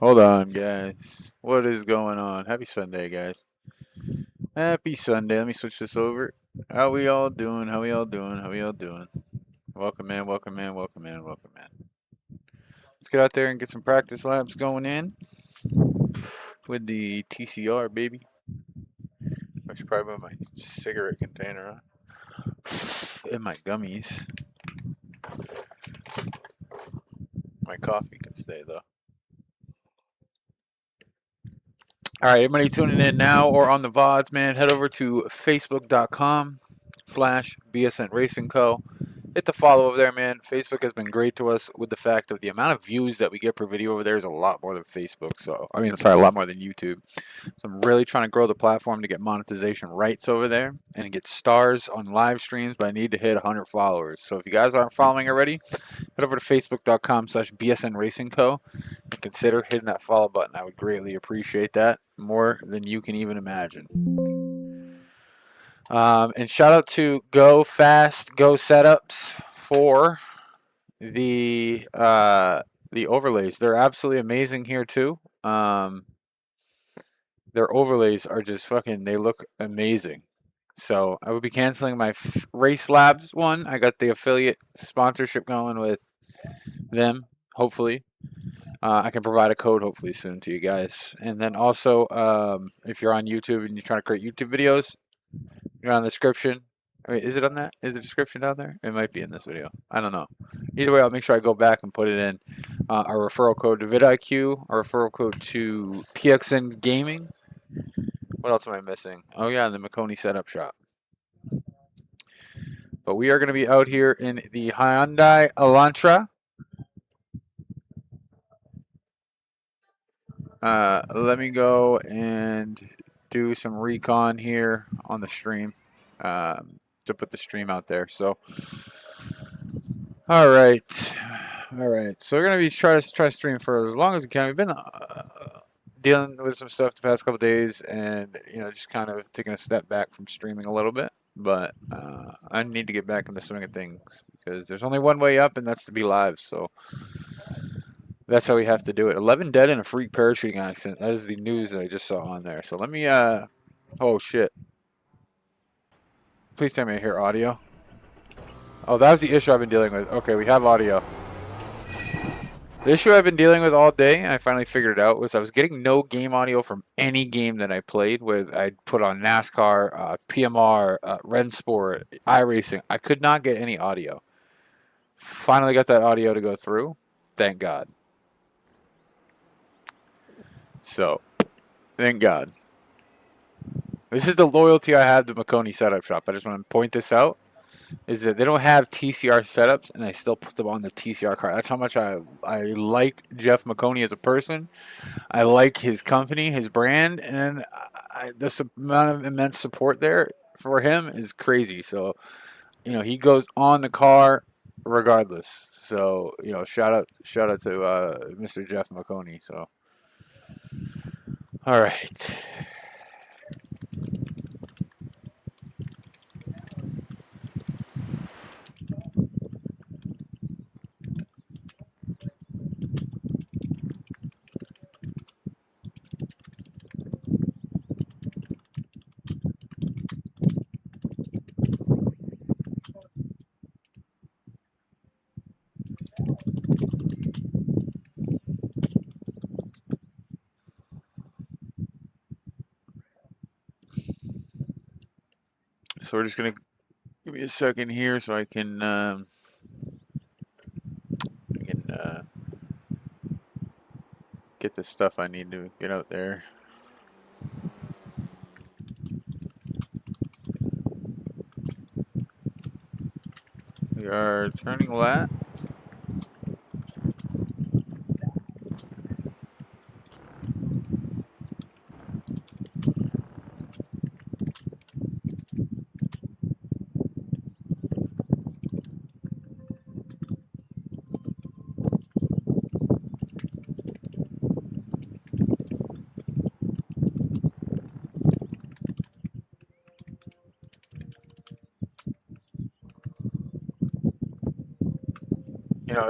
Hold on, guys. What is going on? Happy Sunday, guys. Happy Sunday. Let me switch this over. How we all doing? How we all doing? How we all doing? Welcome in, welcome in, welcome in, welcome in. Let's get out there and get some practice laps going in with the TCR, baby. I should probably put my cigarette container on. And my gummies. My coffee can stay, though. All right, everybody tuning in now or on the VODs, man, head over to facebook.com/BSN Racing Co. Hit the follow over there, man. Facebook has been great to us with the fact of the amount of views that we get per video over there is a lot more than Facebook. So, I mean, sorry, a lot more than YouTube. So I'm really trying to grow the platform to get monetization rights over there and get stars on live streams, but I need to hit 100 followers. So if you guys aren't following already, head over to facebook.com/BSN Racing Co. and consider hitting that follow button. I would greatly appreciate that more than you can even imagine. And shout out to Go Fast Go Setups for the overlays. They're absolutely amazing here too. Their overlays are just fucking. They look amazing. So I will be canceling my Race Labs one. I got the affiliate sponsorship going with them. Hopefully, I can provide a code hopefully soon to you guys. And then also, if you're on YouTube and you're trying to create YouTube videos, you're on the description. Wait, is it on that? Is the description down there? It might be in this video. I don't know. Either way, I'll make sure I go back and put it in. Our referral code to vidIQ, our referral code to PXN Gaming. What else am I missing? Oh yeah, the Makoni Setup Shop. But we are going to be out here in the Hyundai Elantra. Let me go and do some recon here on the stream to put the stream out there. So, all right. So we're gonna be try to stream for as long as we can. We've been dealing with some stuff the past couple days, and just kind of taking a step back from streaming a little bit. But I need to get back in the swing of things because there's only one way up, and that's to be live. So that's how we have to do it. 11 dead in a freak parachuting accident. That is the news that I just saw on there. So let me. Oh shit! Please tell me I hear audio. Oh, that was the issue I've been dealing with. Okay, we have audio. The issue I've been dealing with all day, I finally figured it out, was I was getting no game audio from any game that I played. With I put on NASCAR, PMR, Rensport, iRacing. I could not get any audio. Finally got that audio to go through. Thank God. So, thank God. This is the loyalty I have to Makoni Setup Shop. I just want to point this out. Is that they don't have TCR setups, and I still put them on the TCR car. That's how much I like Jeff Makoni as a person. I like his company, his brand, and this amount of immense support there for him is crazy. So, he goes on the car regardless. So, shout out to Mr. Jeff Makoni. So, all right. So we're just gonna give me a second here so I can get the stuff I need to get out there. We are turning left.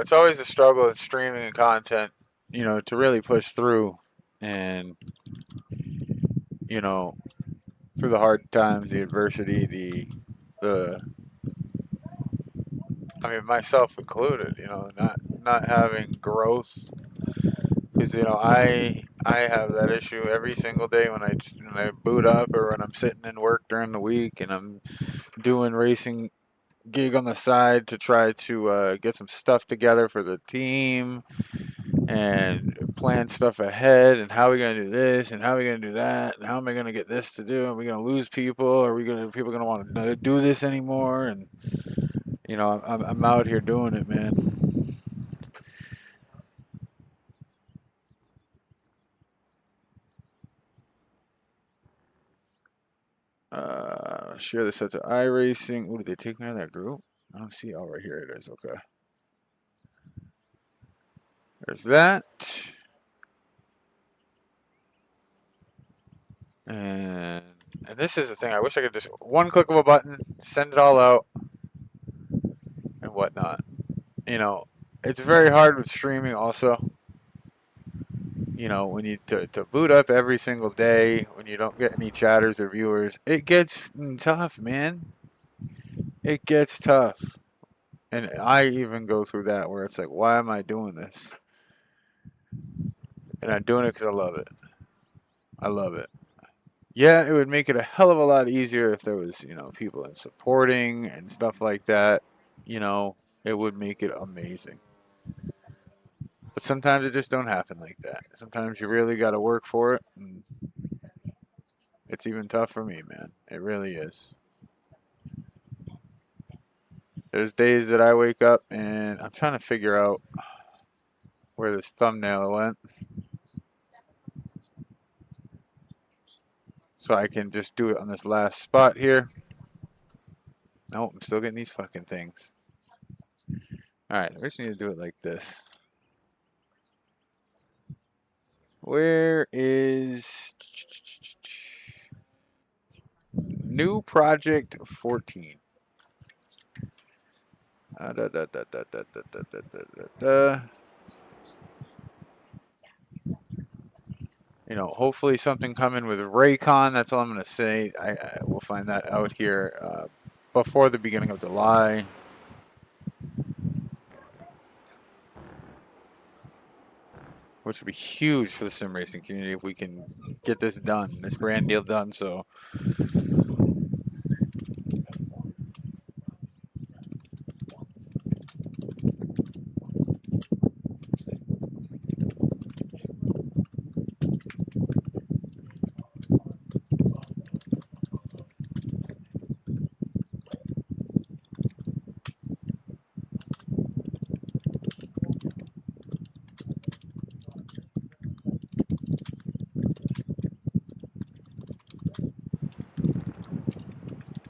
It's always a struggle in streaming and content to really push through and, through the hard times, the adversity, the I mean, myself included, not having growth, because I have that issue every single day when I boot up, or when I'm sitting in work during the week and I'm doing racing gig on the side to try to get some stuff together for the team and plan stuff ahead, and how are we going to do this and how are we going to do that and how am I going to get this to do? Are we going to lose people? People going to want to do this anymore? And I'm out here doing it, man. Share this out to iRacing. Did they take me out of that group? I don't see. Oh, right here it is. Okay. There's that. And this is the thing. I wish I could just one click of a button, send it all out, and whatnot. It's very hard with streaming also. When you to boot up every single day, when you don't get any chatters or viewers, it gets tough, man. It gets tough. And I even go through that where it's like, why am I doing this? And I'm doing it because I love it. I love it. Yeah, it would make it a hell of a lot easier if there was, people in supporting and stuff like that. It would make it amazing. But sometimes it just don't happen like that. Sometimes you really got to work for it. And it's even tough for me, man. It really is. There's days that I wake up and I'm trying to figure out where this thumbnail went, so I can just do it on this last spot here. No, I'm still getting these fucking things. Alright, we just need to do it like this. Where is new project 14? Hopefully something coming with Raycon. That's all I'm going to say. I will find that out here before the beginning of July. Which would be huge for the sim racing community if we can get this done, this brand deal done. So,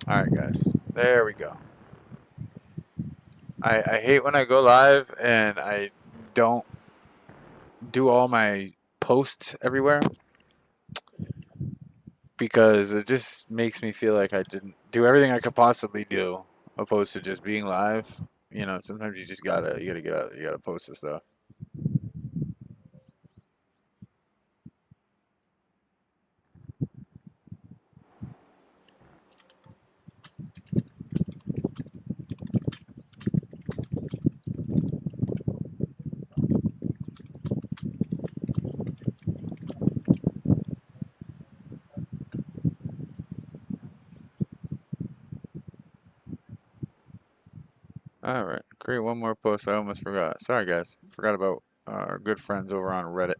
all right, guys, there we go. I hate when I go live and I don't do all my posts everywhere, because it just makes me feel like I didn't do everything I could possibly do, opposed to just being live. Sometimes you just gotta get out, you gotta post this stuff. All right, create one more post. I almost forgot. Sorry, guys. Forgot about our good friends over on Reddit.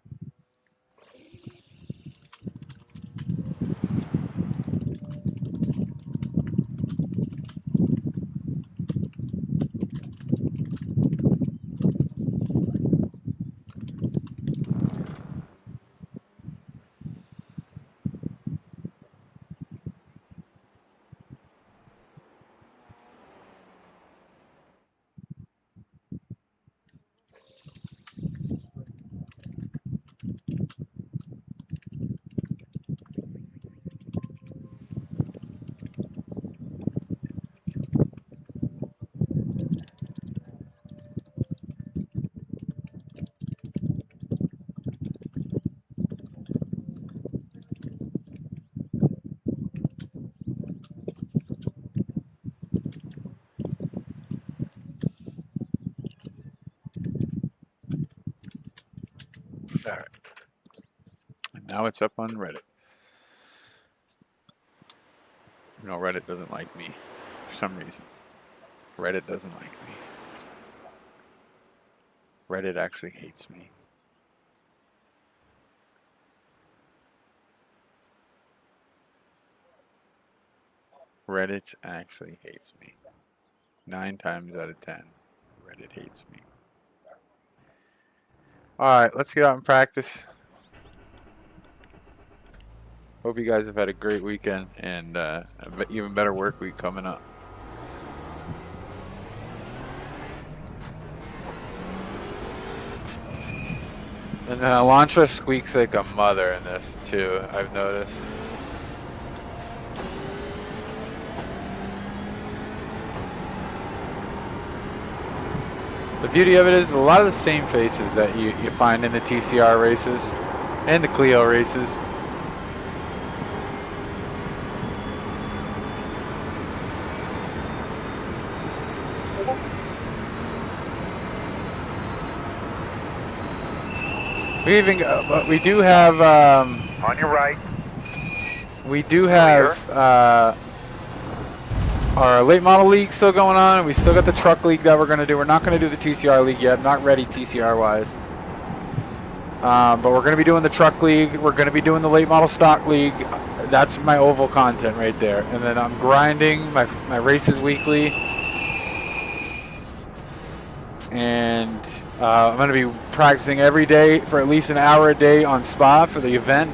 All right. And now it's up on Reddit. You know, Reddit doesn't like me for some reason. Reddit doesn't like me. Reddit actually hates me. Reddit actually hates me. 9 times out of 10, Reddit hates me. Alright, let's get out and practice. Hope you guys have had a great weekend and an even better work week coming up. And Elantra squeaks like a mother in this too, I've noticed. The beauty of it is a lot of the same faces that you find in the TCR races and the Clio races. We do have on your right. We do have our late model league still going on, and we still got the truck league that we're going to do. We're not going to do the TCR league yet. I'm not ready TCR wise. But we're going to be doing the truck league. We're going to be doing the late model stock league. That's my oval content right there. And then I'm grinding my races weekly. And I'm going to be practicing every day for at least an hour a day on Spa for the event.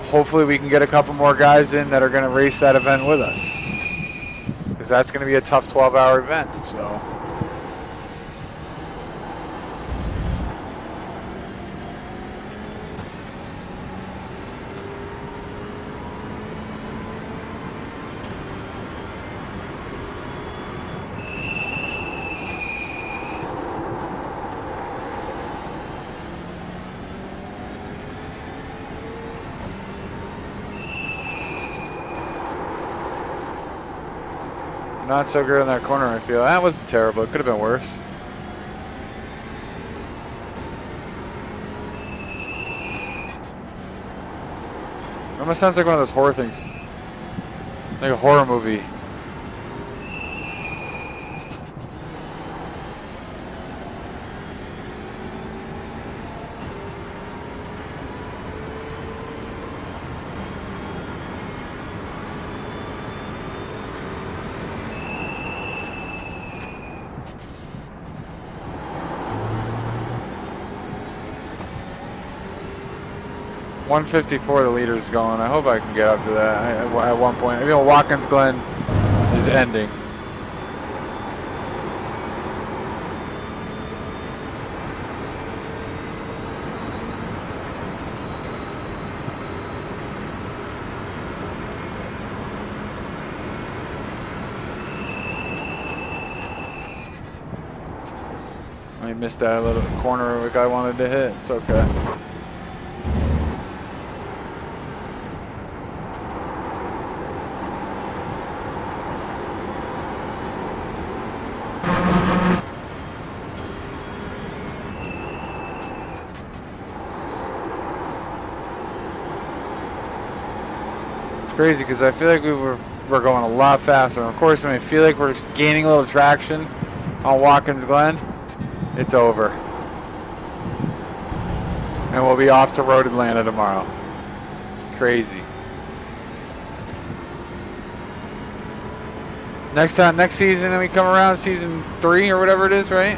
Hopefully we can get a couple more guys in that are going to race that event with us. Because that's going to be a tough 12-hour event. So. Not so good in that corner, I feel. That wasn't terrible. It could have been worse. It almost sounds like one of those horror things. Like a horror movie. .154 the leader's going. I hope I can get up to that at one point. You know, Watkins Glen is ending. I missed that little corner like I wanted to hit. It's okay. Crazy because I feel like we're going a lot faster. And of course, when I feel like we're gaining a little traction on Watkins Glen, it's over. And we'll be off to Road Atlanta tomorrow. Crazy. Next season, when we come around, season 3 or whatever it is, right?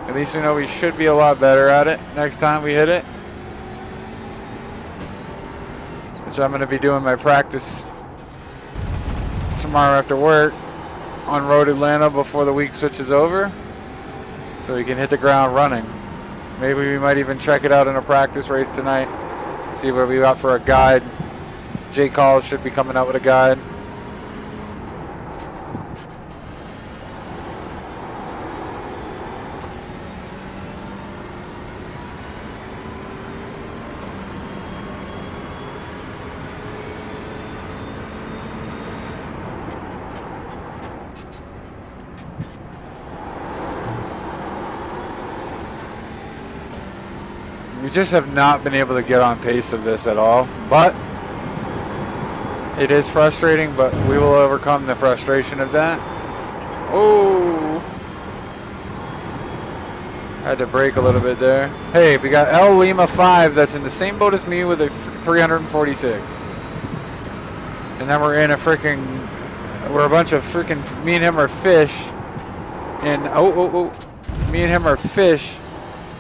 At least we know we should be a lot better at it next time we hit it. Which I'm going to be doing my practice tomorrow after work on Road Atlanta before the week switches over, so we can hit the ground running. Maybe we might even check it out in a practice race tonight, see what we got for a guide. Jay Calls should be coming out with a guide. We just have not been able to get on pace of this at all. But it is frustrating, but we will overcome the frustration of that. Oh! Had to brake a little bit there. Hey, we got L Lima 5 that's in the same boat as me with a 346. And then we're in a freaking... We're a bunch of freaking... Me and him are fish. And... Me and him are fish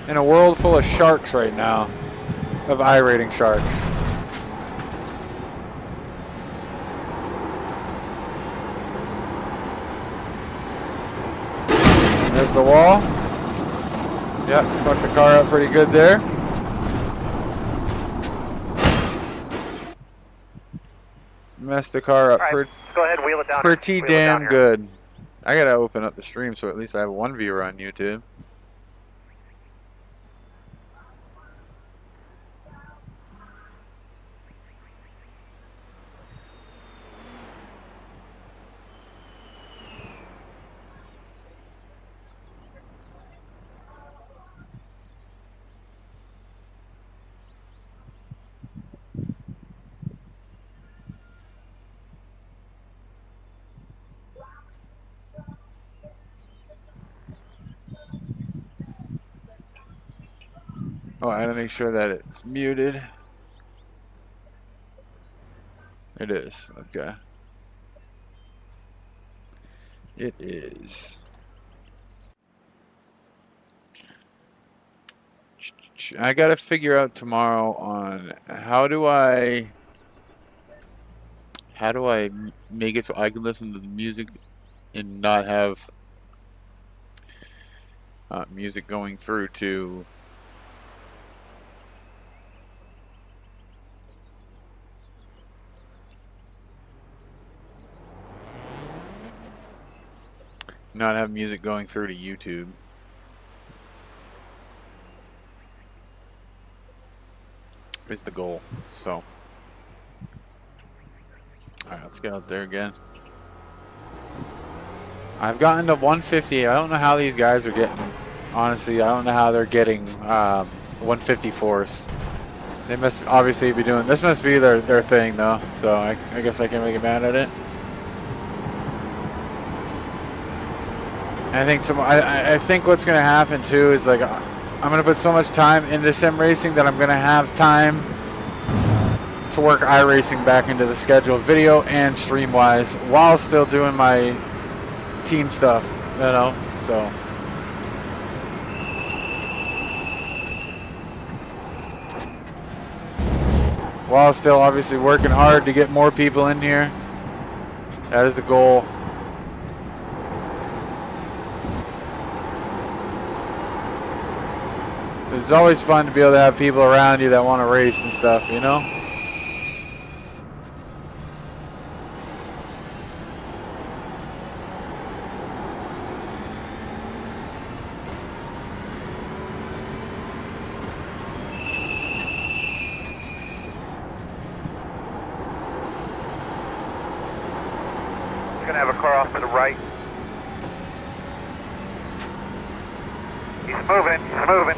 in a world full of sharks right now. Of iRacing sharks. There's the wall. Yep, fucked the car up pretty good there. Messed the car up right, go ahead, wheel it down pretty damn good. I gotta open up the stream so at least I have one viewer on YouTube. Oh, I gotta make sure that it's muted. It is, okay. It is. I gotta figure out tomorrow on how do I make it so I can listen to the music and not have music going through to not have music going through to YouTube. Is the goal. So, alright, let's get out there again. I've gotten to 150. I don't know how these guys are getting. Honestly, I don't know how they're getting 154s. They must obviously be doing. This must be their thing, though. So I guess I can't get mad at it. I think what's gonna happen too is like I'm gonna put so much time into sim racing that I'm gonna have time to work iRacing back into the schedule, video and stream wise, while still doing my team stuff, you know. So while still obviously working hard to get more people in here. That is the goal. It's always fun to be able to have people around you that want to race and stuff, you know? We're going to have a car off to the right. He's moving, he's moving.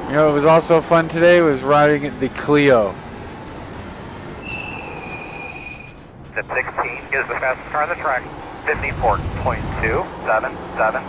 You know, it was also fun today was riding the Clio. The 16 is the fastest car on the track. 54.277.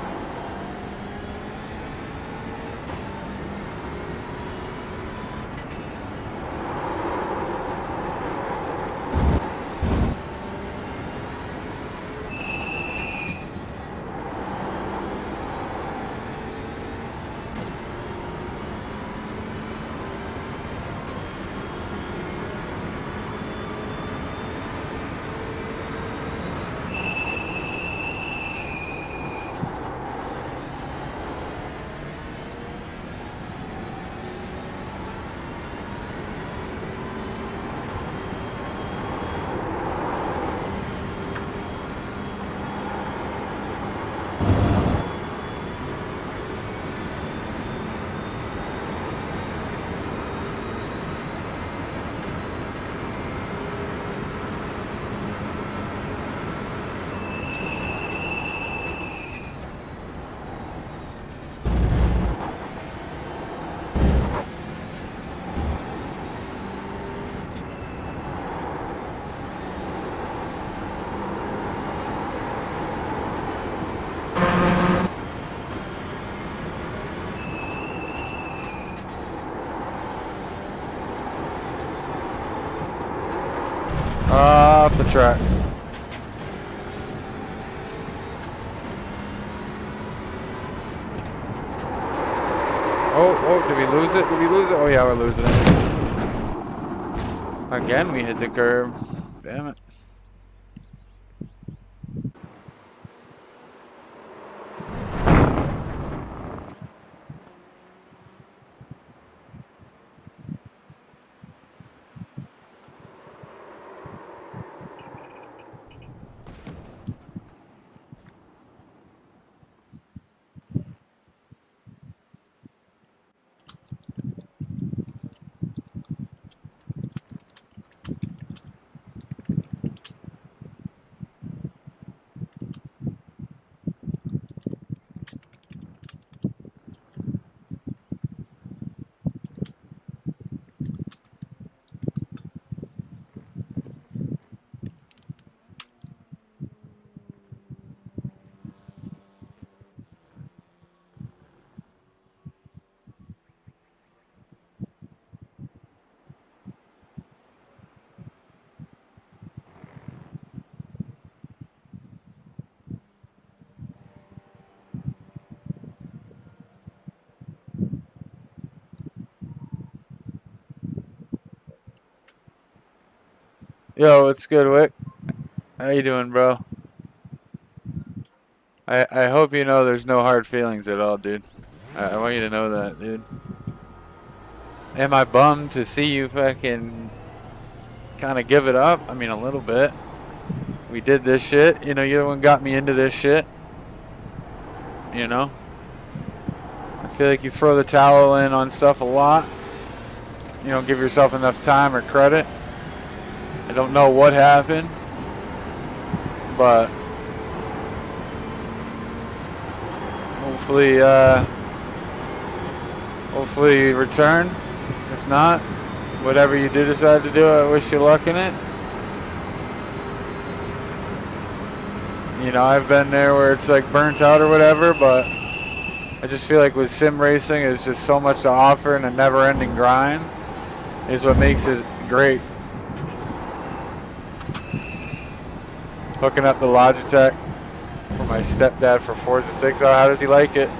off the track. Oh, did we lose it? Did we lose it? Oh yeah, we're losing it. Again, we hit the curb. Damn it. Yo, what's good, Wick? How you doing, bro? I hope you know there's no hard feelings at all, dude. I want you to know that, dude. Am I bummed to see you fucking kind of give it up? I mean, a little bit. We did this shit. You know, you're the one got me into this shit. You know? I feel like you throw the towel in on stuff a lot. You don't give yourself enough time or credit. I don't know what happened, but hopefully you return. If not, whatever you do decide to do, I wish you luck in it. You know, I've been there where it's like burnt out or whatever, but I just feel like with sim racing, it's just so much to offer and a never-ending grind is what makes it great. Hooking up the Logitech for my stepdad for Forza 6. Oh, how does he like it?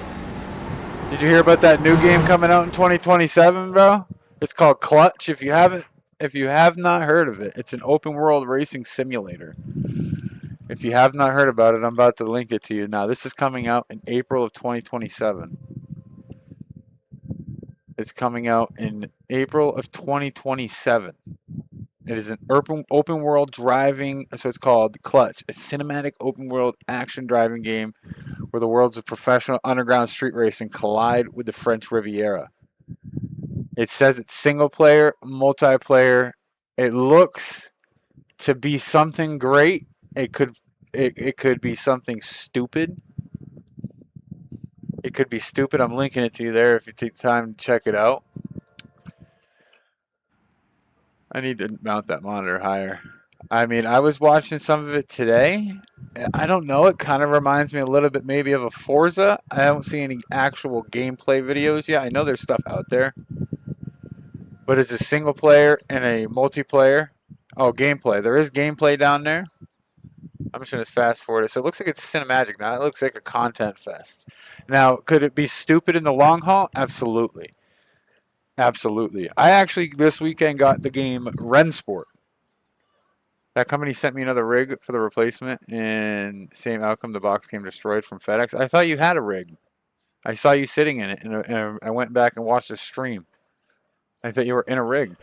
Did you hear about that new game coming out in 2027, bro? It's called Clutch. If you have not heard of it, it's an open world racing simulator. If you have not heard about it, I'm about to link it to you now. This is coming out in April of 2027. It's coming out in April of 2027. It is an open world driving, so it's called Clutch, a cinematic open world action driving game where the worlds of professional underground street racing collide with the French Riviera. It says it's single player, multiplayer. It looks to be something great. It could be something stupid. It could be stupid. I'm linking it to you there if you take time to check it out. I need to mount that monitor higher. I mean, I was watching some of it today. I don't know. It kind of reminds me a little bit maybe of a Forza. I haven't seen any actual gameplay videos yet. I know there's stuff out there. But it's a single player and a multiplayer. Oh, gameplay. There is gameplay down there. I'm just going to fast forward it. So it looks like it's cinematic now. It looks like a content fest. Now, could it be stupid in the long haul? Absolutely. Absolutely. I actually this weekend got the game Rensport. That company sent me another rig for the replacement, and same outcome. The box came destroyed from FedEx. I thought you had a rig. I saw you sitting in it, and I went back and watched the stream. I thought you were in a rig.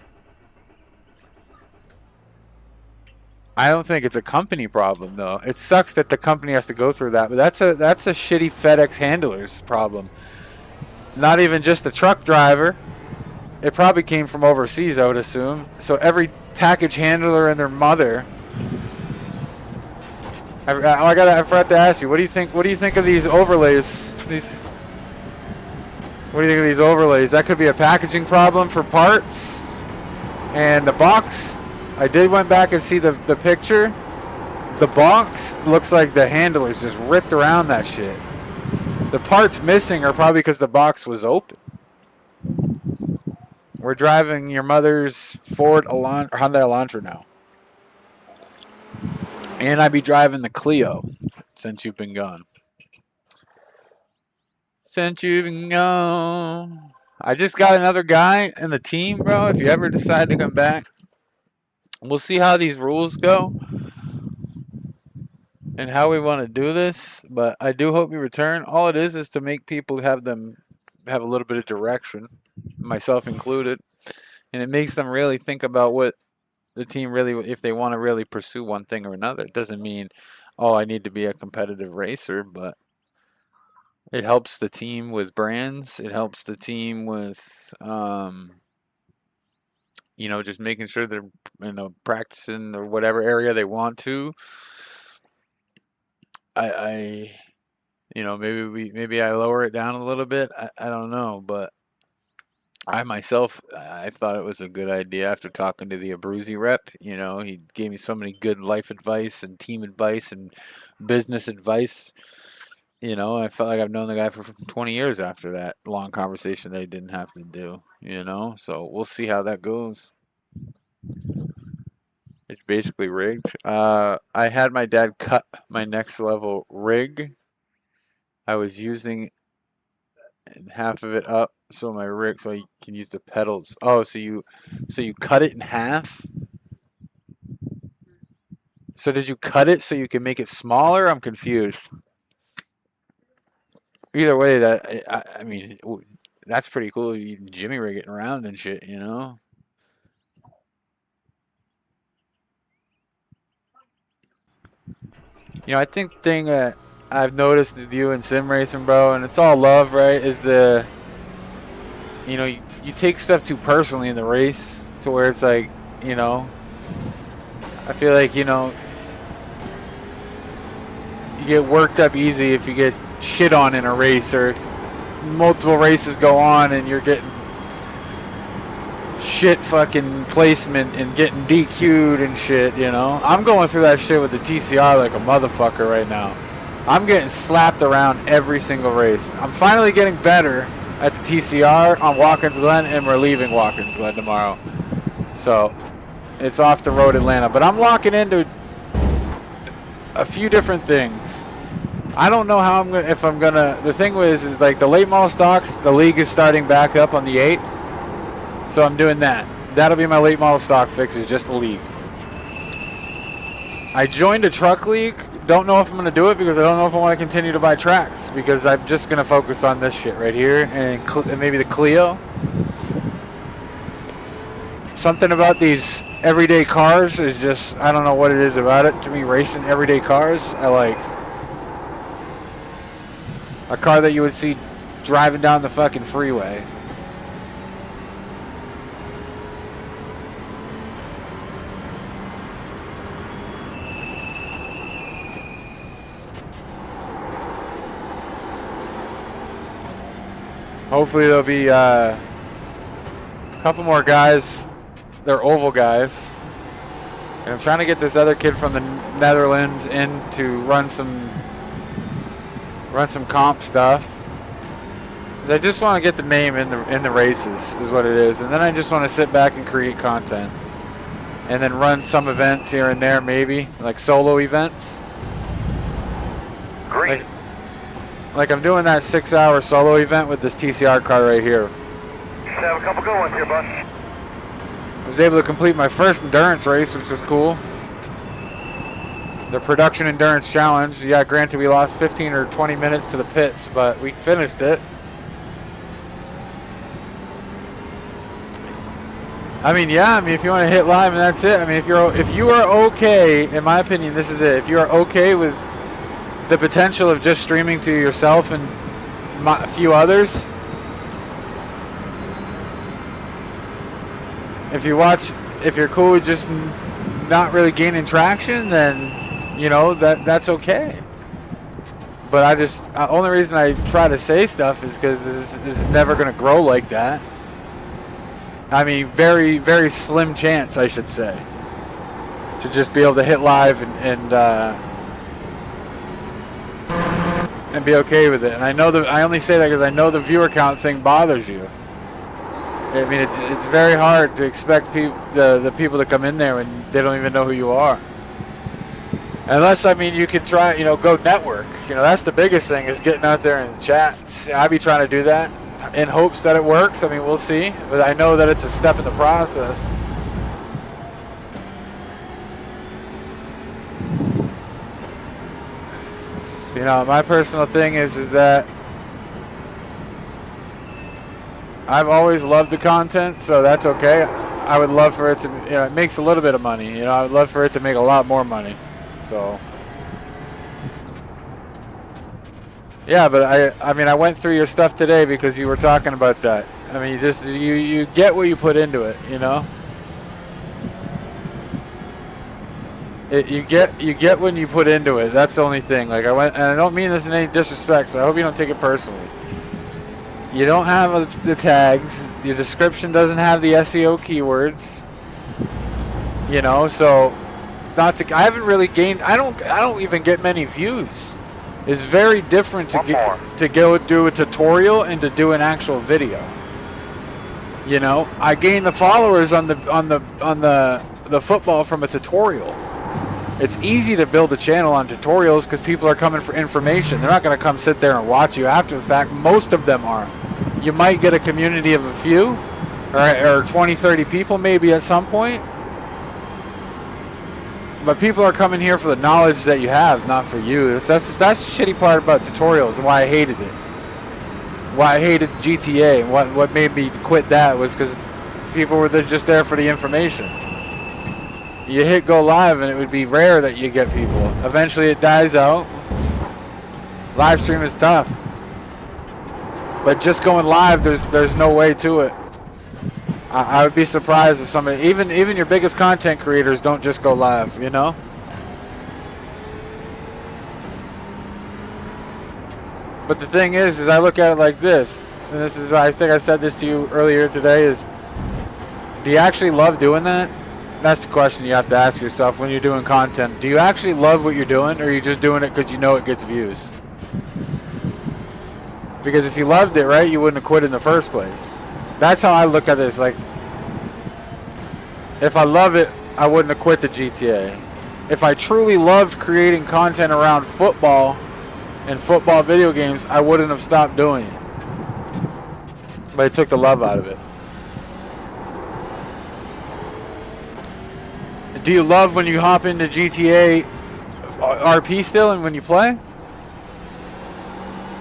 I don't think it's a company problem, though. It sucks that the company has to go through that, but that's a shitty FedEx handler's problem. Not even just the truck driver. It probably came from overseas, I would assume. So every package handler and their mother. I forgot to ask you. What do you think? What do you think of these overlays? What do you think of these overlays? That could be a packaging problem for parts. And the box. I went back and see the picture. The box looks like the handlers just ripped around that shit. The parts missing are probably because the box was open. We're driving your mother's Hyundai Elantra now. And I'd be driving the Clio since you've been gone. Since you've been gone. I just got another guy in the team, bro. If you ever decide to come back, we'll see how these rules go and how we want to do this. But I do hope you return. All it is to make people have a little bit of direction, myself included. And it makes them really think about what the team really, if they want to really pursue one thing or another. It doesn't mean, oh, I need to be a competitive racer, but it helps the team with brands. It helps the team with, just making sure they're, practicing or whatever area they want to. Maybe I lower it down a little bit. I don't know, but I myself, I thought it was a good idea after talking to the Abruzzi rep. He gave me so many good life advice and team advice and business advice. I felt like I've known the guy for 20 years after that long conversation that he didn't have to do, So we'll see how that goes. It's basically rigged. I had my dad cut my next level rig. I was using half of it up so my rig, so I can use the pedals. Oh, so you cut it in half? So did you cut it so you can make it smaller? I'm confused. Either way, that's pretty cool. You can Jimmy rig it around and shit, I think the thing that I've noticed with you and sim racing, bro, and it's all love, right, is you take stuff too personally in the race to where it's like, I feel like, you get worked up easy if you get shit on in a race, or if multiple races go on and you're getting shit fucking placement and getting DQ'd and shit, I'm going through that shit with the TCR like a motherfucker right now. I'm getting slapped around every single race. I'm finally getting better at the TCR on Watkins Glen, and we're leaving Watkins Glen tomorrow. So it's off the road Atlanta. But I'm locking into a few different things. I don't know how the thing is like the late model stocks, the league is starting back up on the 8th. So I'm doing that. That'll be my late model stock fixes, just the league. I joined a truck league. Don't know if I'm going to do it because I don't know if I want to continue to buy tracks, because I'm just going to focus on this shit right here and maybe the Clio. Something about these everyday cars is just, I don't know what it is about it. To me, racing everyday cars, I like. A car that you would see driving down the fucking freeway. Hopefully there'll be a couple more guys. They're oval guys. And I'm trying to get this other kid from the Netherlands in to run some comp stuff. I just want to get the name in the races is what it is. And then I just want to sit back and create content. And then run some events here and there, maybe. Like solo events. Great. Like I'm doing that 6-hour solo event with this TCR car right here. You should have a couple good ones here, bud. I was able to complete my first endurance race, which was cool. The production endurance challenge. Yeah, granted we lost 15 or 20 minutes to the pits, but we finished it. If you want to hit live and that's it. If you are okay, in my opinion, this is it. If you are okay with the potential of just streaming to yourself and a few others, if you're cool with just not really gaining traction, then that's okay. But only reason I try to say stuff is because this is never going to grow like that. Very, very slim chance, I should say, to just be able to hit live and be okay with it. And I only say that because I know the viewer count thing bothers you. It's very hard to expect the people to come in there when they don't even know who you are. Unless, I mean, you can try, go network. That's the biggest thing is getting out there in the chat. I'd be trying to do that in hopes that it works. I mean, we'll see. But I know that it's a step in the process. My personal thing is that I've always loved the content, so that's okay. I would love for it to, it makes a little bit of money. I would love for it to make a lot more money. So, yeah, but I went through your stuff today because you were talking about that. I mean, you get what you put into it, You get when you put into it. That's the only thing. Like and I don't mean this in any disrespect, so I hope you don't take it personally. You don't have the tags. Your description doesn't have the SEO keywords. So I haven't really gained. I don't even get many views. It's very different to go do a tutorial and to do an actual video. I gain the followers on the football from a tutorial. It's easy to build a channel on tutorials because people are coming for information. They're not going to come sit there and watch you after the fact. Most of them aren't. You might get a community of a few or 20, 30 people maybe at some point. But people are coming here for the knowledge that you have, not for you. That's the shitty part about tutorials and why I hated it. Why I hated GTA and what made me quit that was because people were just there for the information. You hit go live and it would be rare that you get people. Eventually it dies out. Live stream is tough. But just going live, there's no way to it. I would be surprised if somebody, even your biggest content creators don't just go live, But the thing is I look at it like this, and I think I said this to you earlier today, is do you actually love doing that? That's the question you have to ask yourself when you're doing content. Do you actually love what you're doing, or are you just doing it because you know it gets views? Because if you loved it, right, you wouldn't have quit in the first place. That's how I look at this. Like, if I love it, I wouldn't have quit the GTA. If I truly loved creating content around football and football video games, I wouldn't have stopped doing it. But it took the love out of it. Do you love when you hop into GTA RP still and when you play?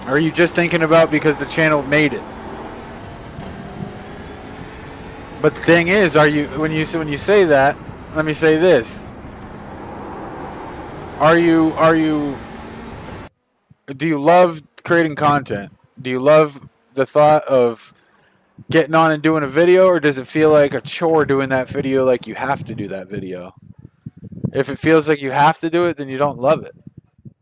Or are you just thinking about because the channel made it? But the thing is, when you say that, let me say this. Do you love creating content? Do you love the thought of getting on and doing a video, or does it feel like a chore doing that video, like you have to do that video? If it feels like you have to do it, then you don't love it.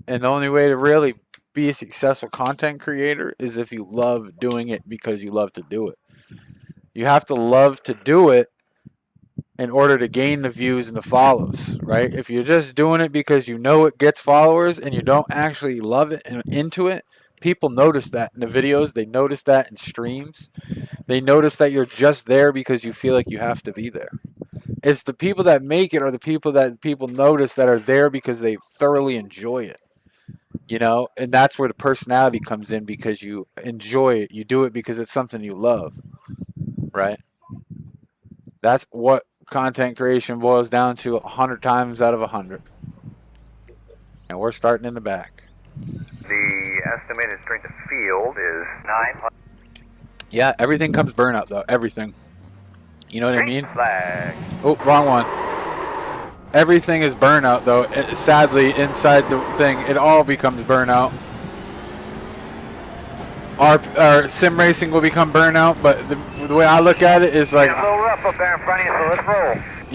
And the only way to really be a successful content creator is if you love doing it because you love to do it. You have to love to do it in order to gain the views and the follows, right? If you're just doing it because you know it gets followers and you don't actually love it and into it, people notice that in the videos. They notice that in streams. They notice that you're just there because you feel like you have to be there. It's the people that make it, or the people that people notice that are there because they thoroughly enjoy it. And that's where the personality comes in, because you enjoy it. You do it because it's something you love, right? That's what content creation boils down to 100 times out of 100. And we're starting in the back. The estimated strength of field is 900. Yeah, everything comes burnout, though. Everything. You know what I mean? Flag. Oh, wrong one. Everything is burnout, though. Sadly, inside the thing, it all becomes burnout. Our sim racing will become burnout, but the way I look at it is like, It's a little rough up there in front of you, so let's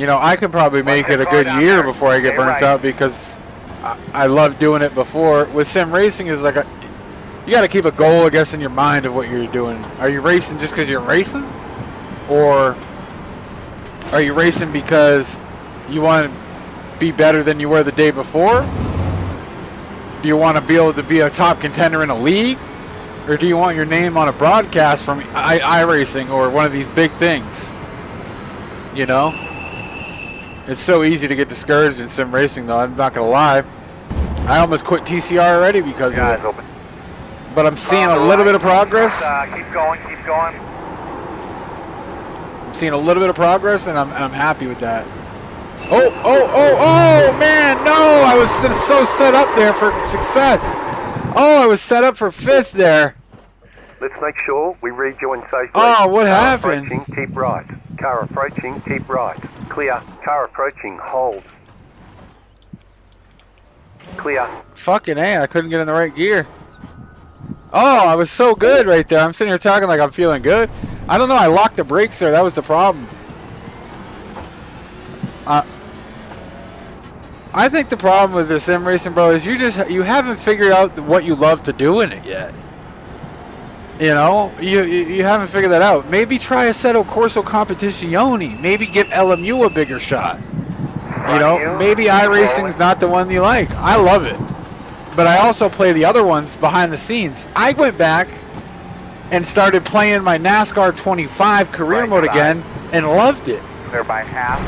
roll. I could probably make it a good year before I get burnt out, because I love doing it before. With sim racing, is like you got to keep a goal, I guess, in your mind of what you're doing. Are you racing just because you're racing, or are you racing because you want to be better than you were the day before? Do you want to be able to be a top contender in a league? Or do you want your name on a broadcast from iRacing or one of these big things? It's so easy to get discouraged in sim racing, though. I'm not going to lie. I almost quit TCR already because of it. Open. But I'm seeing a little bit of progress. Keep going, keep going. I'm seeing a little bit of progress, and I'm happy with that. Oh, man, no! I was so set up there for success. Oh, I was set up for 5th there. Let's make sure we rejoin safely. Oh, what Car happened? Approaching, keep right. Car approaching, keep right. Clear. Car approaching, hold. Clear. Fucking A, I couldn't get in the right gear. Oh, I was so good right there. I'm sitting here talking like I'm feeling good. I don't know, I locked the brakes there. That was the problem. I think the problem with the sim racing, bro, is you haven't figured out what you love to do in it yet. You know, you haven't figured that out. Maybe try Assetto Corso Competizione. Maybe give LMU a bigger shot. You know, maybe iRacing's not the one you like. I love it. But I also play the other ones behind the scenes. I went back and started playing my NASCAR 25 career mode again and loved it. They're by half.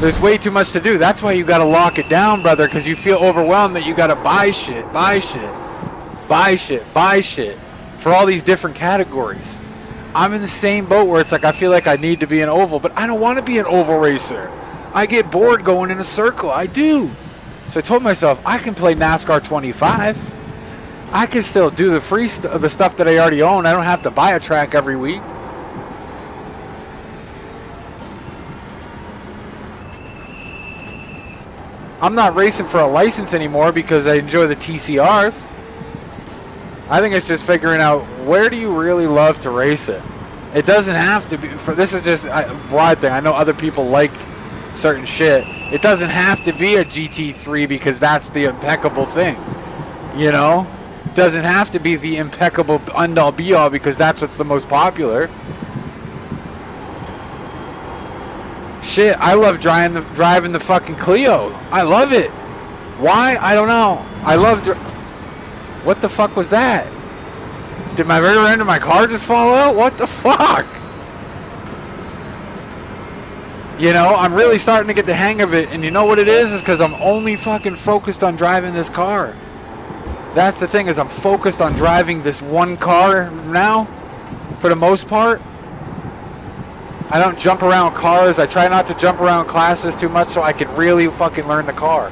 There's way too much to do. That's why you got to lock it down, brother, because you feel overwhelmed that you got to buy shit for all these different categories. I'm in the same boat where it's like I feel like I need to be an oval, but I don't want to be an oval racer. I get bored going in a circle. I do. So I told myself I can play NASCAR 25. I can still do the free the stuff that I already own. I don't have to buy a track every week. I'm not racing for a license anymore because I enjoy the TCRs. I think it's just figuring out where do you really love to race it. It doesn't have to be, this is just a broad thing. I know other people like certain shit. It doesn't have to be a GT3 because that's the impeccable thing. You know? It doesn't have to be the impeccable end-all be-all because that's what's the most popular. Shit, I love driving the fucking Clio. I love it. Why? I don't know. I love... What the fuck was that? Did my rear end of my car just fall out? What the fuck? You know, I'm really starting to get the hang of it. And you know what it is? It's because I'm only fucking focused on driving this car. That's the thing, is I'm focused on driving this one car now, for the most part. I don't jump around cars. I try not to jump around classes too much so I can really fucking learn the car.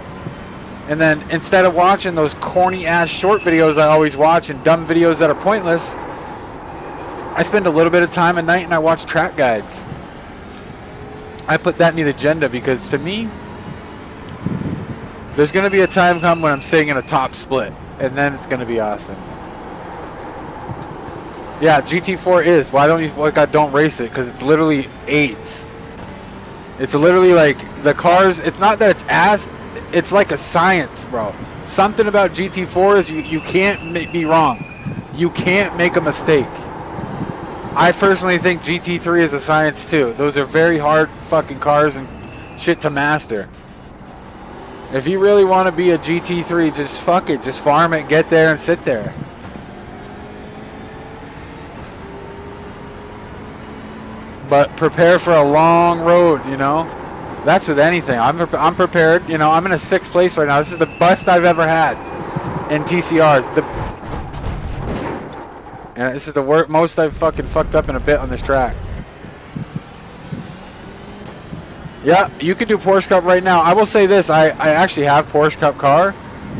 And then instead of watching those corny ass short videos I always watch and dumb videos that are pointless, I spend a little bit of time at night and I watch track guides. I put that in the agenda because to me, there's going to be a time come when I'm sitting in a top split and then it's going to be awesome. Yeah, GT4 is. Why don't you like I don't race it? Because it's literally 8s. It's literally like the cars. It's not that it's ass. It's like a science, bro. Something about GT4 is you can't be wrong. You can't make a mistake. I personally think GT3 is a science too. Those are very hard fucking cars and shit to master. If you really want to be a GT3, just fuck it. Just farm it, get there, and sit there. But prepare for a long road, you know. That's with anything. I'm prepared. You know, I'm in a 6th place right now. This is the best I've ever had in TCRs. And this is the most I've fucking fucked up in a bit on this track. Yeah, you can do Porsche Cup right now. I will say this. I actually have Porsche Cup car.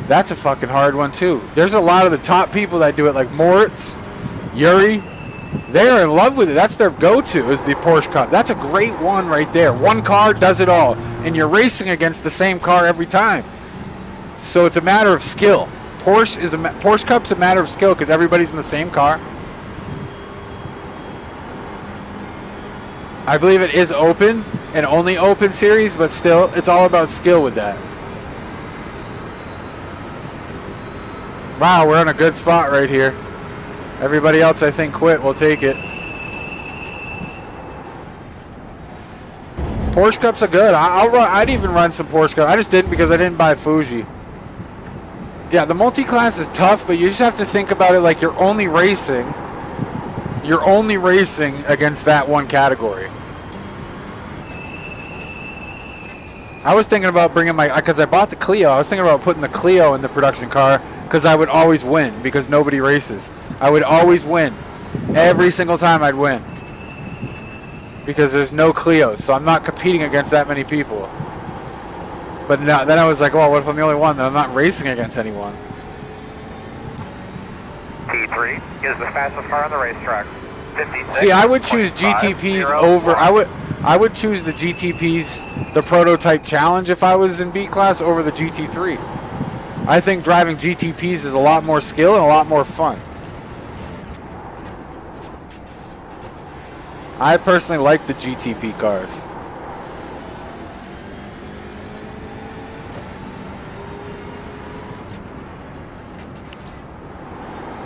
That's a fucking hard one, too. There's a lot of the top people that do it, like Moritz, Yuri. They're in love with it. That's their go-to, is the Porsche Cup. That's a great one right there. One car does it all. And you're racing against the same car every time. So it's a matter of skill. Porsche Cup's a matter of skill because everybody's in the same car. I believe it is open, and only open series, but still, it's all about skill with that. Wow, we're in a good spot right here. Everybody else, I think, quit. We'll take it. Porsche Cups are good. I'd even run some Porsche Cups. I just didn't because I didn't buy Fuji. Yeah, the multi-class is tough, but you just have to think about it like you're only racing. You're only racing against that one category. I was thinking about bringing because I bought the Clio. I was thinking about putting the Clio in the production car because I would always win because nobody races. I would always win. Every single time I'd win. Because there's no Clios, so I'm not competing against that many people. But now, then I was like, well, what if I'm the only one? Then I'm not racing against anyone. T3 is the fastest car on the racetrack. 56. See, I would choose GTPs over. I would choose the GTPs, the prototype challenge, if I was in B class over the GT3. I think driving GTPs is a lot more skill and a lot more fun. I personally like the GTP cars.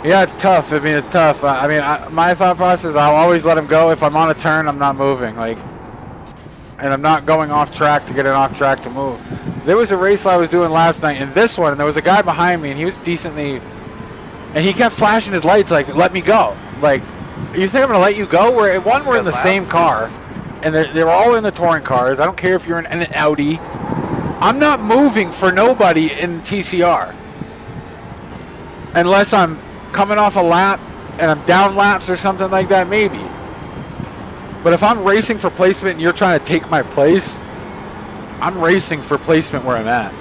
Yeah, it's tough. I mean, it's tough. My thought process, I'll always let him go. If I'm on a turn, I'm not moving. And I'm not going off track to get an off track to move. There was a race I was doing last night, and this one, and there was a guy behind me, and he was decently, and he kept flashing his lights like, let me go. Like, you think I'm going to let you go? We're in the same car, and they're all in the touring cars. I don't care if you're in an Audi. I'm not moving for nobody in TCR. Unless I'm coming off a lap and I'm down laps or something like that, maybe. But if I'm racing for placement and you're trying to take my place, I'm racing for placement where I'm at.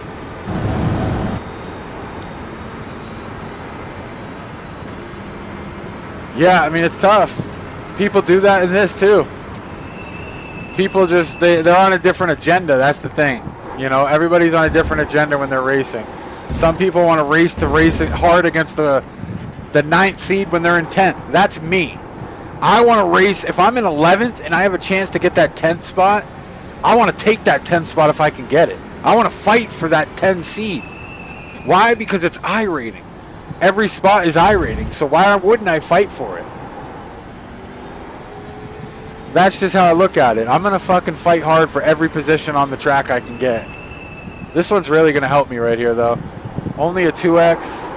Yeah, I mean, it's tough. People do that in this too. People just, they're on a different agenda. That's the thing. You know, everybody's on a different agenda when they're racing. Some people want to race it hard against the 9th seed when they're in 10th. That's me. I want to race. If I'm in 11th and I have a chance to get that 10th spot, I want to take that 10th spot if I can get it. I want to fight for that 10 seed. Why? Because it's iRating. Every spot is iRating, so why wouldn't I fight for it? That's just how I look at it. I'm going to fucking fight hard for every position on the track I can get. This one's really going to help me right here, though. Only a 2X,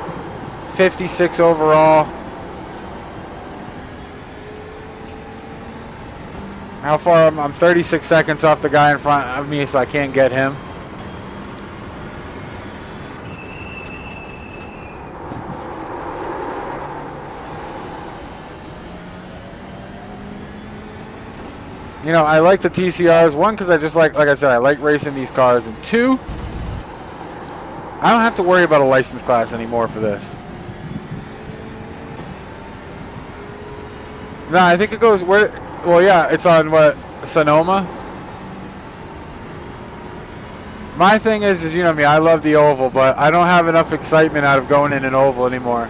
56 overall. How far? I'm 36 seconds off the guy in front of me, so I can't get him. You know, I like the TCRs. One, because I just like I said, I like racing these cars. And two, I don't have to worry about a license class anymore for this. No, I think it goes where. Well, yeah, it's on what, Sonoma. My thing is you know me, I love the oval, but I don't have enough excitement out of going in an oval anymore.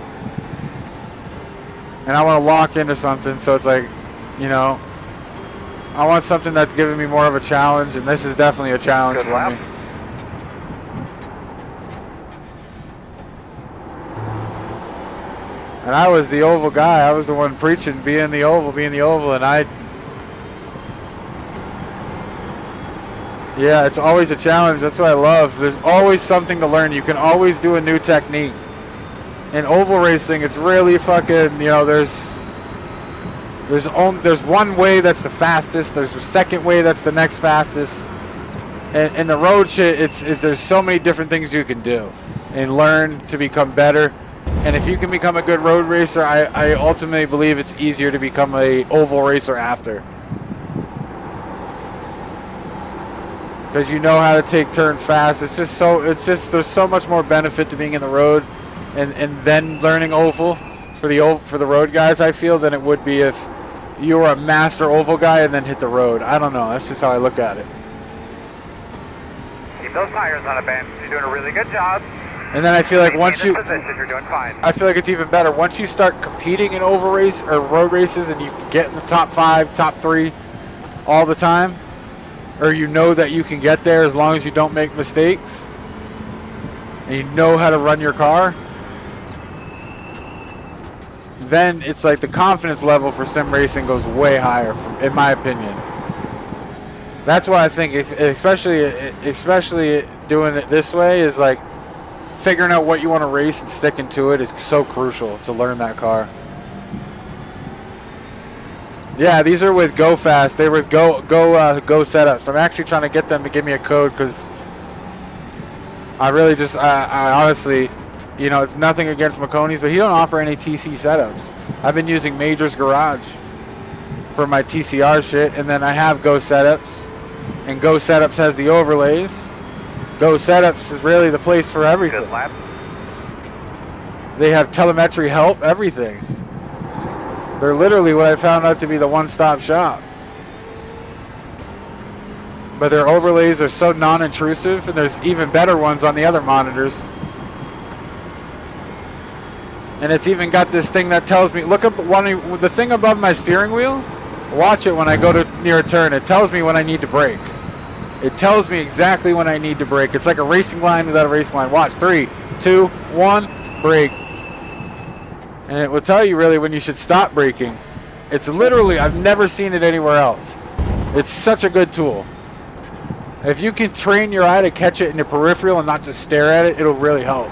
And I want to lock into something, so it's like, you know, I want something that's giving me more of a challenge, and this is definitely a challenge for me. And I was the oval guy. I was the one preaching being the oval, and yeah, it's always a challenge. That's what I love. There's always something to learn. You can always do a new technique. In oval racing, it's really fucking, you know, there's one way that's the fastest. There's a second way that's the next fastest. And in the road shit, there's so many different things you can do and learn to become better. And if you can become a good road racer, I ultimately believe it's easier to become a oval racer after. Because you know how to take turns fast. There's so much more benefit to being in the road and then learning oval for the road guys, I feel, than it would be if you were a master oval guy and then hit the road. I don't know. That's just how I look at it. Keep those tires on a bend. You're doing a really good job. And then I feel like once you, you're doing fine. I feel like it's even better once you start competing in oval race or road races and you can get in the top 5, top 3 all the time, or you know that you can get there as long as you don't make mistakes, and you know how to run your car. Then it's like the confidence level for sim racing goes way higher, in my opinion. That's why I think, especially doing it this way, is like figuring out what you want to race and sticking to it is so crucial to learn that car. Yeah, these are with Go Fast. They were Go setups. I'm actually trying to get them to give me a code because I really just, I honestly, you know, it's nothing against McConey's, but he don't offer any TC setups. I've been using Major's Garage for my TCR shit, and then I have Go Setups, and Go Setups has the overlays. Go Setups is really the place for everything. Good lap. They have telemetry help, everything. They're literally what I found out to be the one-stop shop. But their overlays are so non-intrusive, and there's even better ones on the other monitors. And it's even got this thing that tells me, look up the thing above my steering wheel. Watch it when I go to near a turn. It tells me when I need to brake. It tells me exactly when I need to brake. It's like a racing line without a racing line. Watch, 3, 2, 1, brake. And it will tell you really when you should stop braking. It's literally, I've never seen it anywhere else. It's such a good tool. If you can train your eye to catch it in your peripheral and not just stare at it, it'll really help.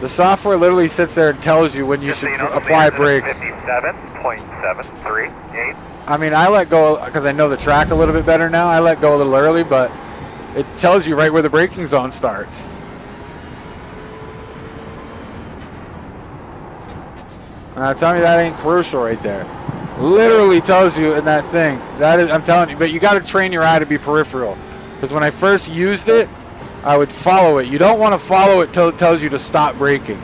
The software literally sits there and tells you when you should apply brake. 57.738. I mean, I let go because I know the track a little bit better now. I let go a little early, but it tells you right where the braking zone starts. Tell me that ain't crucial right there. Literally tells you in that thing. That is, I'm telling you. But you got to train your eye to be peripheral. Because when I first used it, I would follow it. You don't want to follow it till it tells you to stop braking.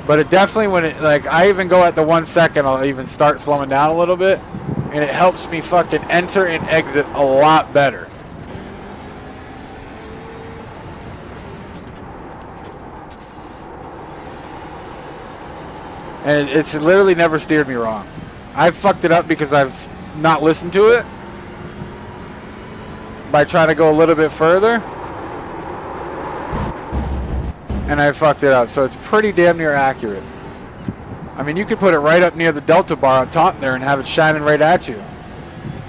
But it definitely, when it, like, I even go at the 1 second, I'll even start slowing down a little bit. And it helps me fucking enter and exit a lot better. And it's literally never steered me wrong. I've fucked it up because I've not listened to it by trying to go a little bit further. And I fucked it up. So it's pretty damn near accurate. I mean, you could put it right up near the delta bar on top there and have it shining right at you.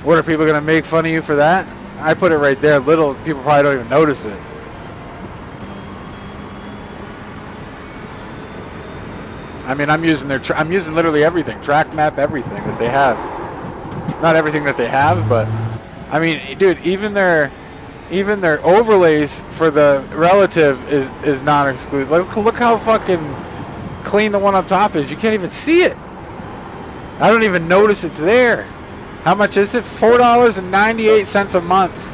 What, are people going to make fun of you for that? I put it right there. Little people probably don't even notice it. I mean, I'm using I'm using literally everything, track map, everything that they have. Not everything that they have, but I mean, dude, even their overlays for the relative is non-exclusive. Look how fucking clean the one up top is. You can't even see it. I don't even notice it's there. How much is it? $4.98 a month.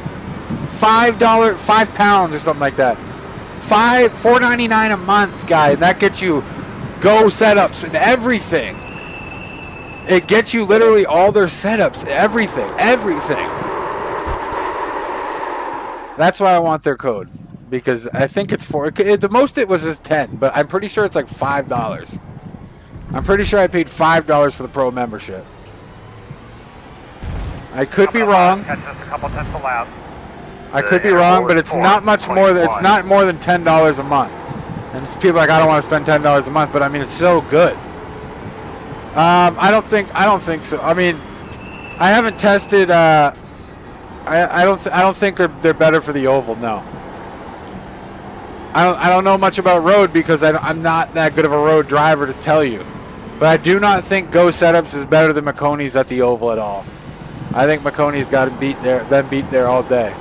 $5, £5 or something like that. $4.99 a month, guy. And that gets you Go setups and everything. It gets you literally all their setups, everything. That's why I want their code, because I think it's the most it was is 10, but I'm pretty sure it's like $5. I'm pretty sure I paid $5 for the pro membership. I could be wrong. I could be wrong, but it's not much more. It's not more than $10 a month. And people are like, I don't want to spend $10 a month, but I mean, it's so good. I don't think so. I mean, I haven't tested. I don't think they're better for the oval. No. I don't know much about road because I'm not that good of a road driver to tell you. But I do not think Go Setups is better than McConey's at the oval at all. I think McConey's got to beat there all day.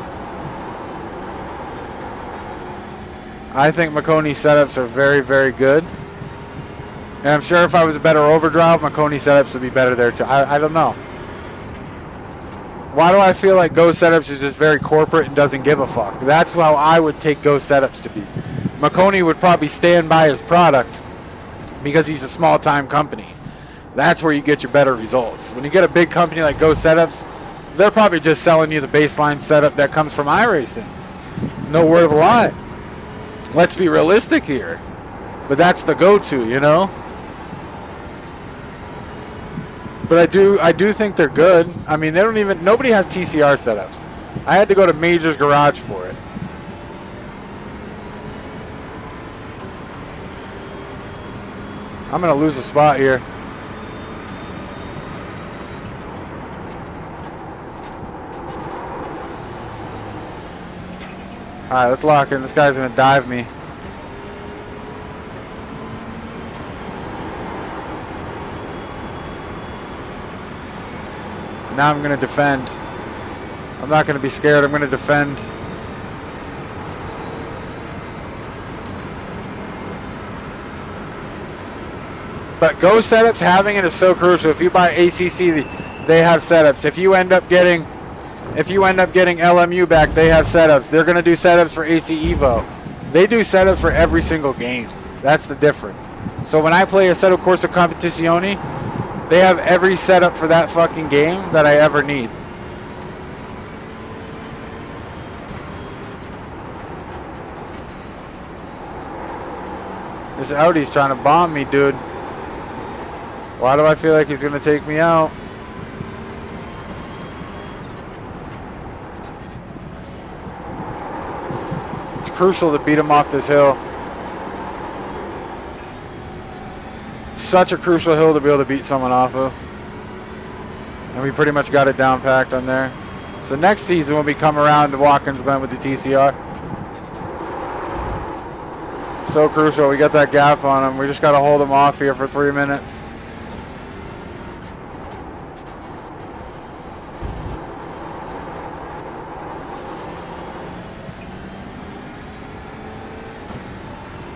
I think McConey setups are very, very good. And I'm sure if I was a better overdrive, McConey setups would be better there too. I don't know. Why do I feel like Go Setups is just very corporate and doesn't give a fuck? That's how I would take Go Setups to be. McConey would probably stand by his product because he's a small-time company. That's where you get your better results. When you get a big company like Go Setups, they're probably just selling you the baseline setup that comes from iRacing. No word of a lie. Let's be realistic here. But that's the go-to, you know? But I do think they're good. I mean, nobody has TCR setups. I had to go to Major's Garage for it. I'm going to lose a spot here. All right, let's lock in. This guy's going to dive me. Now I'm going to defend. I'm not going to be scared. I'm going to defend. But Go setups, having it is so crucial. If you buy ACC, they have setups. If you end up getting LMU back, they have setups. They're going to do setups for AC Evo. They do setups for every single game. That's the difference. So when I play a Assetto Corsa Competizione, they have every setup for that fucking game that I ever need. This Audi's trying to bomb me, dude. Why do I feel like he's going to take me out? It's crucial to beat him off this hill. Such a crucial hill to be able to beat someone off of. And we pretty much got it down packed on there. So next season when we come around to Watkins Glen with the TCR. So crucial. We got that gap on him. We just got to hold him off here for 3 minutes.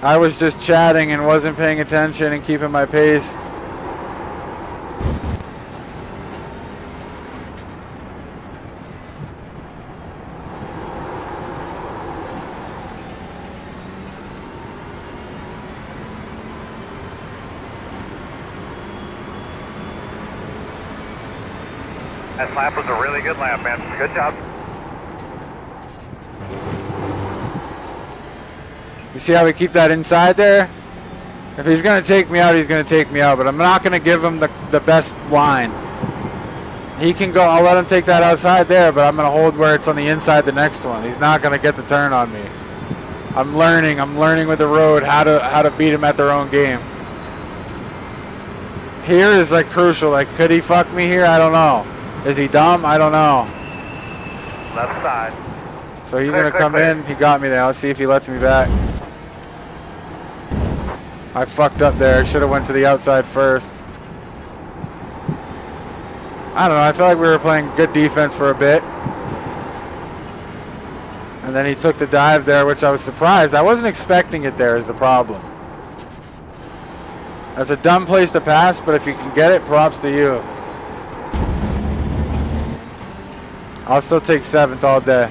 I was just chatting and wasn't paying attention and keeping my pace. That lap was a really good lap, man. Good job. You see how we keep that inside there? If he's going to take me out, he's going to take me out. But I'm not going to give him the best line. He can go. I'll let him take that outside there, but I'm going to hold where it's on the inside the next one. He's not going to get the turn on me. I'm learning with the road how to beat him at their own game. Here is like crucial. Like, could he fuck me here? I don't know. Is he dumb? I don't know. Left side. So he's going to come in. He got me there. Let's see if he lets me back. I fucked up there. I should have went to the outside first. I don't know. I feel like we were playing good defense for a bit. And then he took the dive there, which I was surprised. I wasn't expecting it there is the problem. That's a dumb place to pass, but if you can get it, props to you. I'll still take 7th all day.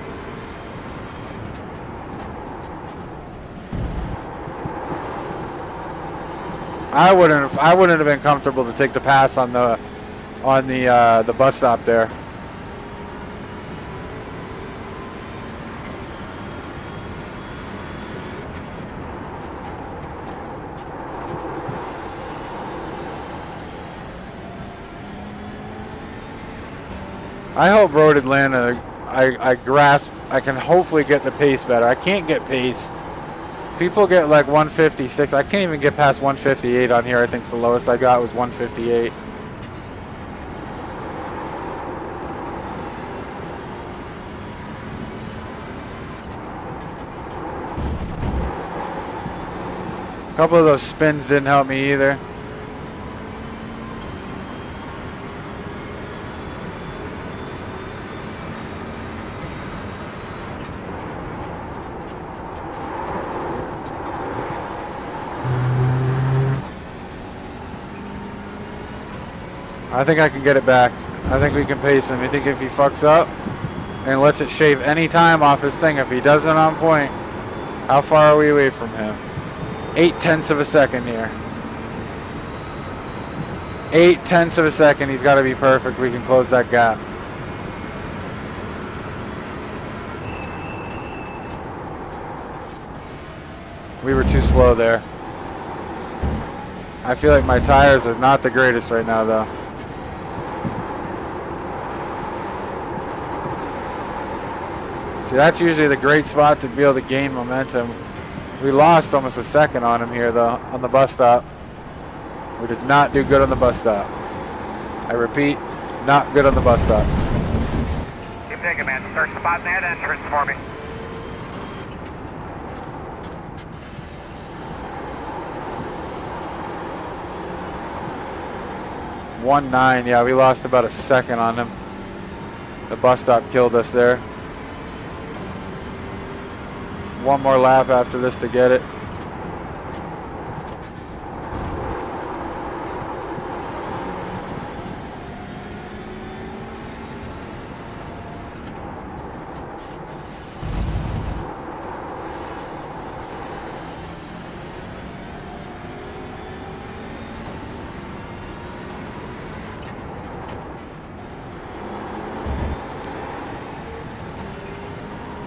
I wouldn't have been comfortable to take the pass on the bus stop there. I hope Road Atlanta, I grasp, I can hopefully get the pace better. I can't get pace. People get like 156. I can't even get past 158 on here. I think the lowest I got was 158. A couple of those spins didn't help me either. I think I can get it back. I think we can pace him. You think if he fucks up and lets it shave any time off his thing, if he doesn't on point, how far are we away from him? 0.8 of a second here. 0.8 of a second. He's got to be perfect. We can close that gap. We were too slow there. I feel like my tires are not the greatest right now, though. See, that's usually the great spot to be able to gain momentum. We lost almost a second on him here, though, on the bus stop. We did not do good on the bus stop. I repeat, not good on the bus stop. Keep taking, man. Search spot in that entrance for me. $1.9, yeah, we lost about a second on him. The bus stop killed us there. One more lap after this to get it.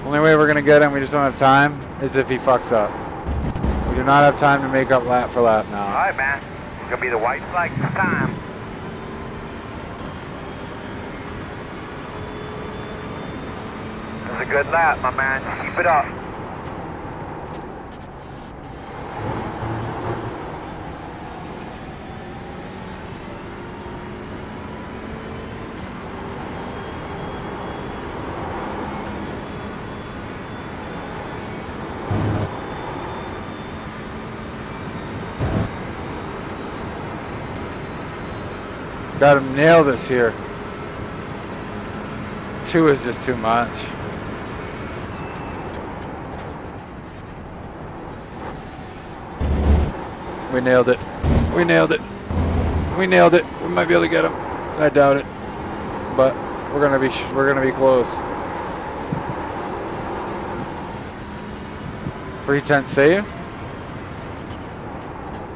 Only way we're going to get him, we just don't have time, is if he fucks up. We do not have time to make up lap for lap now. All right, man. It's going to be the white flag this time. That's a good lap, my man. Just keep it up. Got him nail this here. 2 is just too much. We nailed it. We nailed it. We nailed it. We might be able to get him. I doubt it, but we're gonna be close. 310 saved.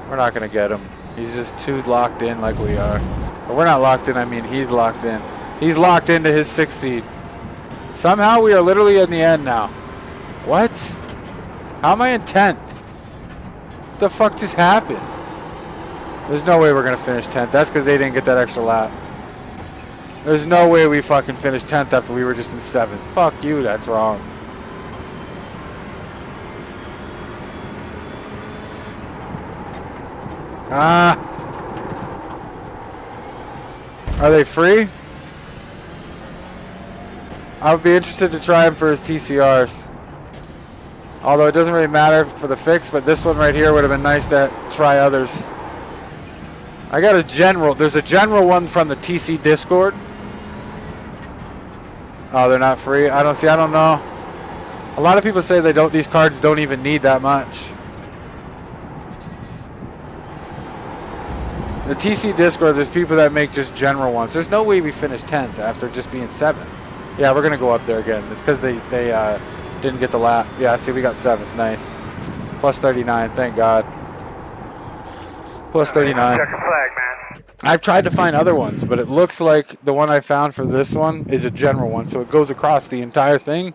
We're not gonna get him. He's just too locked in like we are. But we're not locked in, I mean he's locked in. He's locked into his 6th seed. Somehow we are literally in the end now. What? How am I in 10th? What the fuck just happened? There's no way we're gonna finish 10th. That's because they didn't get that extra lap. There's no way we fucking finished 10th after we were just in 7th. Fuck you, that's wrong. Ah. Are they free? I would be interested to try him for his TCRs. Although it doesn't really matter for the fix, but this one right here would have been nice to try others. I got a general. There's a general one from the TC Discord. Oh, they're not free? I don't know. A lot of people say these cards don't even need that much. The TC Discord, there's people that make just general ones. There's no way we finished 10th after just being 7th. Yeah, we're going to go up there again. It's because they didn't get the lap. Yeah, see, we got 7th. Nice. Plus 39, thank God. Plus 39. Check the flag, man. I've tried to find other ones, but it looks like the one I found for this one is a general one. So it goes across the entire thing.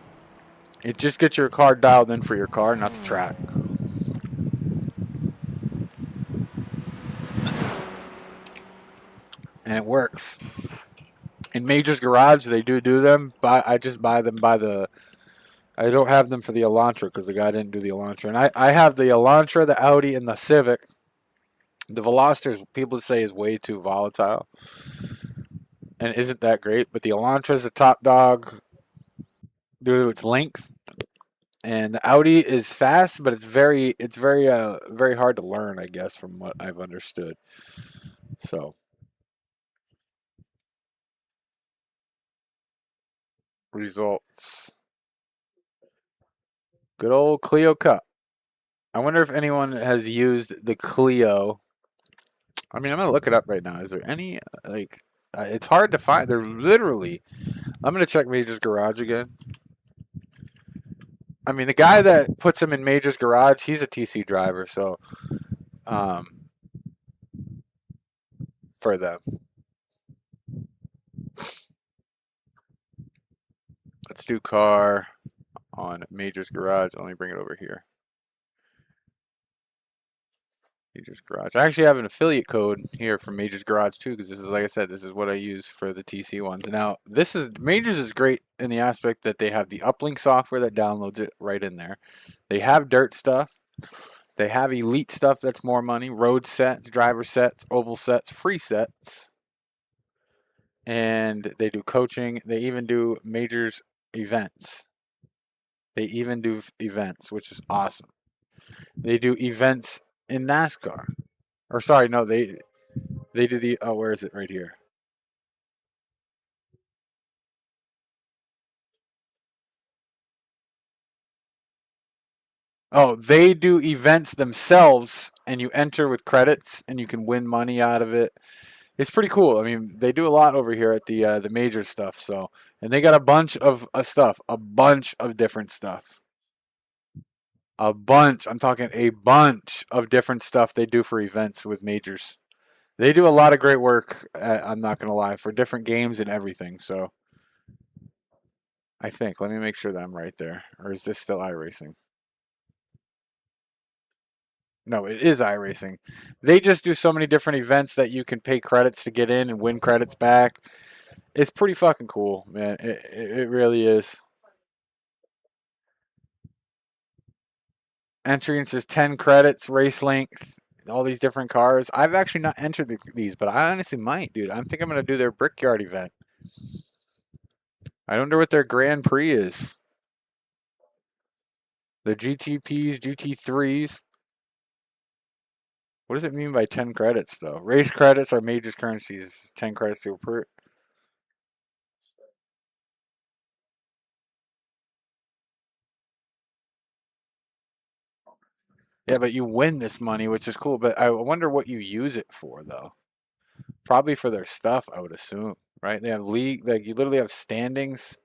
It just gets your card dialed in for your car, not the track. And it works. In Major's Garage, they do them, but I just buy them by the... I don't have them for the Elantra because the guy didn't do the Elantra. And I have the Elantra, the Audi, and the Civic. The Veloster, people say, is way too volatile and isn't that great. But the Elantra is the top dog due to its length. And the Audi is fast, but it's very hard to learn, I guess, from what I've understood. So... results. Good old Clio Cup. I wonder if anyone has used the Clio. I mean, I'm going to look it up right now. Is there any, like, it's hard to find. They're literally, I'm going to check Major's Garage again. I mean, the guy that puts them in Major's Garage, he's a TC driver, so, for them. Let's do car on Major's Garage. Let me bring it over here. Major's Garage. I actually have an affiliate code here from Major's Garage too, because this is, like I said, this is what I use for the TC ones. Now, Major's is great in the aspect that they have the uplink software that downloads it right in there. They have dirt stuff. They have elite stuff that's more money. Road sets, driver sets, oval sets, free sets. And they do coaching. They even do Major's events. They even do events, which is awesome. They do events in NASCAR. Or sorry, no, they do the, oh, where is it? Right here. Oh, they do events themselves, and you enter with credits, and you can win money out of it. It's pretty cool. I mean, they do a lot over here at the major stuff. So, and they got a bunch of stuff, a bunch of different stuff, a bunch. I'm talking a bunch of different stuff they do for events with majors. They do a lot of great work. I'm not gonna lie, for different games and everything. So, I think. Let me make sure that I'm right there, or is this still iRacing? No, it is iRacing. They just do so many different events that you can pay credits to get in and win credits back. It's pretty fucking cool, man. It really is. Entrance is 10 credits, race length, all these different cars. I've actually not entered these, but I honestly might, dude. I think I'm going to do their Brickyard event. I wonder what their Grand Prix is. The GTPs, GT3s. What does it mean by 10 credits, though? Race credits are major currencies. 10 credits to approve. Yeah, but you win this money, which is cool. But I wonder what you use it for, though. Probably for their stuff, I would assume. Right? They have league. Like, you literally have standings.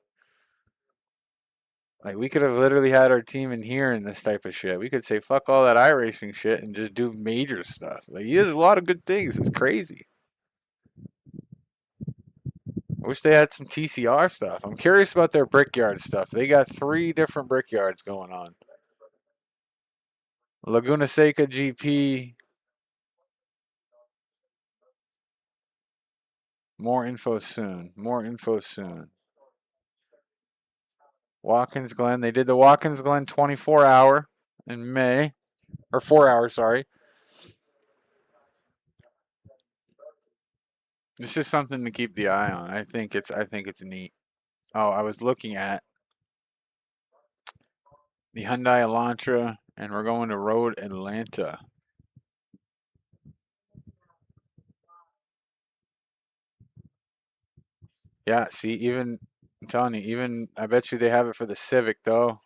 Like, we could have literally had our team in here in this type of shit. We could say, fuck all that iRacing shit and just do major stuff. Like, he has a lot of good things. It's crazy. I wish they had some TCR stuff. I'm curious about their Brickyard stuff. They got 3 different Brickyards going on. Laguna Seca GP. More info soon. More info soon. Watkins Glen. They did the Watkins Glen 24-hour in May. Or 4 hours, sorry. This is something to keep the eye on. I think it's neat. Oh, I was looking at the Hyundai Elantra, and we're going to Road Atlanta. Yeah, see, even I'm telling you, even I bet you they have it for the Civic though.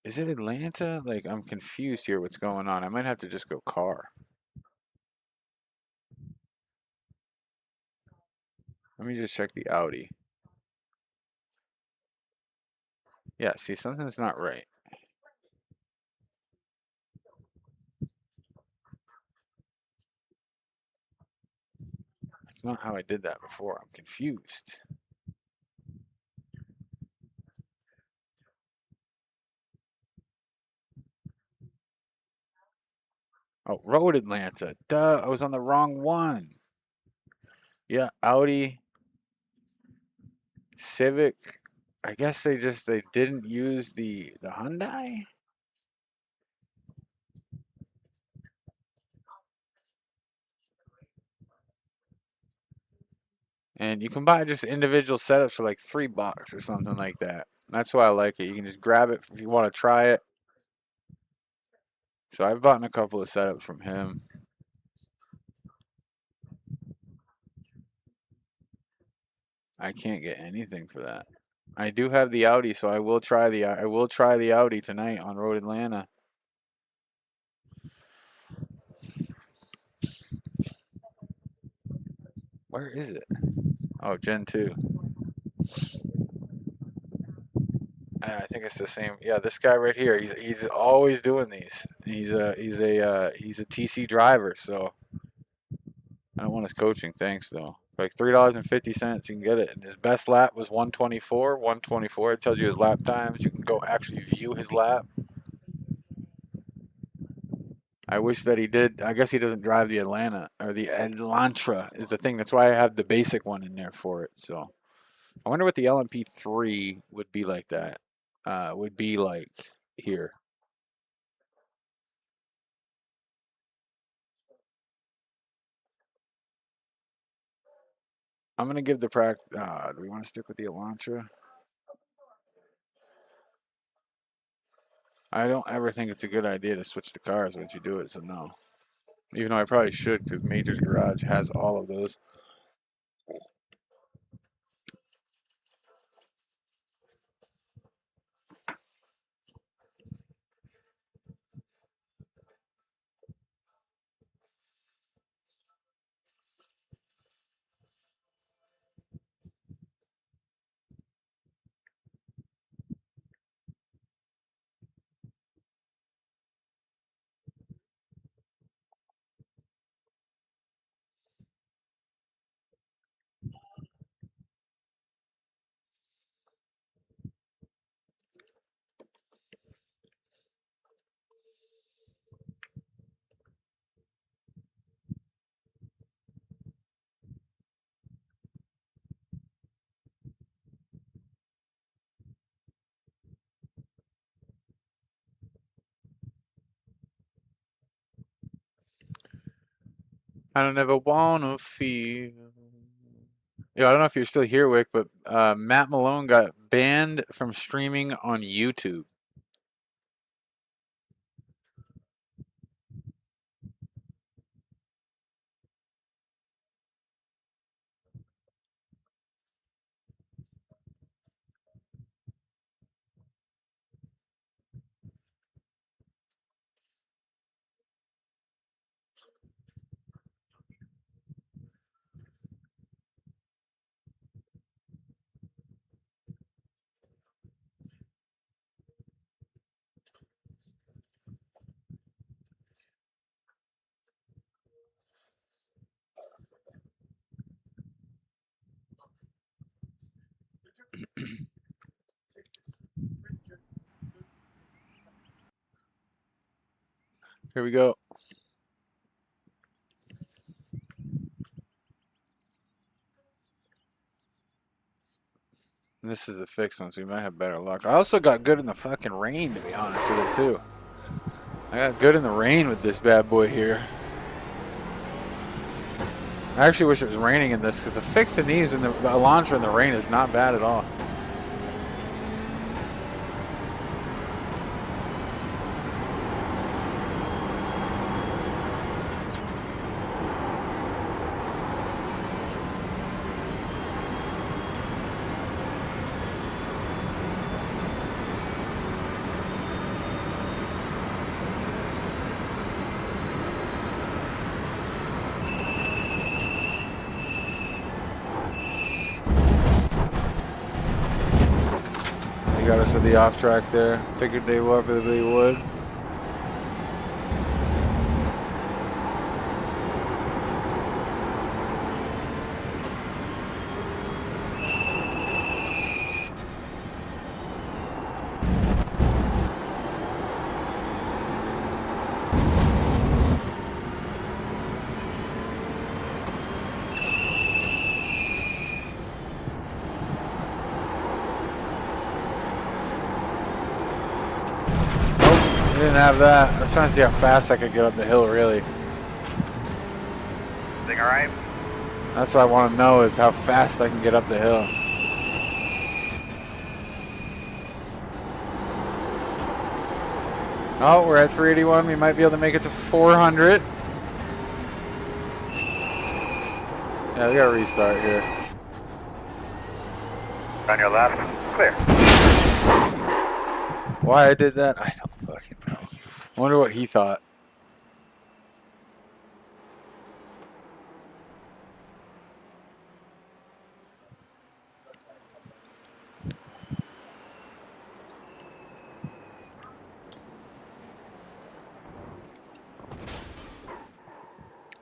Is it Atlanta? Like, I'm confused here. What's going on? I might have to just go car. Let me just check the Audi. Yeah, see, something's not right. It's not how I did that before. I'm confused. Oh, Road Atlanta. Duh, I was on the wrong one. Yeah, Audi, Civic. I guess they didn't use the Hyundai. And you can buy just individual setups for like $3 or something like that. That's why I like it. You can just grab it if you want to try it. So I've bought a couple of setups from him. I can't get anything for that. I do have the Audi, so I will try the Audi tonight on Road Atlanta. Where is it? Oh, Gen 2. I think it's the same. Yeah, this guy right here. He's always doing these. He's a TC driver. So I don't want his coaching. Thanks though. For like $3.50, you can get it. And his best lap was 124. 124. It tells you his lap times. You can go actually view his lap. I wish that he did. I guess he doesn't drive the Atlanta or the Elantra is the thing. That's why I have the basic one in there for it. So I wonder what the LMP3 would be like that. Would be like here. I'm gonna give the practice. Do we want to stick with the Elantra? I don't ever think it's a good idea to switch the cars once you do it. So no. Even though I probably should, because Major's Garage has all of those. I don't ever wanna feel. Yeah, I don't know if you're still here, Wick, but Matt Malone got banned from streaming on YouTube. Here we go. And this is the fixed one, so we might have better luck. I also got good in the fucking rain, to be honest with it, too. I got good in the rain with this bad boy here. I actually wish it was raining in this, because the fixed in these and the Elantra in the rain is not bad at all. Got us to the off track there. Figured they would. Didn't have that. I was trying to see how fast I could get up the hill, really. Everything all right? That's what I want to know, is how fast I can get up the hill. Oh, we're at 381. We might be able to make it to 400. Yeah, we got to restart here. On your left, clear. Why I did that, I don't fucking know. I wonder what he thought.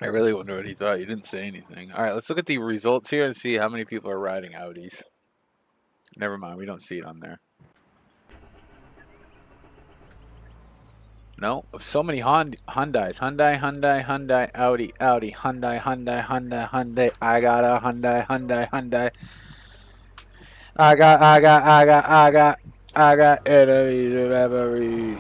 I really wonder what he thought. He didn't say anything. All right, let's look at the results here and see how many people are riding Audis. Never mind, we don't see it on there. No, so many Hyundais. Hyundai, Audi, Hyundai. I got a Hyundai. I got enemies of memory.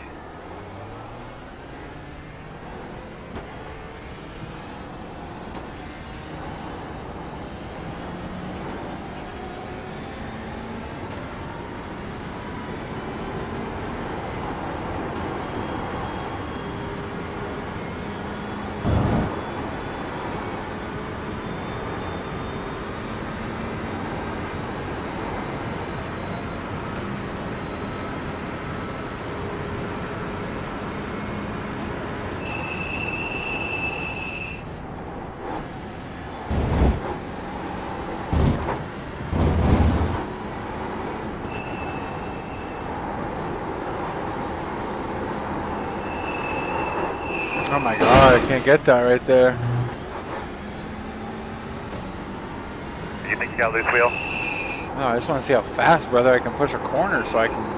Oh my god, I can't get that right there. Do you think you got a loose wheel? No, I just want to see how fast, brother, I can push a corner so I can...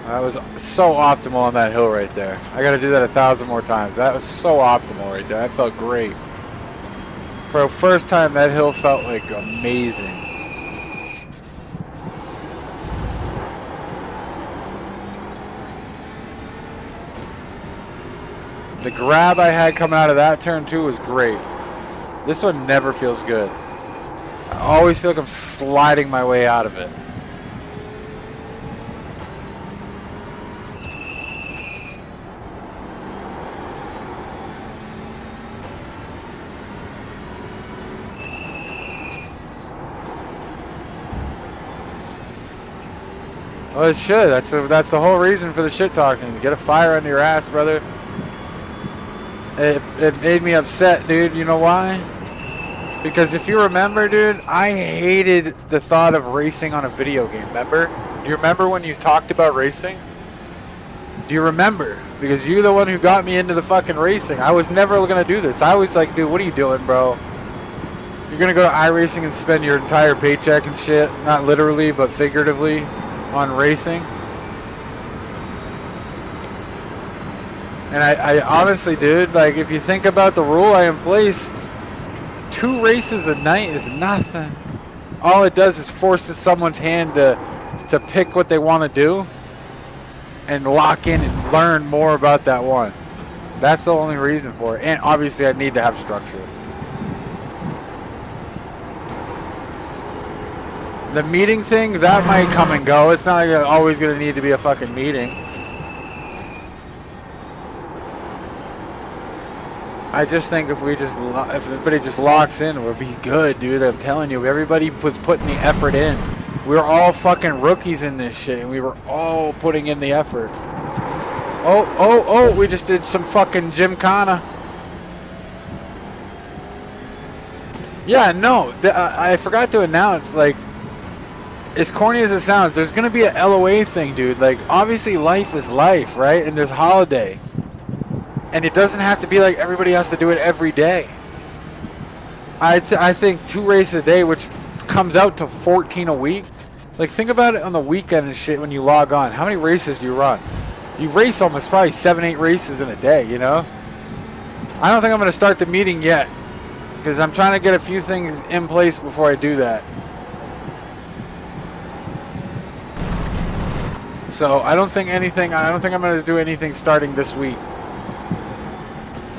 That was so optimal on that hill right there. I got to do that 1,000 more times. That was so optimal right there. That felt great. For the first time, that hill felt like amazing. The grab I had coming out of that turn too was great. This one never feels good. I always feel like I'm sliding my way out of it. Well, it should. That's the whole reason for the shit talking. Get a fire under your ass, brother. It made me upset, dude. You know why? Because if you remember, dude, I hated the thought of racing on a video game. Remember? Do you remember when you talked about racing? Do you remember? Because you're the one who got me into the fucking racing. I was never going to do this. I was like, dude, what are you doing, bro? You're going to go to iRacing and spend your entire paycheck and shit, not literally, but figuratively, on racing? And I honestly, dude, like, if you think about the rule I emplaced, 2 races a night is nothing. All it does is forces someone's hand to pick what they want to do and lock in and learn more about that one. That's the only reason for it. And obviously I need to have structure. The meeting thing, that might come and go. It's not always going to need to be a fucking meeting. I just think if everybody just locks in, we'll be good, dude. I'm telling you, everybody was putting the effort in. We were all fucking rookies in this shit, and we were all putting in the effort. Oh, we just did some fucking gymkhana. Yeah, no, I forgot to announce, like, as corny as it sounds, there's going to be a LOA thing, dude. Like, obviously life is life, right? And there's holiday. And it doesn't have to be like everybody has to do it every day. I think 2 races a day, which comes out to 14 a week. Like, think about it on the weekend and shit when you log on. How many races do you run? You race almost probably 7-8 races in a day, you know? I don't think I'm going to start the meeting yet, because I'm trying to get a few things in place before I do that. So I don't think I'm going to do anything starting this week.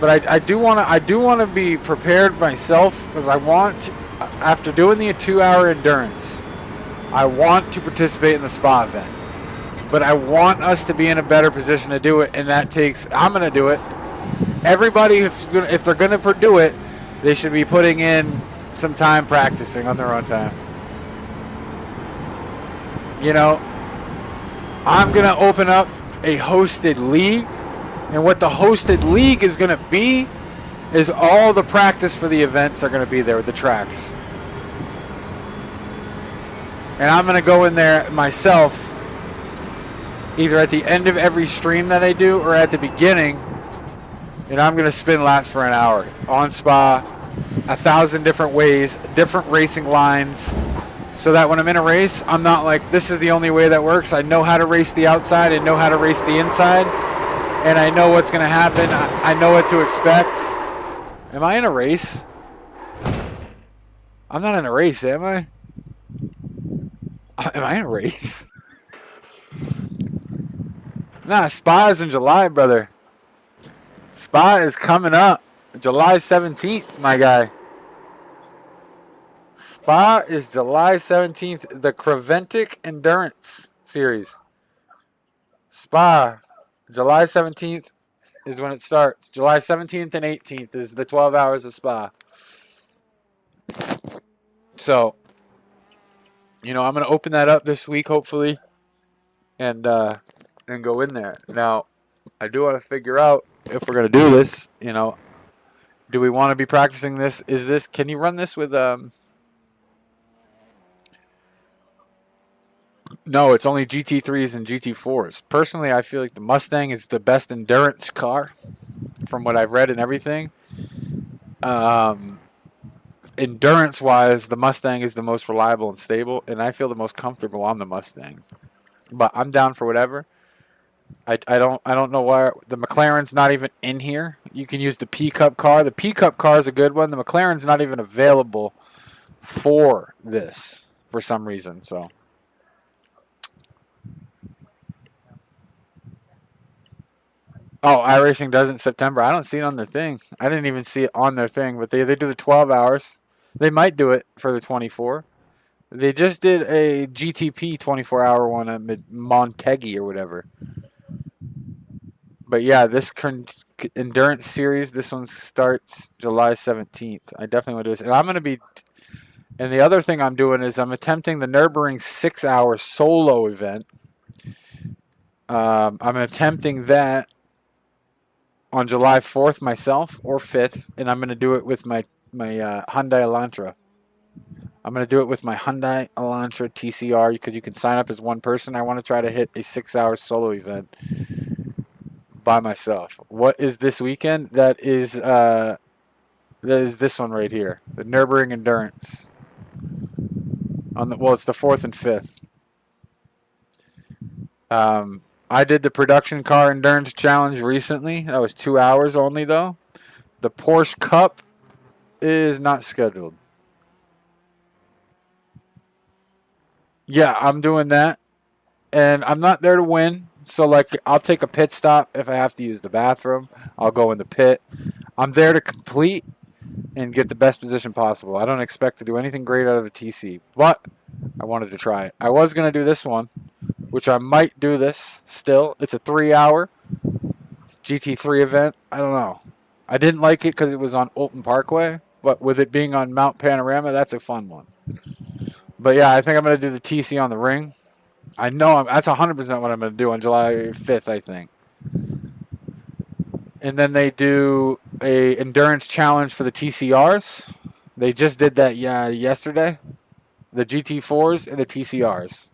But I do want to be prepared myself, because I want, after doing the 2-hour endurance, I want to participate in the spa event. But I want us to be in a better position to do it, and that takes, I'm going to do it. Everybody, if they're going to do it, they should be putting in some time practicing on their own time. You know, I'm going to open up a hosted league. And what the hosted league is going to be is all the practice for the events are going to be there with the tracks. And I'm going to go in there myself, either at the end of every stream that I do or at the beginning, and I'm going to spin laps for an hour on spa, 1,000 different ways, different racing lines, so that when I'm in a race, I'm not like, this is the only way that works. I know how to race the outside, I know how to race the inside, and I know what's going to happen. I know what to expect. Am I in a race? I'm not in a race, am I? Am I in a race? Nah, Spa is in July, brother. Spa is coming up. July 17th, my guy. Spa is July 17th. The Creventic Endurance Series. Spa, July 17th is when it starts. July 17th and 18th is the 12 hours of Spa. So, you know, I'm going to open that up this week, hopefully, and go in there. Now, I do want to figure out if we're going to do this, you know, do we want to be practicing this? Can you run this with, no, it's only GT3s and GT4s. Personally, I feel like the Mustang is the best endurance car from what I've read and everything. Endurance-wise, the Mustang is the most reliable and stable, and I feel the most comfortable on the Mustang. But I'm down for whatever. I don't know why the McLaren's not even in here. You can use the P Cup car. The P Cup car is a good one. The McLaren's not even available for this for some reason. So. Oh, iRacing does it in September. I don't see it on their thing. I didn't even see it on their thing, but they do the 12 hours. They might do it for the 24. They just did a GTP 24-hour one at Montegui or whatever. But yeah, this endurance series, this one starts July 17th. I definitely want to do this. And I'm going to be... And the other thing I'm doing is I'm attempting the Nürburgring 6-hour solo event. I'm attempting that on July 4th myself or 5th, and I'm going to do it with my Hyundai Elantra. I'm going to do it with my Hyundai Elantra TCR because you can sign up as one person. I want to try to hit a 6-hour solo event by myself. What is this weekend? That is this one right here, the Nürburgring Endurance. Well, it's the 4th and 5th. I did the production car endurance challenge recently. That was 2 hours only, though. The Porsche Cup is not scheduled. Yeah, I'm doing that. And I'm not there to win. So, like, I'll take a pit stop if I have to use the bathroom. I'll go in the pit. I'm there to complete and get the best position possible. I don't expect to do anything great out of a TC. But I wanted to try it. I was going to do this one, which I might do this still. It's a 3-hour GT3 event. I don't know. I didn't like it because it was on Olton Parkway, but with it being on Mount Panorama, that's a fun one. But yeah, I think I'm going to do the TC on the ring. I know that's 100% what I'm going to do on July 5th, I think. And then they do a endurance challenge for the TCRs. They just did that yesterday. The GT4s and the TCRs.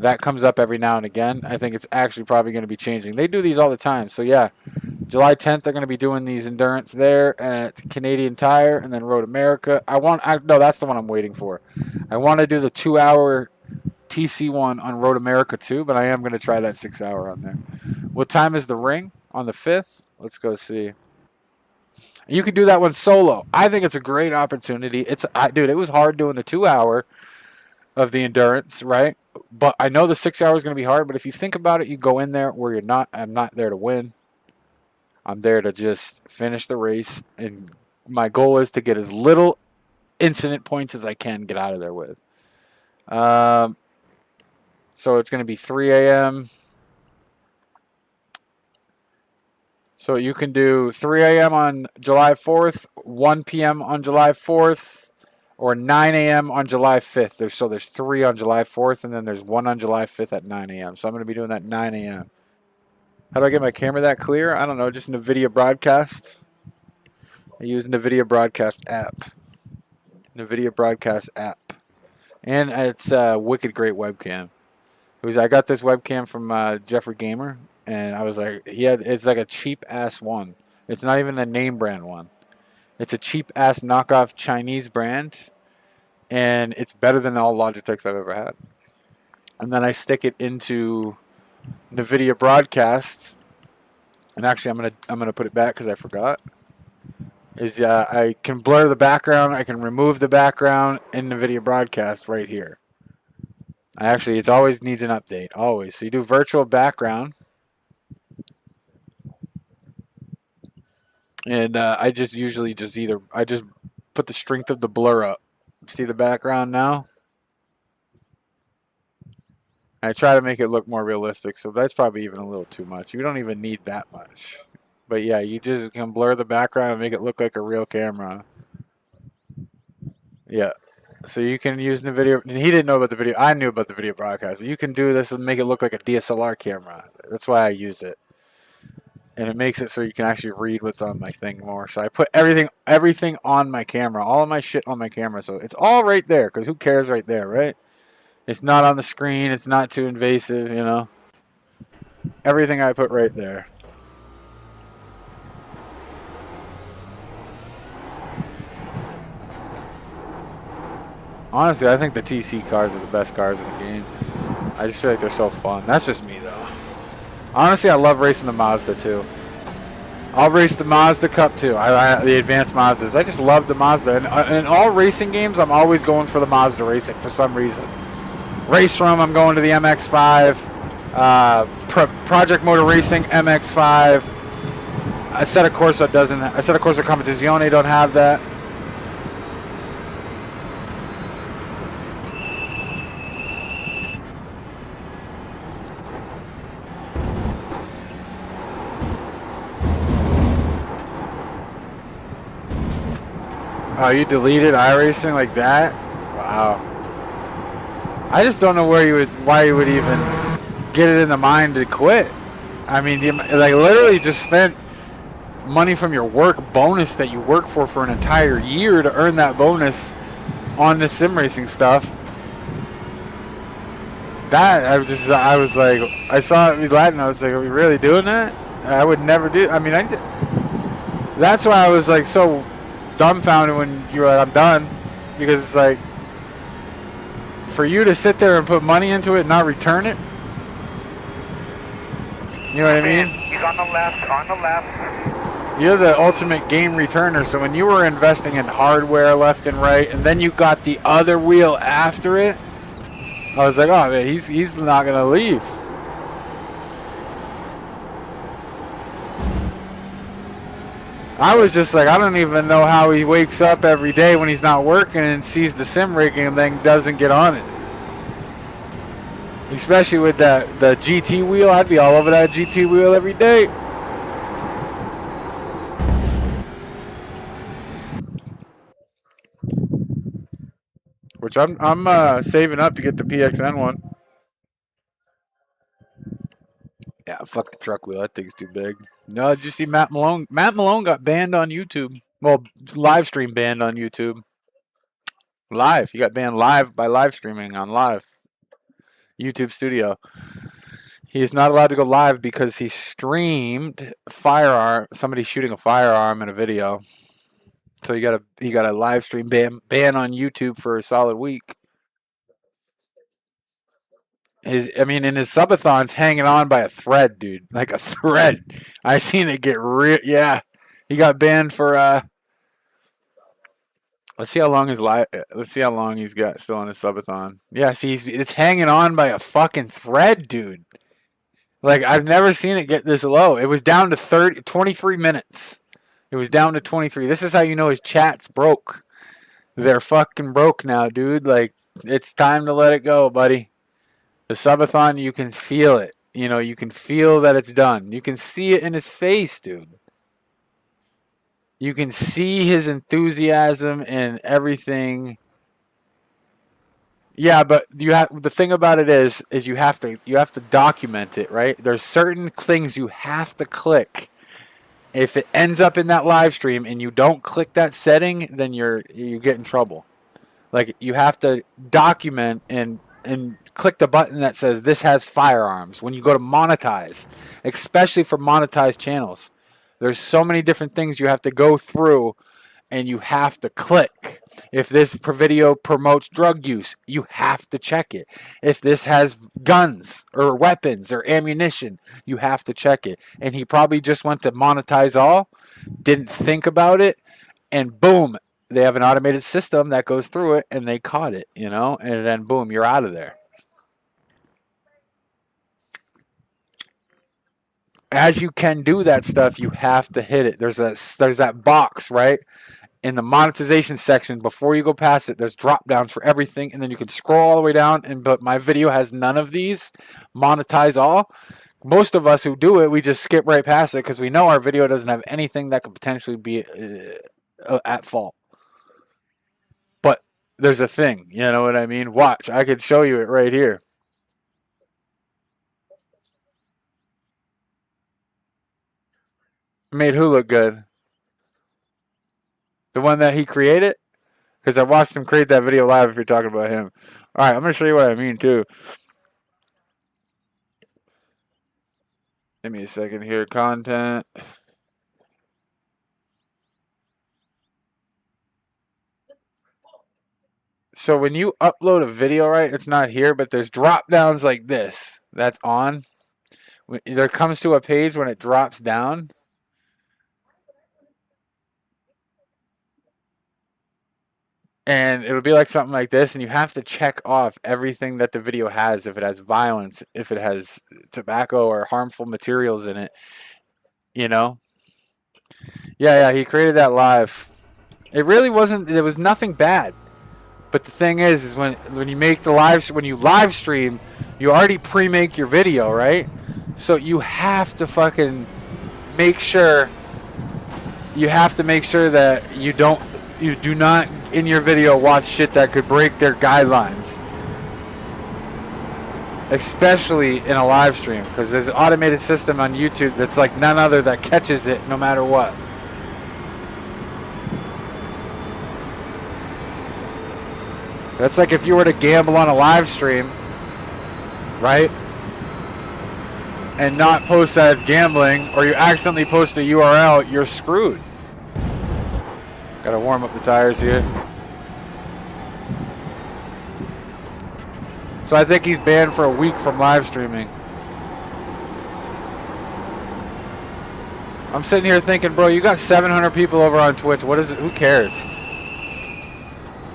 That comes up every now and again. I think it's actually probably going to be changing. They do these all the time. So, yeah, July 10th, they're going to be doing these endurance there at Canadian Tire and then Road America. No, that's the one I'm waiting for. I want to do the 2-hour TC one on Road America too, but I am going to try that 6-hour on there. What time is the ring on the 5th? Let's go see. You can do that one solo. I think it's a great opportunity. Dude, it was hard doing the 2-hour of the endurance, right? But I know the 6-hour is going to be hard, but if you think about it, you go in there where I'm not there to win. I'm there to just finish the race, and my goal is to get as little incident points as I can get out of there with. So it's going to be 3 a.m. So you can do 3 a.m. on July 4th, 1 p.m. on July 4th, or 9 a.m. on July 5th. So there's 3 on July 4th, and then there's 1 on July 5th at 9 a.m. So I'm going to be doing that 9 a.m. How do I get my camera that clear? I don't know, just NVIDIA Broadcast. I use NVIDIA Broadcast app. NVIDIA Broadcast app. And it's a wicked great webcam. I got this webcam from Jeffrey Gamer, and I was like, it's like a cheap-ass one. It's not even a name brand one. It's a cheap-ass knockoff Chinese brand, and it's better than all Logitechs I've ever had. And then I stick it into NVIDIA Broadcast, and actually I'm gonna put it back because I forgot. I can blur the background, I can remove the background in NVIDIA Broadcast right here. It always needs an update, always. So you do virtual background, and I just put the strength of the blur up. See the background now? I try to make it look more realistic, so that's probably even a little too much. You don't even need that much. But yeah, you just can blur the background and make it look like a real camera. Yeah. So you can use NVIDIA. He didn't know about the video. I knew about the video broadcast. But you can do this and make it look like a DSLR camera. That's why I use it. And it makes it so you can actually read what's on my thing more. So I put everything on my camera. All of my shit on my camera. So it's all right there. Because who cares right there, right? It's not on the screen. It's not too invasive, you know. Everything I put right there. Honestly, I think the TC cars are the best cars in the game. I just feel like they're so fun. That's just me, though. Honestly, I love racing the Mazda too. I'll race the Mazda Cup too. The advanced Mazdas. I just love the Mazda. And in all racing games, I'm always going for the Mazda Racing for some reason. Race Room, I'm going to the MX-5. Project Motor Racing, MX-5. Assetto Corsa doesn't. Assetto Corsa Competizione don't have that. Oh, you deleted iRacing like that? Wow. I just don't know why you would even get it in the mind to quit. I mean, like literally just spent money from your work bonus that you work for an entire year to earn that bonus on the sim racing stuff. That I was like, I saw it be Latin. I was like, are we really doing that? I would never do. I mean, that's why I was like so dumbfounded when you were like, I'm done, because it's like for you to sit there and put money into it and not return it. You know what I mean? He's on the left. On the left. You're the ultimate game returner. So when you were investing in hardware left and right, and then you got the other wheel after it, I was like, oh man, he's not gonna leave. I was just like, I don't even know how he wakes up every day when he's not working and sees the sim rigging and then doesn't get on it. Especially with the GT wheel, I'd be all over that GT wheel every day. Which I'm saving up to get the PXN one. Yeah, fuck the truck wheel. That thing's too big. No, did you see Matt Malone? Matt Malone got banned on YouTube. Well, Livestream banned on YouTube. Live. He got banned live by live streaming on live. YouTube Studio. He is not allowed to go live because he streamed somebody shooting a firearm in a video. So he got a live stream ban on YouTube for a solid week. In his subathon's hanging on by a thread, dude. Like a thread. I seen it get real. Yeah, he got banned for. Let's see how long Let's see how long he's got still on his subathon. Yeah, see, it's hanging on by a fucking thread, dude. Like I've never seen it get this low. It was down to 23 minutes. It was down to 23. This is how you know his chat's broke. They're fucking broke now, dude. Like it's time to let it go, buddy. The subathon, you can feel it. You know, you can feel that it's done. You can see it in his face, dude. You can see his enthusiasm and everything. Yeah, but the thing about it is you have to document it, right? There's certain things you have to click. If it ends up in that live stream and you don't click that setting, then you get in trouble. Like you have to document and click the button that says this has firearms when you go to monetize, especially for monetized channels. There's so many different things you have to go through and you have to click. If this video promotes drug use, you have to check it. If this has guns or weapons or ammunition, you have to check it. And he probably just went to monetize all, didn't think about it, and boom, they have an automated system that goes through it and they caught it, you know, and then boom, you're out of there. As you can do that stuff, you have to hit it. There's that box, right? In the monetization section, before you go past it, there's drop downs for everything, and then you can scroll all the way down. But my video has none of these. Monetize all. Most of us who do it, we just skip right past it because we know our video doesn't have anything that could potentially be at fault. But there's a thing, you know what I mean? Watch, I could show you it right here. Made who look good? The one that he created? Because I watched him create that video live if you're talking about him. Alright, I'm going to show you what I mean too. Give me a second here. Content. So when you upload a video, right, it's not here, but there's drop downs like this. That's on. There comes to a page when it drops down. And it'll be like something like this, and you have to check off everything that the video has. If it has violence, if it has tobacco or harmful materials in it, you know? Yeah, he created that live. It really wasn't, there was nothing bad. But the thing is when you make the when you live stream, you already pre-make your video, right? So you have to fucking make sure, that you do not in your video watch shit that could break their guidelines. Especially in a live stream, because there's an automated system on YouTube that's like none other that catches it no matter what. That's like if you were to gamble on a live stream, right? And not post that it's gambling, or you accidentally post a URL, you're screwed. Gotta warm up the tires here. So I think he's banned for a week from live streaming. I'm sitting here thinking, bro, you got 700 people over on Twitch. What is it? Who cares?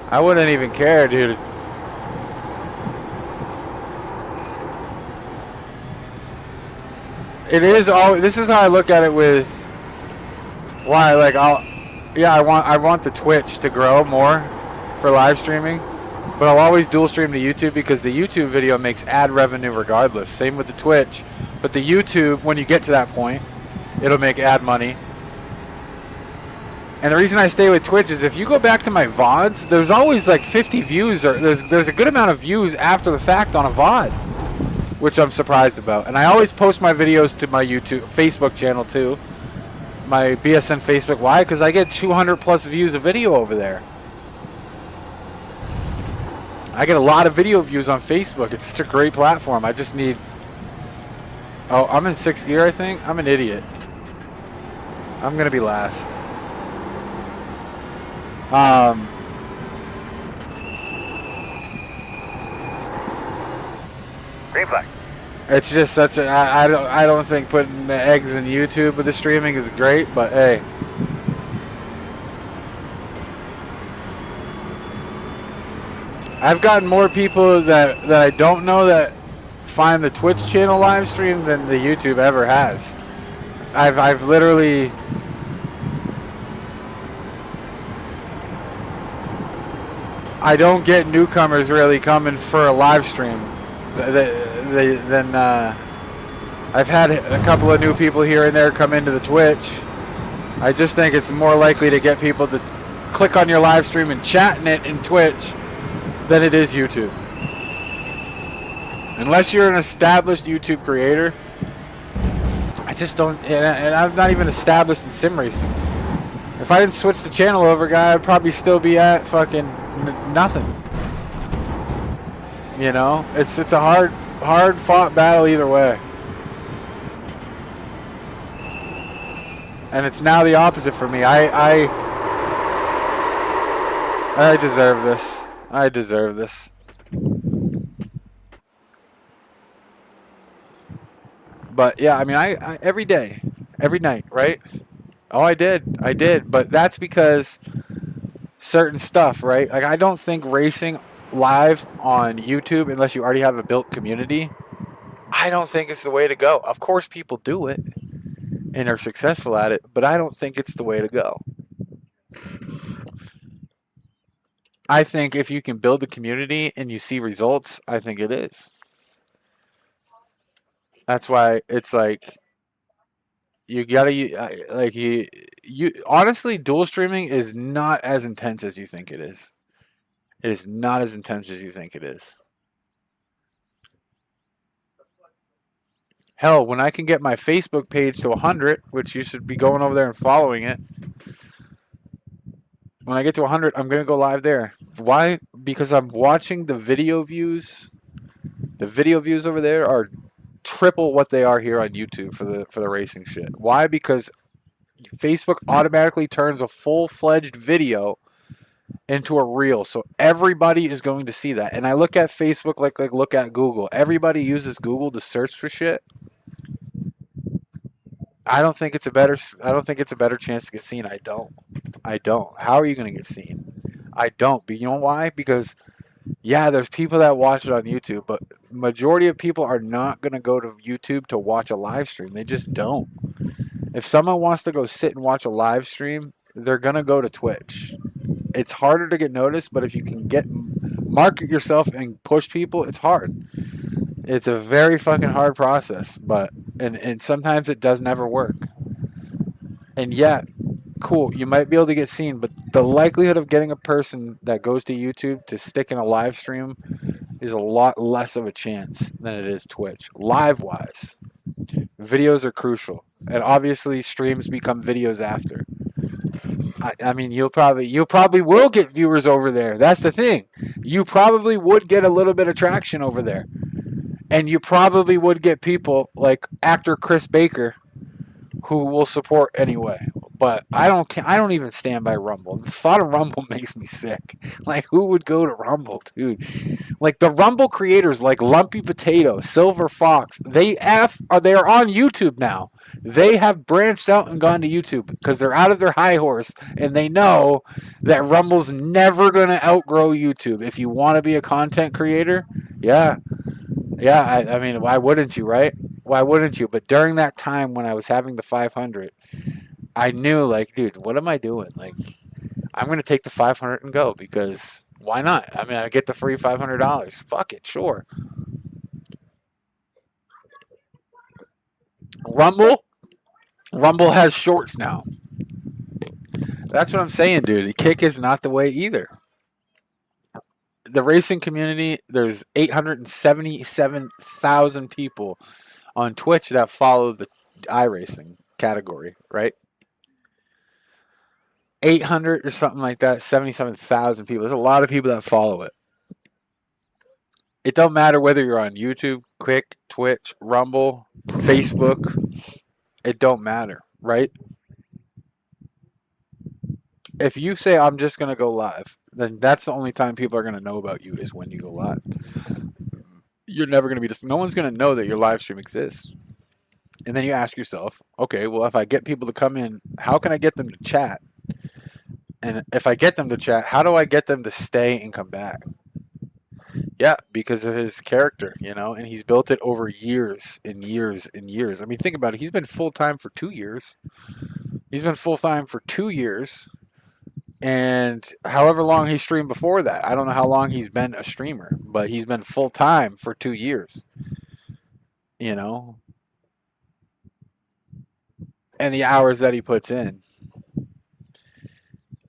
I wouldn't even care, dude. It is all. This is how I look at it with why, like, I want the Twitch to grow more for live streaming, but I'll always dual stream to YouTube because the YouTube video makes ad revenue regardless. Same with the Twitch, but the YouTube, when you get to that point, it'll make ad money. And the reason I stay with Twitch is if you go back to my VODs, there's always like 50 views, or there's a good amount of views after the fact on a VOD, which I'm surprised about. And I always post my videos to my Facebook channel too, my BSN Facebook. Why? Because I get 200 plus views a video over there. I get a lot of video views on Facebook. It's such a great platform. I just need... Oh, I'm in 6th gear, I think. I'm an idiot. I'm going to be last. Green flag. It's just such a... I don't think putting the eggs in YouTube with the streaming is great, but hey. I've gotten more people that I don't know that find the Twitch channel live stream than the YouTube ever has. I've literally... I don't get newcomers really coming for a live stream. Then I've had a couple of new people here and there come into the Twitch. I just think it's more likely to get people to click on your live stream and chat in it in Twitch than it is YouTube. Unless you're an established YouTube creator, I just don't, and I'm not even established in sim racing. If I didn't switch the channel over, guy, I'd probably still be at fucking nothing. You know, it's a hard fought battle either way. And it's now the opposite for me. I deserve this. I deserve this. But yeah, I mean, I every day, every night, right? Oh, I did. But that's because certain stuff, right? Like, I don't think racing live on YouTube, unless you already have a built community, I don't think it's the way to go. Of course, people do it and are successful at it, but I don't think it's the way to go. I think if you can build a community and you see results, I think it is. That's why it's like you gotta like you honestly, dual streaming is not as intense as you think it is. It is not as intense as you think it is. Hell, when I can get my Facebook page to 100, which you should be going over there and following it. When I get to 100, I'm going to go live there. Why? Because I'm watching the video views. The video views over there are triple what they are here on YouTube for the racing shit. Why? Because Facebook automatically turns a full-fledged video into a reel, so everybody is going to see that. And I look at Facebook like look at Google. Everybody uses Google to search for shit. I don't think it's a better. I don't think it's a better chance to get seen. I don't. I don't. How are you going to get seen? I don't. But you know why? Because yeah, there's people that watch it on YouTube, but majority of people are not going to go to YouTube to watch a live stream. They just don't. If someone wants to go sit and watch a live stream, they're going to go to Twitch. It's harder to get noticed, but if you can market yourself and push people, it's hard. It's a very fucking hard process, but and sometimes it does never work. And yeah, cool, you might be able to get seen, but the likelihood of getting a person that goes to YouTube to stick in a live stream is a lot less of a chance than it is Twitch. Live wise, videos are crucial, and obviously streams become videos after. I mean, you probably will get viewers over there. That's the thing. You probably would get a little bit of traction over there, and you probably would get people like actor Chris Baker, who will support anyway. But I don't even stand by Rumble. The thought of Rumble makes me sick. Like, who would go to Rumble, dude? Like, the Rumble creators, like Lumpy Potato, Silver Fox, they are on YouTube now. They have branched out and gone to YouTube because they're out of their high horse, and they know that Rumble's never going to outgrow YouTube. If you want to be a content creator, yeah. I mean, why wouldn't you, right? Why wouldn't you? But during that time when I was having the 500, I knew, like, dude, what am I doing? Like, I'm going to take the 500 and go because why not? I mean, I get the free $500. Fuck it, sure. Rumble has shorts now. That's what I'm saying, dude. The kick is not the way either. The racing community, there's 877,000 people on Twitch that follow the iRacing category, right? 800 or something like that, 77,000 people. There's a lot of people that follow it. It don't matter whether you're on YouTube, Quick, Twitch, Rumble, Facebook. It don't matter, right? If you say, I'm just going to go live, then that's the only time people are going to know about you is when you go live. You're never going to be no one's going to know that your live stream exists. And then you ask yourself, okay, well, if I get people to come in, how can I get them to chat? And if I get them to chat, how do I get them to stay and come back? Yeah, because of his character, you know, and he's built it over years and years and years. I mean, think about it. He's been full-time for 2 years. And however long he streamed before that. I don't know how long he's been a streamer, but he's been full-time for 2 years. You know? And the hours that he puts in.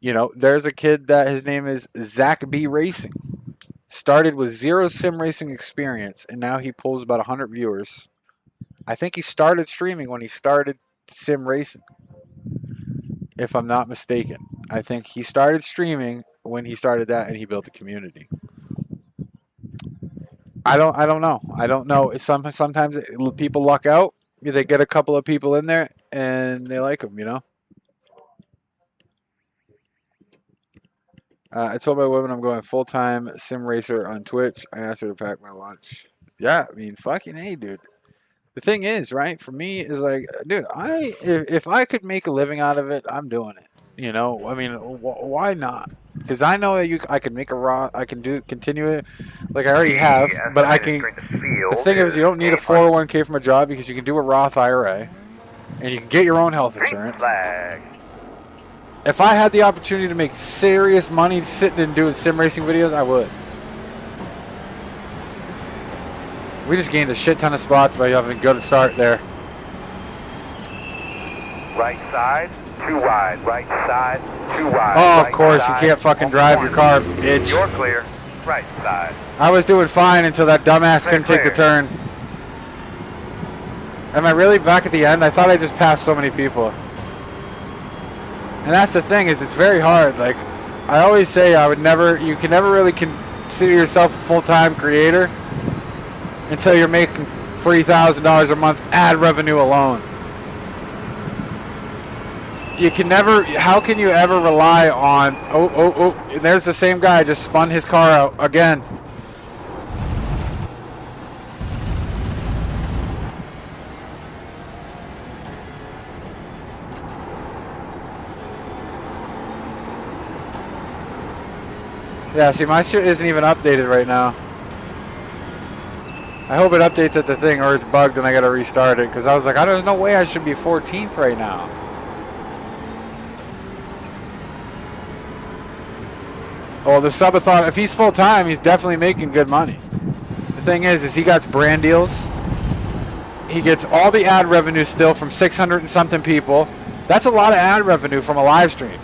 You know, there's a kid that his name is Zach B Racing. Started with 0 sim racing experience, and now he pulls about 100 viewers. I think he started streaming when he started sim racing, if I'm not mistaken. I think he started streaming when he started that, and he built a community. I don't know. I don't know. Sometimes people luck out. They get a couple of people in there, and they like them, you know? I told my woman I'm going full-time sim racer on Twitch. I asked her to pack my lunch. Yeah, I mean, fucking hey, dude. The thing is, right, for me, is like, dude, if I could make a living out of it, I'm doing it. You know, I mean, why not? Because I know that I can make I can continue it like I already have, but I can. The thing is, you don't need a 401k from a job because you can do a Roth IRA, and you can get your own health insurance. If I had the opportunity to make serious money sitting and doing sim racing videos, I would. We just gained a shit ton of spots by having a good start there. Right side, too wide. Right side, too wide. Oh, of course, you can't fucking drive your car, bitch. You're clear. Right side. I was doing fine until that dumbass couldn't take the turn. Am I really back at the end? I thought I just passed so many people. And that's the thing, is it's very hard. Like, I always say, you can never really consider yourself a full-time creator until you're making $3,000 a month ad revenue alone. You can never, how can you ever rely on, and there's the same guy just spun his car out again. Yeah, see, my shit isn't even updated right now. I hope it updates at the thing or it's bugged and I gotta restart it, because I was like, there's no way I should be 14th right now. Well, the subathon, if he's full-time, he's definitely making good money. The thing is he got brand deals. He gets all the ad revenue still from 600 and something people. That's a lot of ad revenue from a live stream.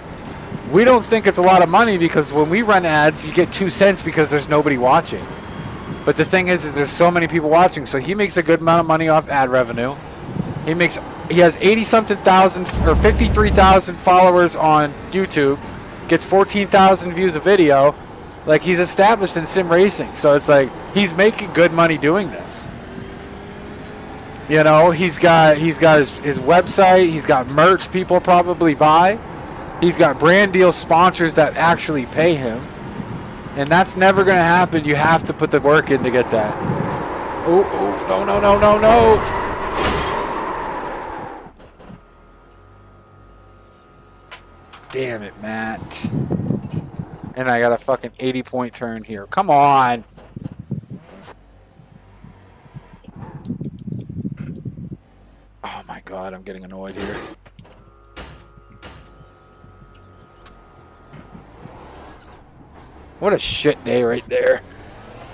We don't think it's a lot of money because when we run ads, you get 2 cents because there's nobody watching. But the thing is there's so many people watching, so he makes a good amount of money off ad revenue. He has 80-something thousand or 53,000 followers on YouTube, gets 14,000 views a video. Like, he's established in sim racing, so it's like he's making good money doing this. You know, he's got his website, he's got merch people probably buy. He's got brand deal sponsors that actually pay him. And that's never going to happen. You have to put the work in to get that. Oh, no, no, no, no, no. Damn it, Matt. And I got a fucking 80-point turn here. Come on. Oh my God, I'm getting annoyed here. What a shit day right there.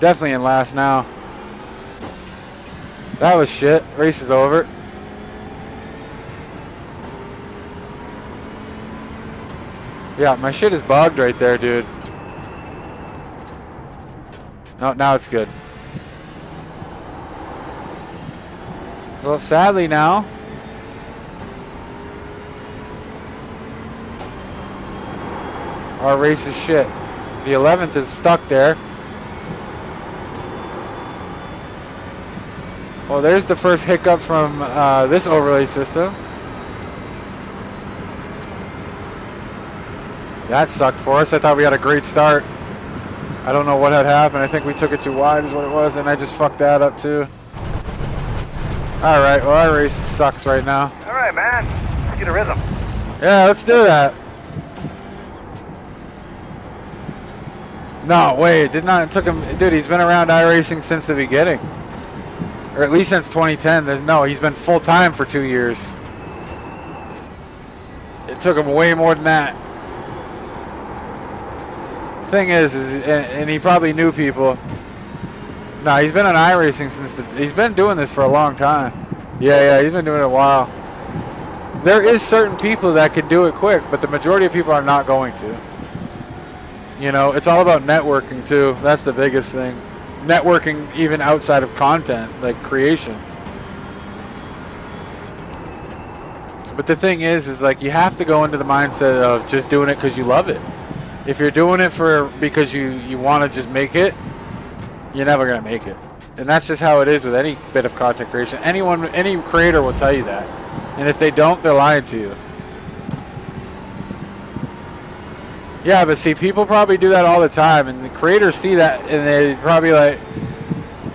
Definitely in last now. That was shit. Race is over. Yeah, my shit is bugged right there, dude. No, now it's good. So sadly now, our race is shit. The 11th is stuck there. Well, there's the first hiccup from this overlay system. That sucked for us. I thought we had a great start. I don't know what had happened. I think we took it too wide is what it was, and I just fucked that up too. All right, well, our race sucks right now. All right, man. Let's get a rhythm. Yeah, let's do that. No, wait, it took him, dude, he's been around iRacing since the beginning. Or at least since 2010. No, he's been full-time for 2 years. It took him way more than that. The thing is and he probably knew people. No, he's been on iRacing since he's been doing this for a long time. Yeah, he's been doing it a while. There is certain people that can do it quick, but the majority of people are not going to. You know, it's all about networking too. That's the biggest thing. Networking even outside of content, like creation. But the thing is like you have to go into the mindset of just doing it because you love it. If you're doing it because you want to just make it, you're never going to make it. And that's just how it is with any bit of content creation. Any creator will tell you that. And if they don't, they're lying to you. Yeah, but see, people probably do that all the time, and the creators see that, and they probably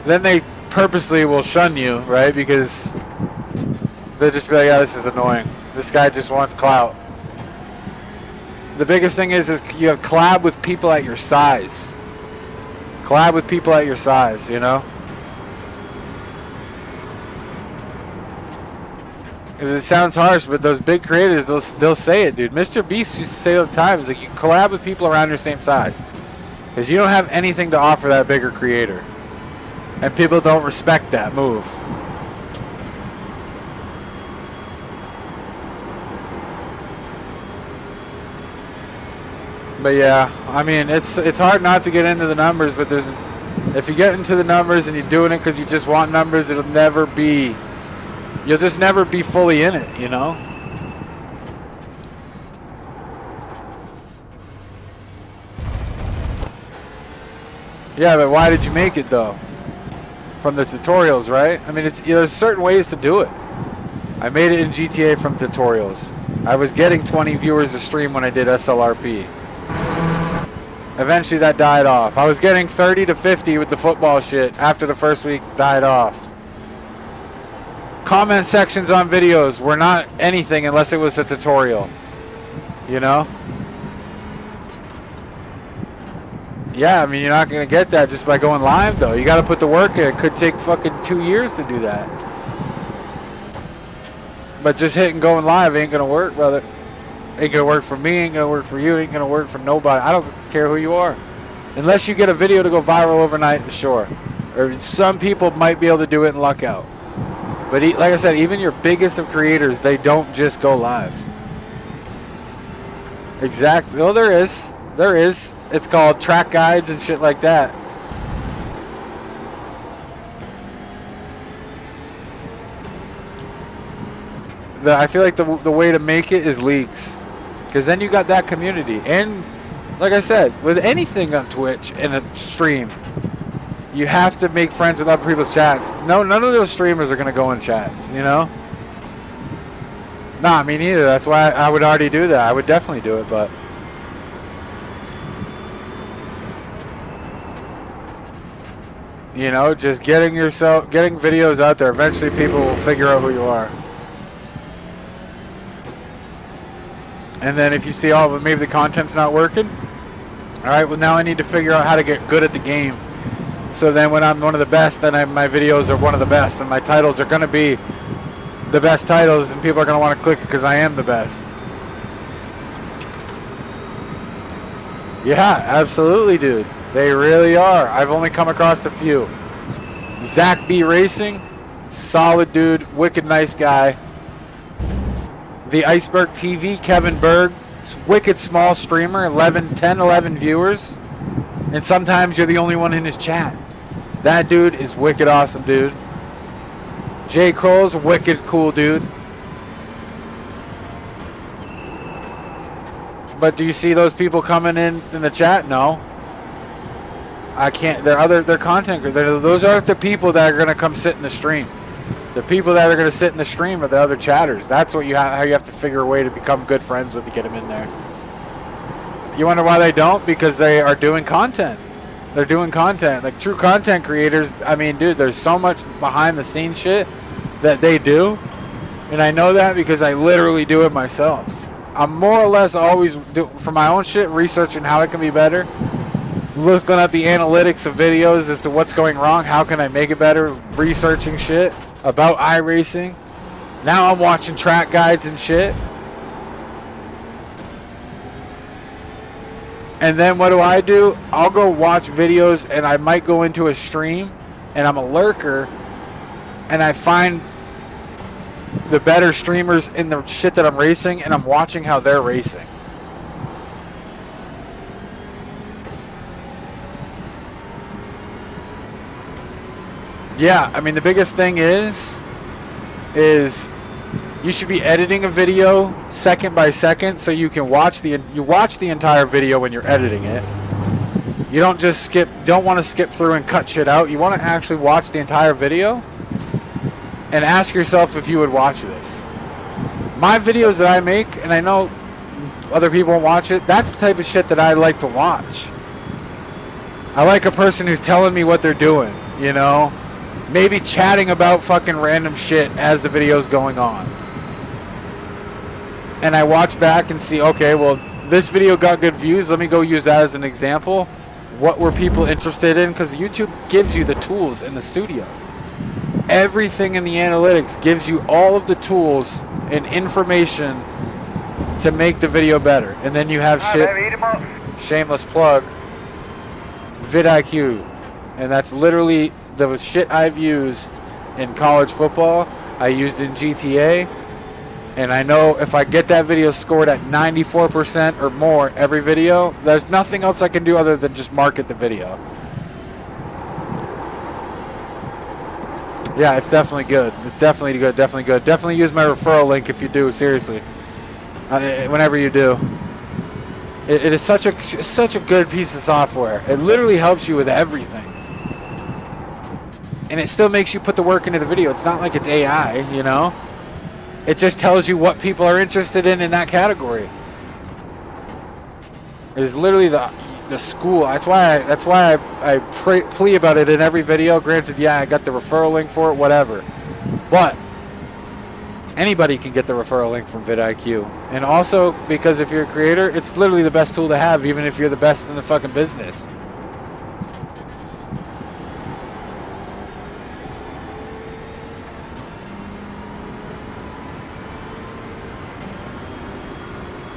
then they purposely will shun you, right? Because they'll just be like, yeah, this is annoying. This guy just wants clout. The biggest thing is you have collab with people at your size. Collab with people at your size, you know? It sounds harsh, but those big creators, they'll say it, dude. Mr. Beast used to say all the time, it's like you collab with people around your same size. Because you don't have anything to offer that bigger creator. And people don't respect that move. But yeah, I mean, it's hard not to get into the numbers, but if you get into the numbers and you're doing it because you just want numbers, you'll just never be fully in it, you know? Yeah, but why did you make it though? From the tutorials, right? I mean, there's certain ways to do it. I made it in GTA from tutorials. I was getting 20 viewers a stream when I did SLRP. Eventually that died off. I was getting 30 to 50 with the football shit after the first week died off. Comment sections on videos were not anything unless it was a tutorial. You know? Yeah, I mean, you're not going to get that just by going live, though. You got to put the work in. It could take fucking 2 years to do that. But just hitting going live ain't going to work, brother. Ain't going to work for me, ain't going to work for you, ain't going to work for nobody. I don't care who you are. Unless you get a video to go viral overnight, sure. Or some people might be able to do it and luck out. But like I said, even your biggest of creators, they don't just go live. Exactly. Well, there is. There is. It's called track guides and shit like that. I feel like the way to make it is leagues. Because then you got that community. And like I said, with anything on Twitch and a stream, you have to make friends with other people's chats. No, none of those streamers are going to go in chats, you know? Nah, me neither. That's why I would already do that. I would definitely do it, but... You know, just getting videos out there. Eventually people will figure out who you are. And then if you see, oh, well, maybe the content's not working. All right, well, now I need to figure out how to get good at the game. So then when I'm one of the best, then my videos are one of the best. And my titles are going to be the best titles. And people are going to want to click it because I am the best. Yeah, absolutely, dude. They really are. I've only come across a few. Zach B Racing, solid dude, wicked nice guy. The Iceberg TV, Kevin Berg, wicked small streamer, 10, 11 viewers. And sometimes you're the only one in his chat. That dude is wicked awesome, dude. Jay Kroll's wicked cool dude. But do you see those people coming in the chat? No. I can't. They're content creators. Those aren't the people that are going to come sit in the stream. The people that are going to sit in the stream are the other chatters. That's what how you have to figure a way to become good friends with to get them in there. You wonder why they don't? Because they are doing content. They're doing content. Like true content creators, I mean, dude, there's so much behind the scenes shit that they do. And I know that because I literally do it myself. I'm more or less always, for my own shit, researching how it can be better. Looking at the analytics of videos as to what's going wrong. How can I make it better? Researching shit about iRacing. Now I'm watching track guides and shit. And then what do? I'll go watch videos and I might go into a stream and I'm a lurker and I find the better streamers in the shit that I'm racing and I'm watching how they're racing. Yeah, I mean the biggest thing is you should be editing a video second by second so you can watch the entire video when you're editing it. You don't want to skip through and cut shit out. You want to actually watch the entire video and ask yourself if you would watch this. My videos that I make, and I know other people won't watch it, that's the type of shit that I like to watch. I like a person who's telling me what they're doing, you know? Maybe chatting about fucking random shit as the video's going on. And I watch back and see, okay, well, this video got good views. Let me go use that as an example. What were people interested in? Because YouTube gives you the tools in the studio. Everything in the analytics gives you all of the tools and information to make the video better. And then you have shit, shameless plug, vidIQ. And that's literally the shit I've used in college football. I used in GTA. And I know if I get that video scored at 94% or more every video, there's nothing else I can do other than just market the video. Yeah, it's definitely good. It's definitely good. Definitely good. Definitely use my referral link if you do. Seriously, whenever you do, it is such a good piece of software. It literally helps you with everything, and it still makes you put the work into the video. It's not like it's AI, you know. It just tells you what people are interested in that category. It is literally the school. That's why I plea about it in every video. Granted, yeah, I got the referral link for it, whatever. But anybody can get the referral link from vidIQ. And also, because if you're a creator, it's literally the best tool to have, even if you're the best in the fucking business.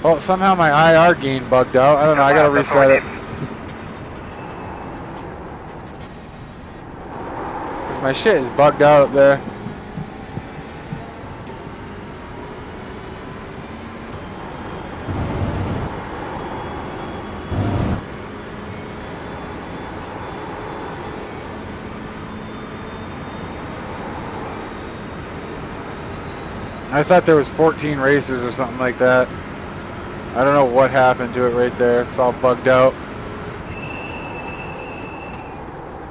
Oh, somehow my IR gain bugged out. I don't know. I gotta reset it. Cause my shit is bugged out up there. I thought there was 14 races or something like that. I don't know what happened to it right there. It's all bugged out.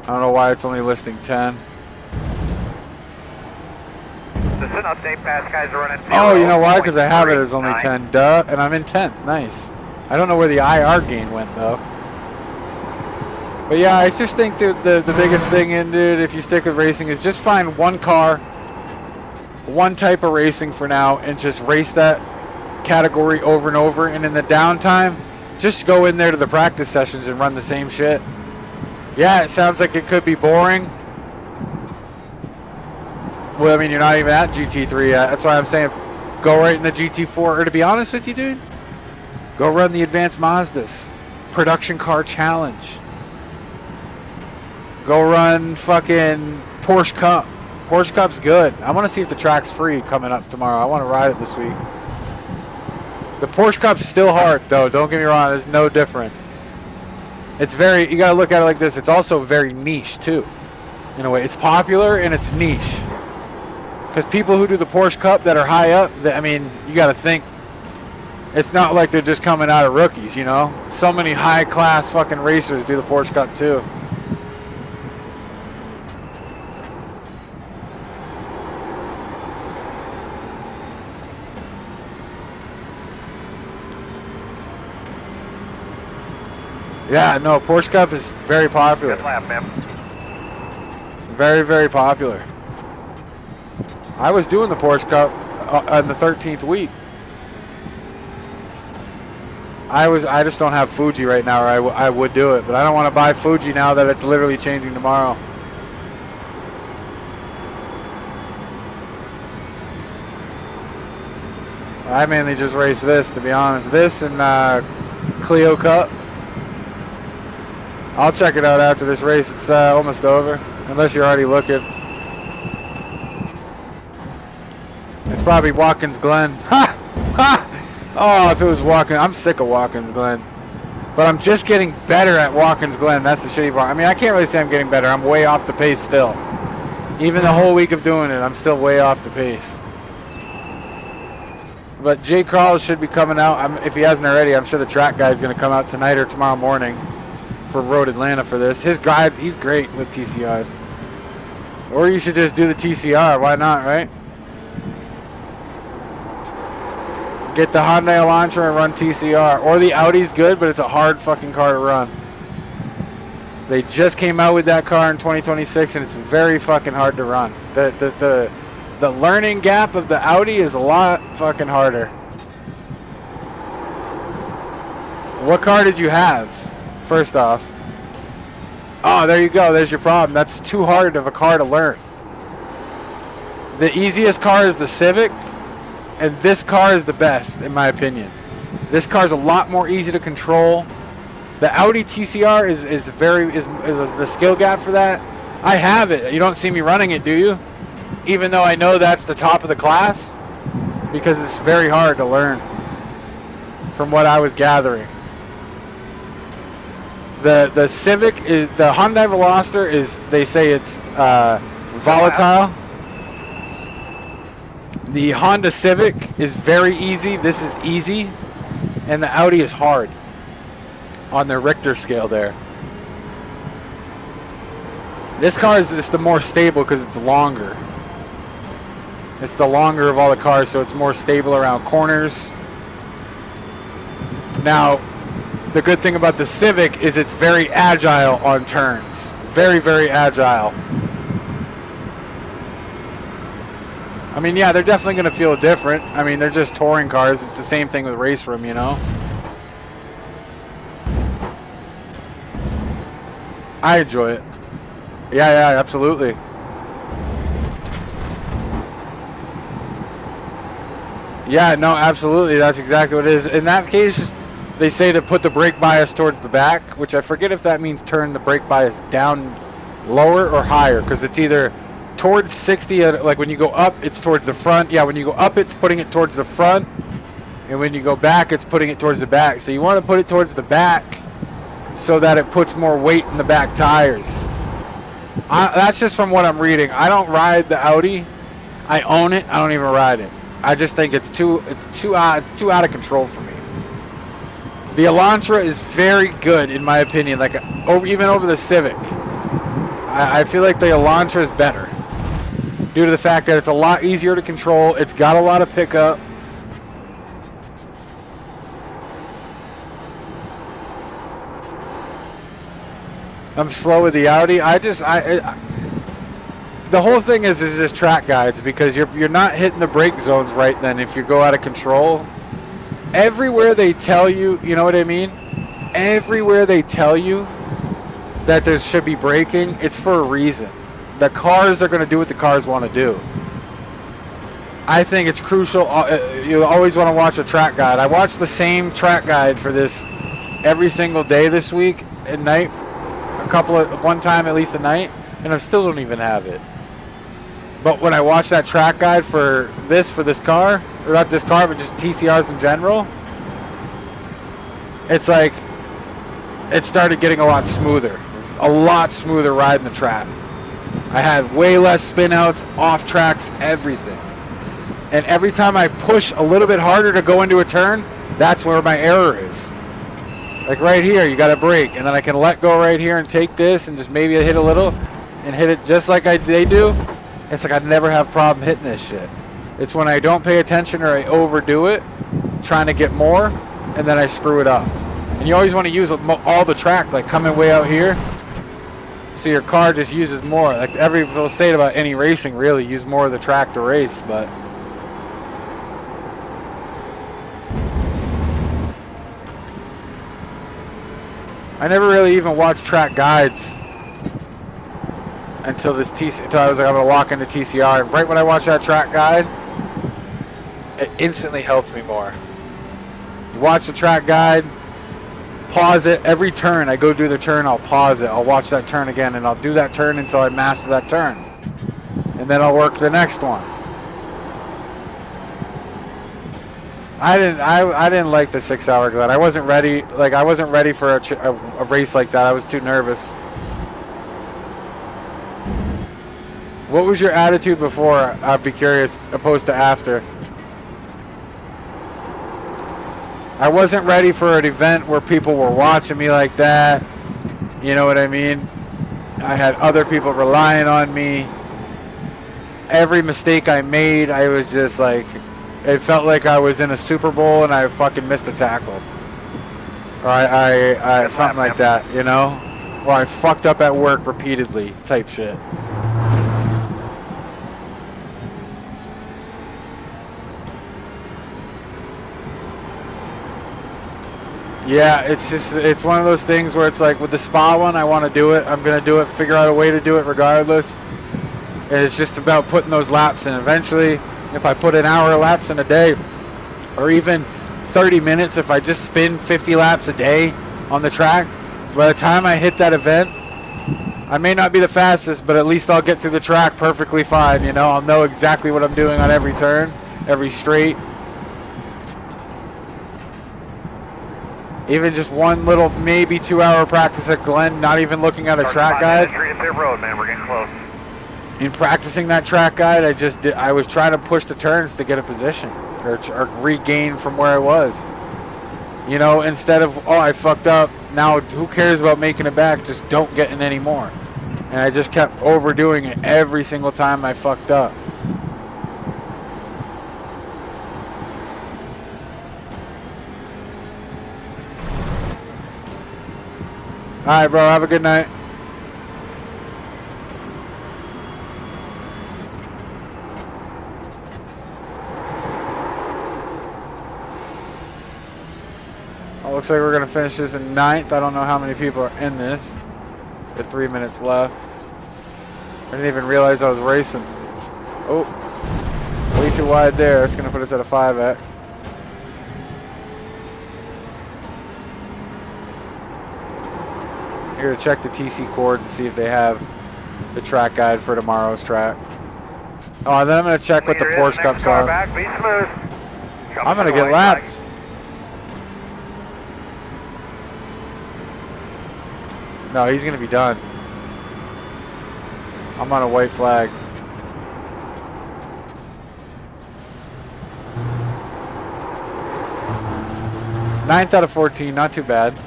I don't know why it's only listing 10. This is an update. Pass guys are running. Oh, you know why? Because I have it as only 10. Duh. And I'm in 10th. Nice. I don't know where the IR gain went, though. But yeah, I just think that the biggest thing in, dude, if you stick with racing, is just find one car, one type of racing for now, and just race that category over and over. And in the downtime, just go in there to the practice sessions and run the same shit. Yeah, it sounds like it could be boring. Well, I mean, you're not even at GT3 yet. That's why I'm saying go right in the GT4. Or to be honest with you, dude, go run the Advanced Mazdas Production Car Challenge. Go run fucking Porsche Cup. Porsche Cup's good. I want to see if the track's free coming up tomorrow. I want to ride it this week. The Porsche Cup's still hard, though. Don't get me wrong. It's no different. It's very, you got to look at it like this. It's also very niche, too, in a way. It's popular and it's niche. Because people who do the Porsche Cup that are high up, I mean, you got to think, it's not like they're just coming out of rookies, you know? So many high-class fucking racers do the Porsche Cup, too. Yeah, no, Porsche Cup is very popular. Good lap, man. Very, very popular. I was doing the Porsche Cup on the 13th week. I just don't have Fuji right now, or I would do it, but I don't want to buy Fuji now that it's literally changing tomorrow. I mainly just race this, to be honest. This and Clio Cup. I'll check it out after this race. It's almost over, unless you're already looking. It's probably Watkins Glen. Ha! Ha! Oh, if it was Watkins, I'm sick of Watkins Glen. But I'm just getting better at Watkins Glen. That's the shitty part. I mean, I can't really say I'm getting better. I'm way off the pace still. Even the whole week of doing it, I'm still way off the pace. But Jay Crawls should be coming out. If he hasn't already, I'm sure the track guy's going to come out tonight or tomorrow morning for Road Atlanta for this. His drive, he's great with TCRs. Or you should just do the TCR. Why not, right? Get the Hyundai Elantra and run TCR. Or the Audi's good, but it's a hard fucking car to run. They just came out with that car in 2026, and it's very fucking hard to run. The learning gap of the Audi is a lot fucking harder. What car did you have, first off? Oh, there you go. There's your problem. That's too hard of a car to learn. The easiest car is the Civic, and this car is the best, in my opinion. This car is a lot more easy to control. The Audi TCR is the skill gap for that. I have it. You don't see me running it, do you? Even though I know that's the top of the class, because it's very hard to learn from what I was gathering. The Civic is, the Hyundai Veloster is, they say it's volatile. The Honda Civic is very easy. This is easy. And the Audi is hard on the Richter scale there. This car is just the more stable because it's longer. It's the longer of all the cars, so it's more stable around corners. Now, the good thing about the Civic is it's very agile on turns. Very, very agile. I mean, yeah, they're definitely going to feel different. I mean, they're just touring cars. It's the same thing with Race Room, you know? I enjoy it. Yeah, absolutely. Yeah, no, absolutely. That's exactly what it is. In that case, they say to put the brake bias towards the back, which I forget if that means turn the brake bias down lower or higher, because it's either towards 60, like when you go up, it's towards the front. Yeah, when you go up, it's putting it towards the front. And when you go back, it's putting it towards the back. So you want to put it towards the back so that it puts more weight in the back tires. That's just from what I'm reading. I don't ride the Audi. I own it. I don't even ride it. I just think it's too out of control for me. The Elantra is very good in my opinion. Like even over the Civic, I feel like the Elantra is better due to the fact that it's a lot easier to control. It's got a lot of pickup. I'm slow with the Audi. The whole thing is just track guides, because you're not hitting the brake zones right then if you go out of control. Everywhere they tell you, you know what I mean? Everywhere they tell you that there should be braking, it's for a reason. The cars are going to do what the cars want to do. I think it's crucial. You always want to watch a track guide. I watched the same track guide for this every single day this week at night. One time at least a night, and I still don't even have it. But when I watched that track guide for this car, or not this car, but just TCRs in general, it's like it started getting a lot smoother riding the track. I had way less spin outs, off tracks, everything. And every time I push a little bit harder to go into a turn, that's where my error is. Like right here, you got to brake, and then I can let go right here and take this and just maybe hit a little and hit it just like they do. It's like I never have problem hitting this shit. It's when I don't pay attention or I overdo it, trying to get more, and then I screw it up. And you always want to use all the track, like coming way out here, so your car just uses more. Like people say it about any racing, really, use more of the track to race, but I never really even watched track guides until I was like, I'm gonna lock into TCR. And right when I watched that track guide, it instantly helped me more. You watch the track guide, pause it every turn. I go do the turn, I'll pause it. I'll watch that turn again, and I'll do that turn until I master that turn, and then I'll work the next one. I didn't like the 6 hour glide. I wasn't ready. Like I wasn't ready for a race like that. I was too nervous. What was your attitude before? I'd be curious, opposed to after. I wasn't ready for an event where people were watching me like that. You know what I mean? I had other people relying on me. Every mistake I made, I was just like, it felt like I was in a Super Bowl and I fucking missed a tackle. Or I something like that, you know? Or I fucked up at work repeatedly type shit. Yeah, it's one of those things where it's like with the spa one, I want to do it. I'm going to do it, figure out a way to do it regardless. And it's just about putting those laps in. Eventually, if I put an hour laps in a day, or even 30 minutes, if I just spin 50 laps a day on the track, by the time I hit that event, I may not be the fastest, but at least I'll get through the track perfectly fine. You know, I'll know exactly what I'm doing on every turn, every straight. Even just one little, maybe 2 hour practice at Glen, not even looking at a track guide. Road, man. We're getting close. In practicing that track guide, I was trying to push the turns to get a position or regain from where I was. You know, instead of, oh, I fucked up. Now, who cares about making it back? Just don't get in anymore. And I just kept overdoing it every single time I fucked up. All right, bro. Have a good night. Oh, looks like we're going to finish this in 9th. I don't know how many people are in this. Got 3 minutes left. I didn't even realize I was racing. Oh. Way too wide there. It's going to put us at a 5X. Here to check the TC cord and see if they have the track guide for tomorrow's track. Oh, and then I'm going to check what the Porsche Cups are. Back, be smooth. I'm going to get lapped. No, he's going to be done. I'm on a white flag. 9th out of 14, not too bad.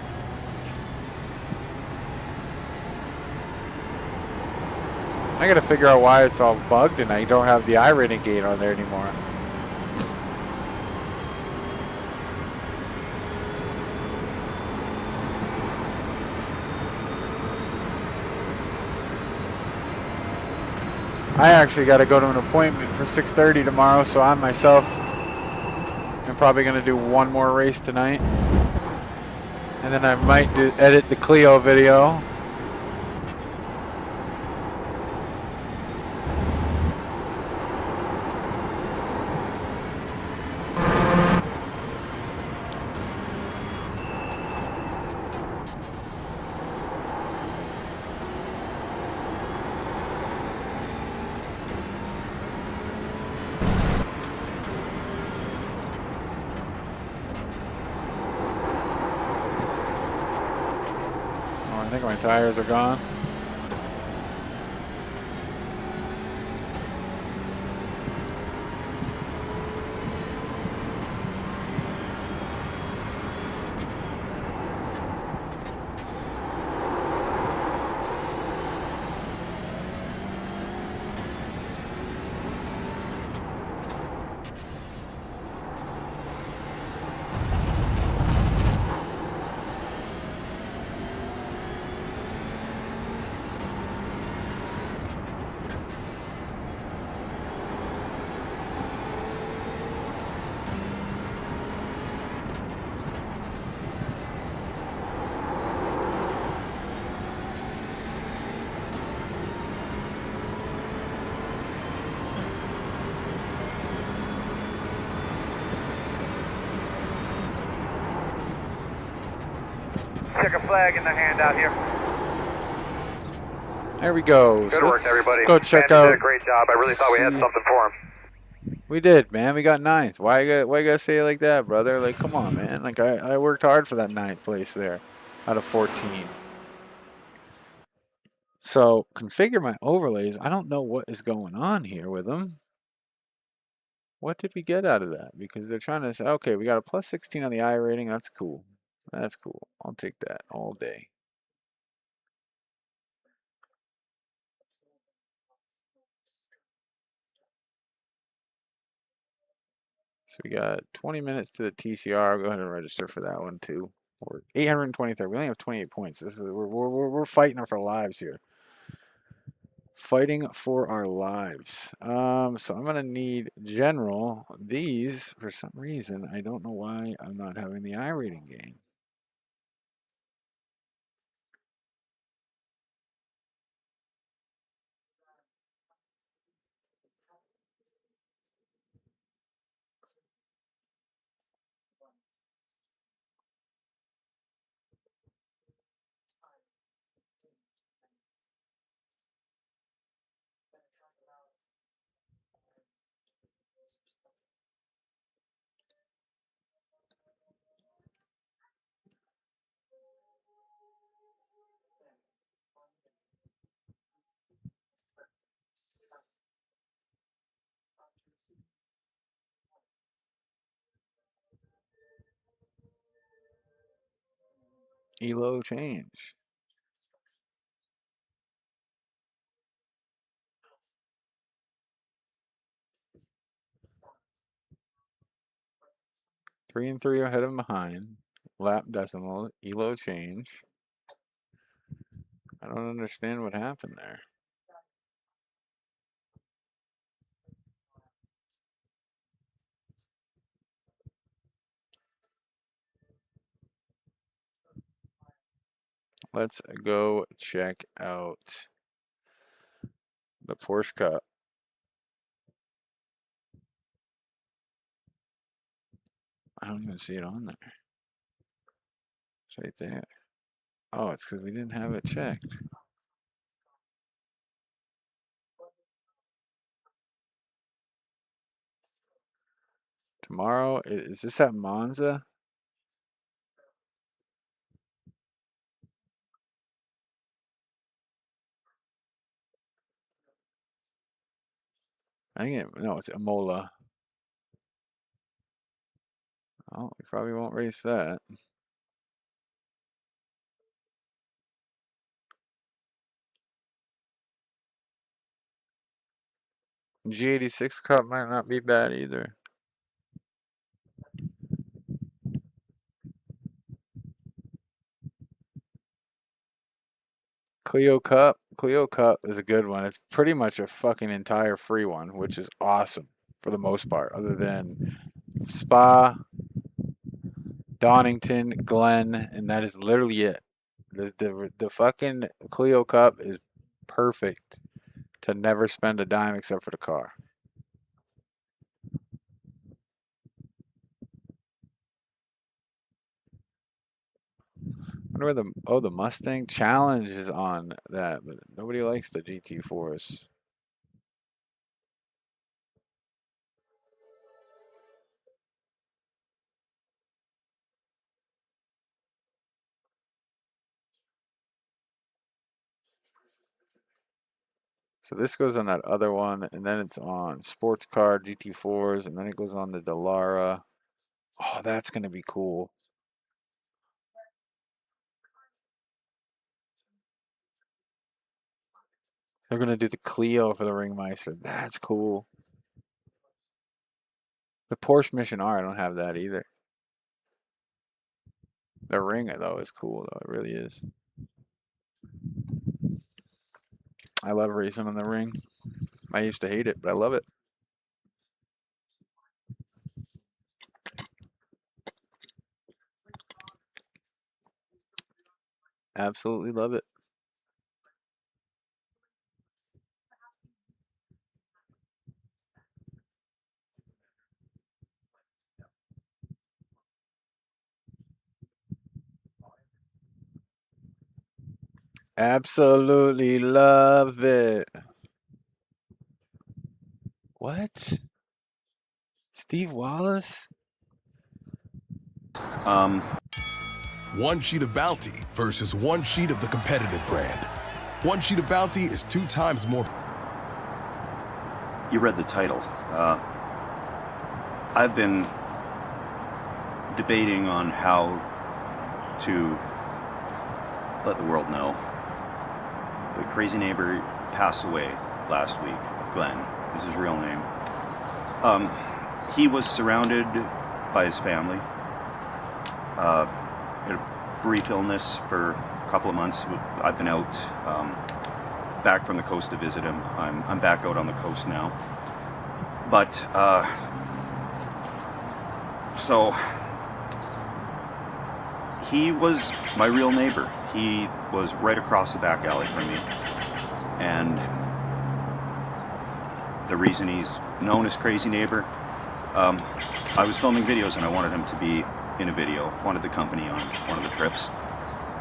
I gotta figure out why it's all bugged and I don't have the iRacing gate on there anymore. I actually got to go to an appointment for 6:30 tomorrow, so I myself am probably going to do one more race tonight. And then I might edit the Clio video. I think my tires are gone. Check a flag in the hand out here. There we go. Good So work, everybody. go check Mandy out. did a great job. I really thought we had something for him. We did, man. We got 9th. Why you gotta say it like that, brother? Like, come on, man. Like, I worked hard for that 9th place there out of 14. So, configure my overlays. I don't know what is going on here with them. What did we get out of that? Because they're trying to say, okay, we got a plus 16 on the iRacing. That's cool. That's cool. I'll take that all day. So we got 20 minutes to the TCR. I'll go ahead and register for that one too. We're 823. We only have 28 points. This is we're fighting for our lives here. Fighting for our lives. So I'm gonna need general. These for some reason I don't know why I'm not having the iRacing game. Elo change. Three and three ahead of behind. Lap decimal. Elo change. I don't understand what happened there. Let's go check out the Porsche Cup. I don't even see it on there. It's right there. Oh, it's because we didn't have it checked. Tomorrow, is this at Monza? I think no, it's Imola. Oh, we probably won't race that. G86 Cup might not be bad either. Clio Cup is a good one. It's pretty much a fucking entire free one, which is awesome for the most part, other than Spa, Donington, Glen, and that is literally it. The fucking Clio Cup is perfect to never spend a dime except for the car. I wonder where the Mustang Challenge is on that, but nobody likes the GT4s. So this goes on that other one, and then it's on sports car GT4s, and then it goes on the Dallara. Oh, that's gonna be cool. They're gonna do the Clio for the Ringmeister. That's cool. The Porsche Mission R, I don't have that either. The Ring though is cool though. It really is. I love racing on the Ring. I used to hate it, but I love it. Absolutely love it. Absolutely love it. What? Steve Wallace? One sheet of Bounty versus one sheet of the competitive brand. One sheet of Bounty is 2 times more. You read the title. I've been debating on how to let the world know. The crazy neighbor passed away last week. Glenn is his real name. He was surrounded by his family. Had a brief illness for a couple of months. I've been out, back from the coast to visit him. I'm back out on the coast now. But, so, he was my real neighbor. He was right across the back alley from me. And the reason he's known as Crazy Neighbor, I was filming videos and I wanted him to be in a video, wanted the company on one of the trips.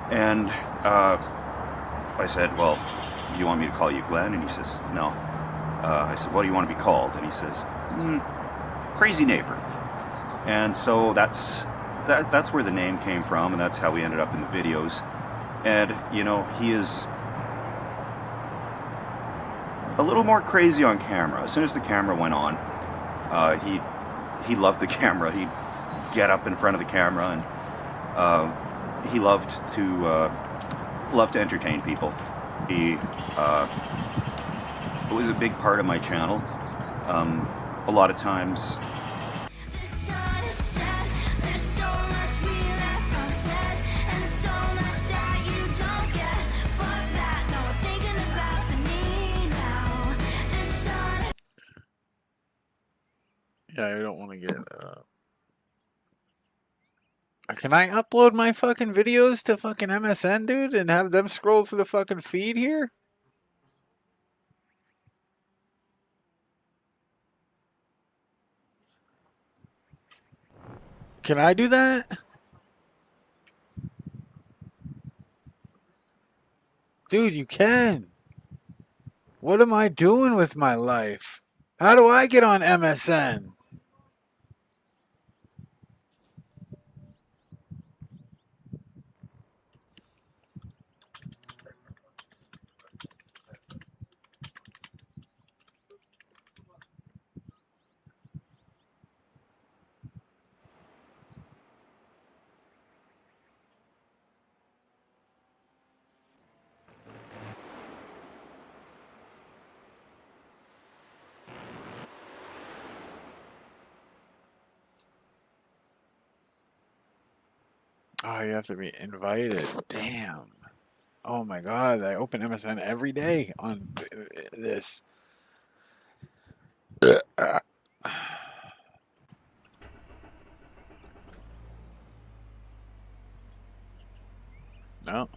And I said, well, do you want me to call you Glenn? And he says, no. I said, what do you want to be called? And he says, Crazy Neighbor. And so that's where the name came from, and that's how we ended up in the videos. And, you know, he is a little more crazy on camera. As soon as the camera went on, he loved the camera. He'd get up in front of the camera, and he loved to entertain people. He it was a big part of my channel. A lot of times, yeah, I don't want to get. Can I upload my fucking videos to fucking MSN, dude, and have them scroll through the fucking feed here? Can I do that? Dude, you can. What am I doing with my life? How do I get on MSN? Oh, you have to be invited. Damn. Oh my God, I open MSN every day on this. No,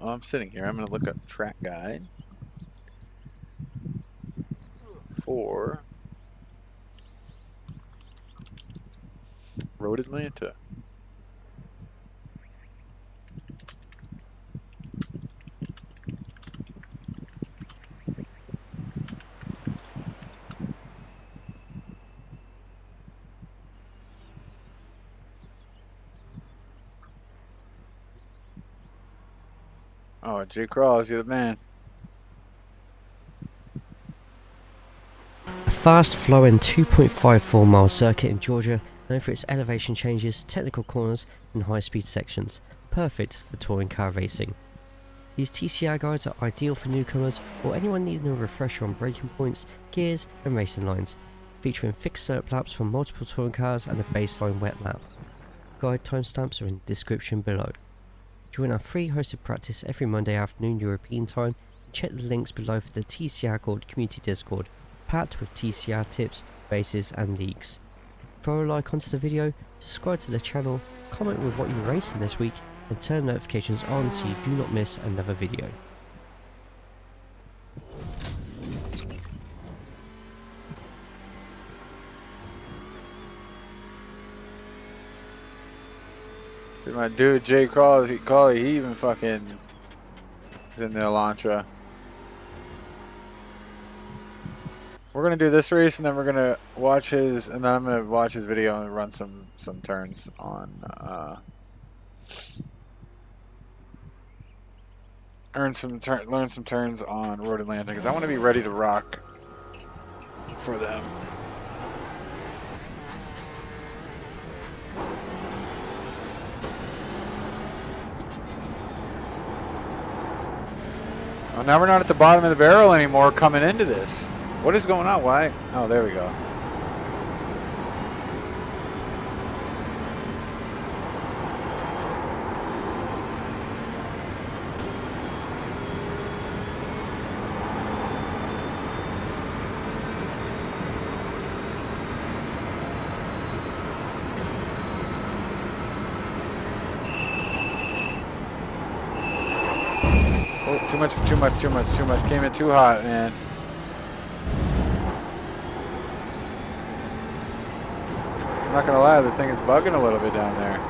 I'm sitting here. I'm going to look up track guide for Road Atlanta. Oh, Jay Crawls, you're the man. A fast-flowing 2.54-mile circuit in Georgia, known for its elevation changes, technical corners and high-speed sections, perfect for touring car racing. These TCR guides are ideal for newcomers or anyone needing a refresher on braking points, gears and racing lines, featuring fixed circuit laps from multiple touring cars and a baseline wet lap. Guide timestamps are in the description below. Join our free hosted practice every Monday afternoon European time and check the links below for the TCR Gold Community Discord, packed with TCR tips, races and leagues. Throw a like onto the video, subscribe to the channel, comment with what you're racing this week and turn notifications on so you do not miss another video. See my dude Jay Crawley, he even fucking is in the Elantra. We're gonna do this race and then we're gonna watch his, and then I'm gonna watch his video and run some turns on learn some turns on Road Atlanta because I want to be ready to rock for them. Oh, now we're not at the bottom of the barrel anymore coming into this. What is going on? Why? Oh, there we go. Oh, too much. Came in too hot, man. I'm not gonna lie, the thing is bugging a little bit down there.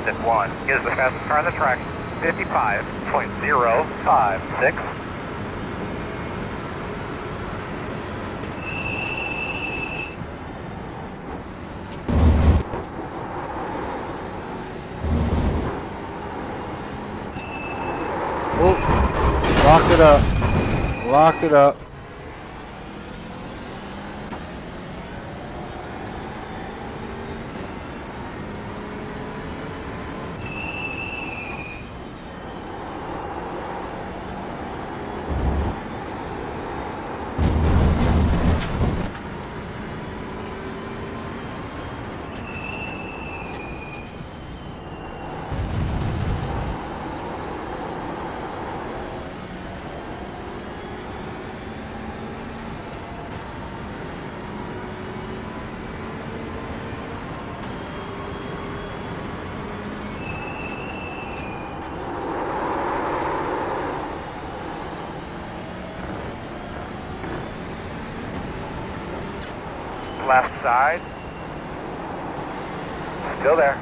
Then 1 is the fastest car on the track. 55.056. Oh, locked it up. Locked it up. Left side. Still there.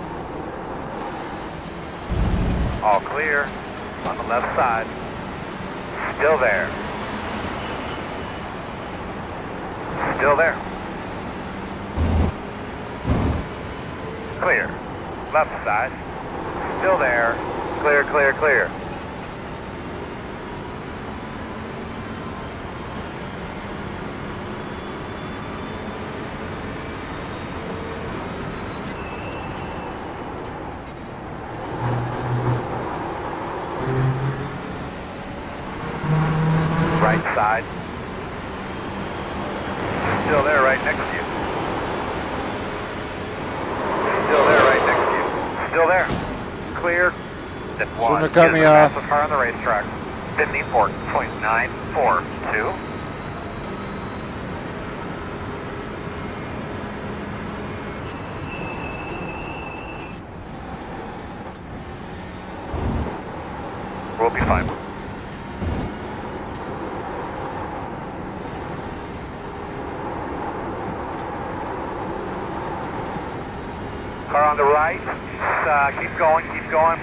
All clear on the left side. Still there. Still there. Clear. Left side. Still there. Clear, clear, clear. Right side. Still there, right next to you. Still there, right next to you. Still there. Clear. Then 1 Shouldn't have cut is me the off. fastest car on the racetrack. 54.942. We'll be fine. Car on the right. Keep going, keep going.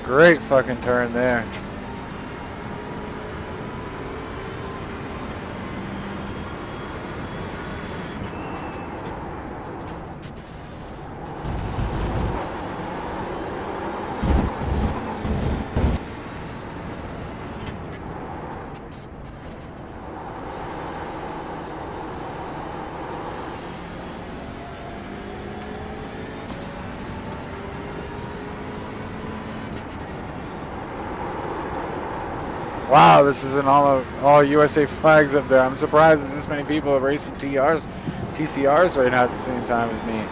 Great fucking turn there. Wow, this is an all USA flags up there. I'm surprised there's this many people racing TCRs right now at the same time as me.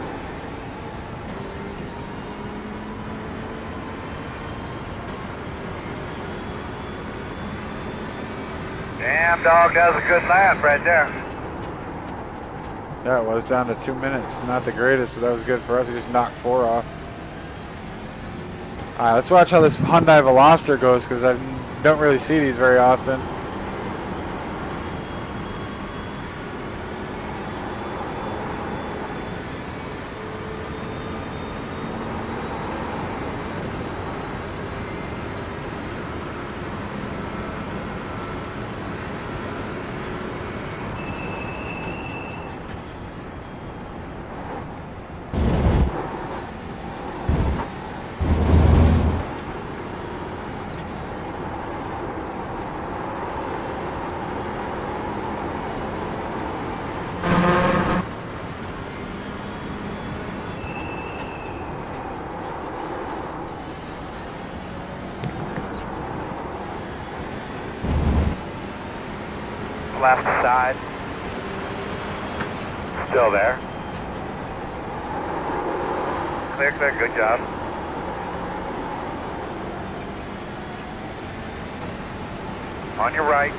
Damn dog, that was a good lap right there. Yeah, it was down to 2 minutes. Not the greatest, but that was good for us. We just knocked 4 off. All right, let's watch how this Hyundai Veloster goes because I don't really see these very often. Left side. Still there. Clear, clear, good job. On your right.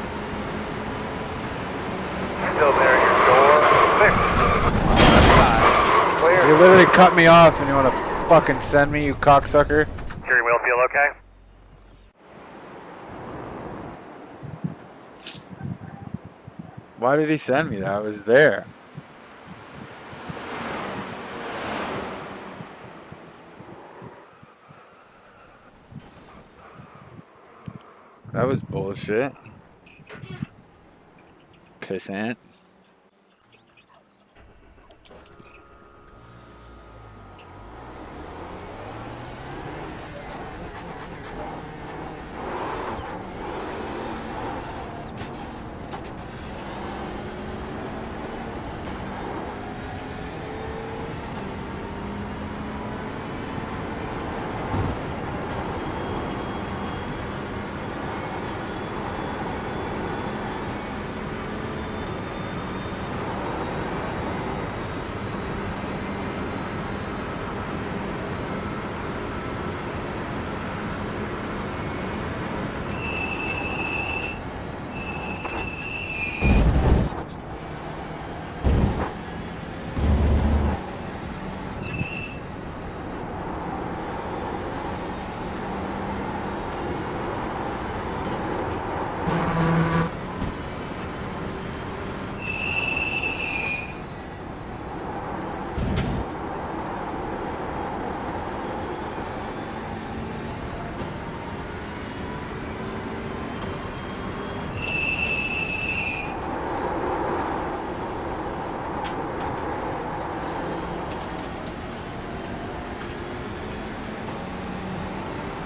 Still there, your door. literally cut me off and you want to fucking send me, you cocksucker? Steering wheel feel okay? Why did he send me that? I was there. That was bullshit. Pissant.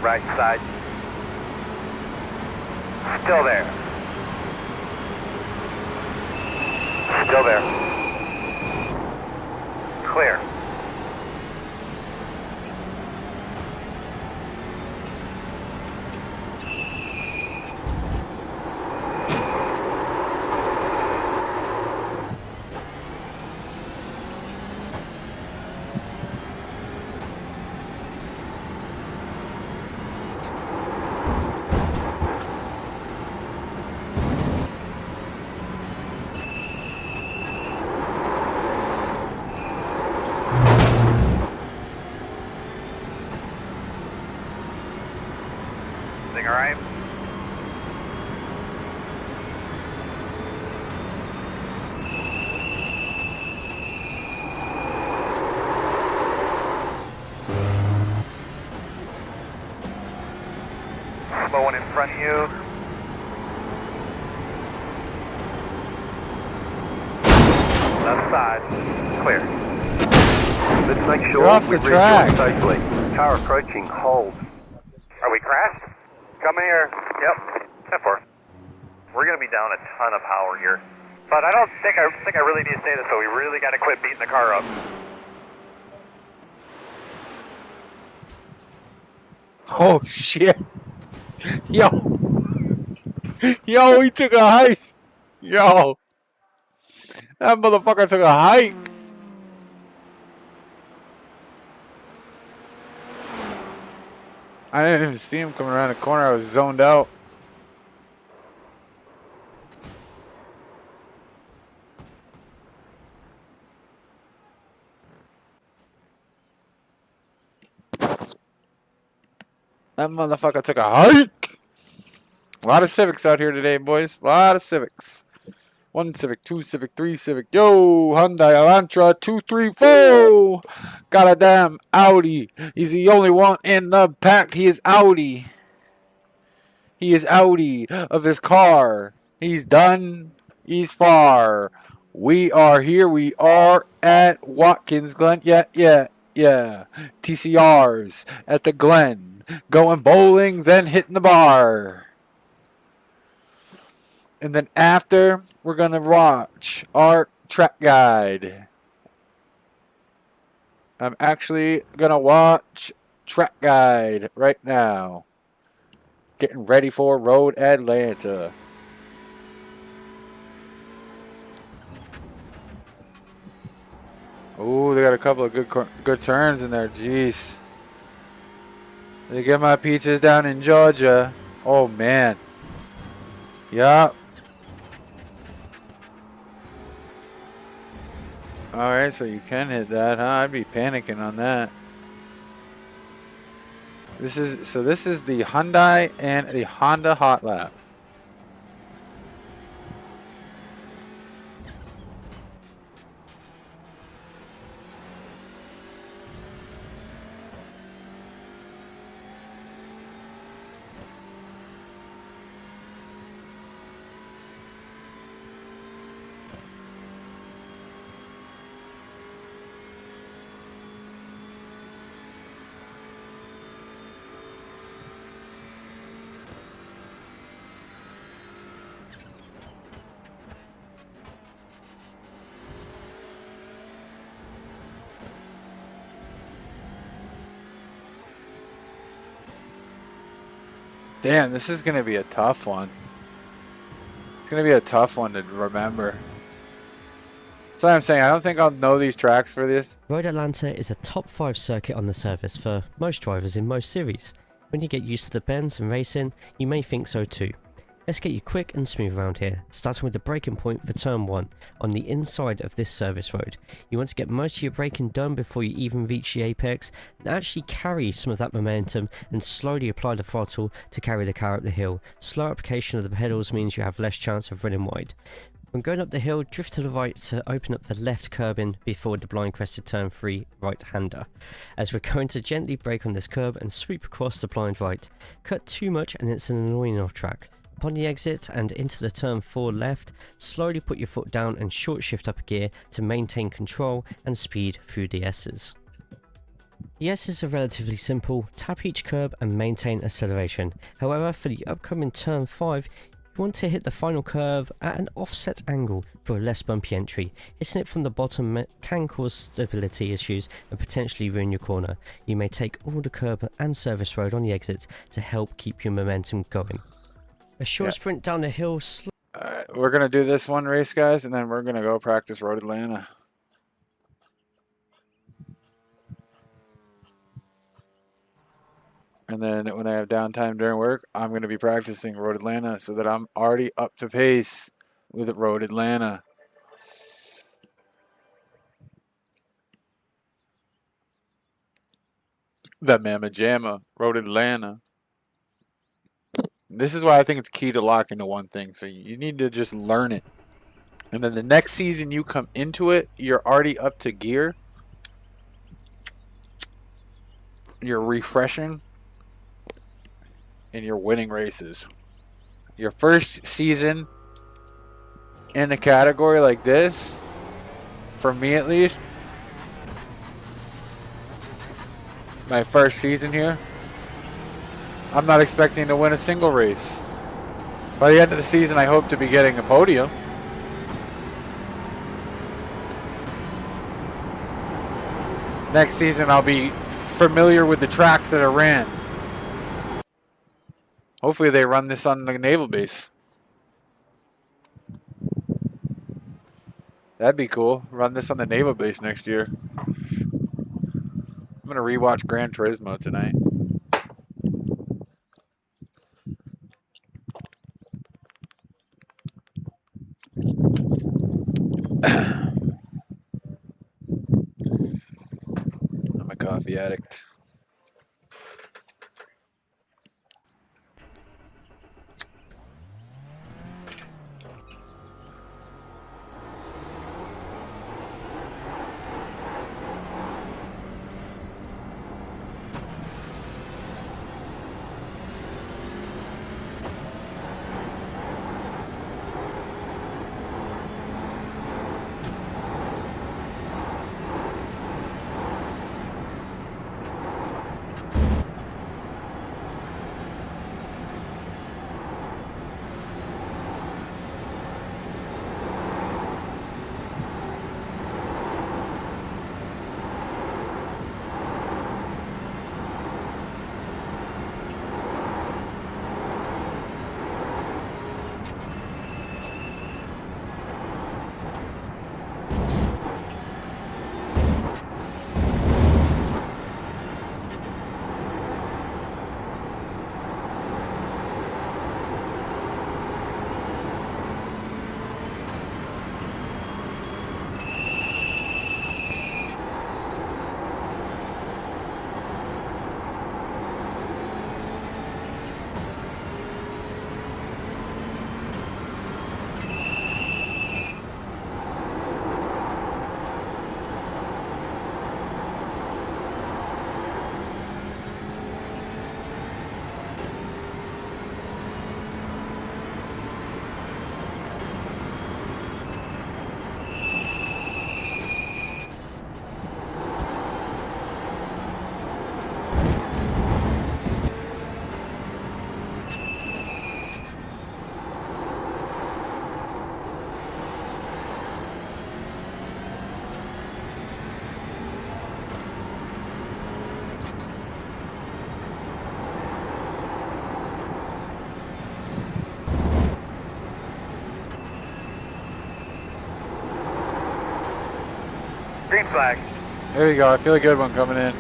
Right side. Still there. Still there. Clear. Everything all right? Slow one in front of you. Left side. Clear. Let's make sure You're off we the track. rejoin safely. Car approaching, hold. Are we crashed? Coming here. Yep. 10-4. We're gonna be down a ton of power here. But I don't think I really need to say this, so we really gotta quit beating the car up. Oh shit. Yo. Yo, he took a hike. Yo. That motherfucker took a hike. I didn't even see him coming around the corner. I was zoned out. That motherfucker took a hike. A lot of Civics out here today, boys. A lot of Civics. 1 Civic, 2 Civic, 3 Civic. Yo, Hyundai, Elantra, 2, 3, 4. Got a damn Audi. He's the only one in the pack. He is Audi. He is Audi of his car. He's done. He's far. We are here. We are at Watkins Glen. Yeah. TCRs at the Glen. Going bowling, then hitting the bar. And then after, we're going to watch our track guide. I'm actually going to watch track guide right now. Getting ready for Road Atlanta. Oh, they got a couple of good turns in there. Jeez. They get my peaches down in Georgia. Oh, man. Yup. Alright, so you can hit that, huh? I'd be panicking on that. This is the Hyundai and the Honda Hot Lap. Damn, this is going to be a tough one. It's going to be a tough one to remember. That's what I'm saying. I don't think I'll know these tracks for this. Road Atlanta is a top 5 circuit on the service for most drivers in most series. When you get used to the bends and racing, you may think so too. Let's get you quick and smooth around here, starting with the braking point for turn 1 on the inside of this service road. You want to get most of your braking done before you even reach the apex, and actually carry some of that momentum and slowly apply the throttle to carry the car up the hill. Slow application of the pedals means you have less chance of running wide. When going up the hill, drift to the right to open up the left curb-in before the blind crested turn 3 right-hander, as we're going to gently brake on this curb and sweep across the blind right. Cut too much and it's an annoying off track. Upon the exit and into the turn 4 left, slowly put your foot down and short shift up a gear to maintain control and speed through the S's. The S's are relatively simple, tap each curb and maintain acceleration. However, for the upcoming turn 5, you want to hit the final curve at an offset angle for a less bumpy entry. Hitting it from the bottom can cause stability issues and potentially ruin your corner. You may take all the curb and service road on the exit to help keep your momentum going. A short sprint down the hill. Alright, we're going to do this one race, guys, and then we're going to go practice Road Atlanta. And then when I have downtime during work, I'm going to be practicing Road Atlanta so that I'm already up to pace with Road Atlanta. The Mamma Jamma, Road Atlanta. This is why I think it's key to lock into one thing. So you need to just learn it. And then the next season you come into it, you're already up to gear. You're refreshing. And you're winning races. Your first season in a category like this, for me at least, my first season here, I'm not expecting to win a single race. By the end of the season, I hope to be getting a podium. Next season, I'll be familiar with the tracks that are ran. Hopefully they run this on the naval base. That'd be cool. Run this on the naval base next year. I'm going to rewatch Gran Turismo tonight. I'm a coffee addict. Green flag. There you go. I feel a good one coming in.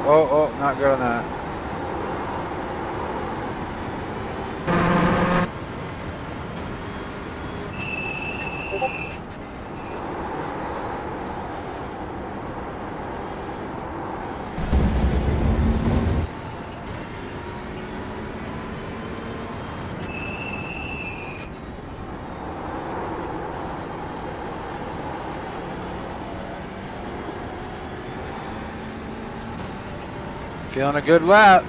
Oh, not good on that. Feeling a good lap.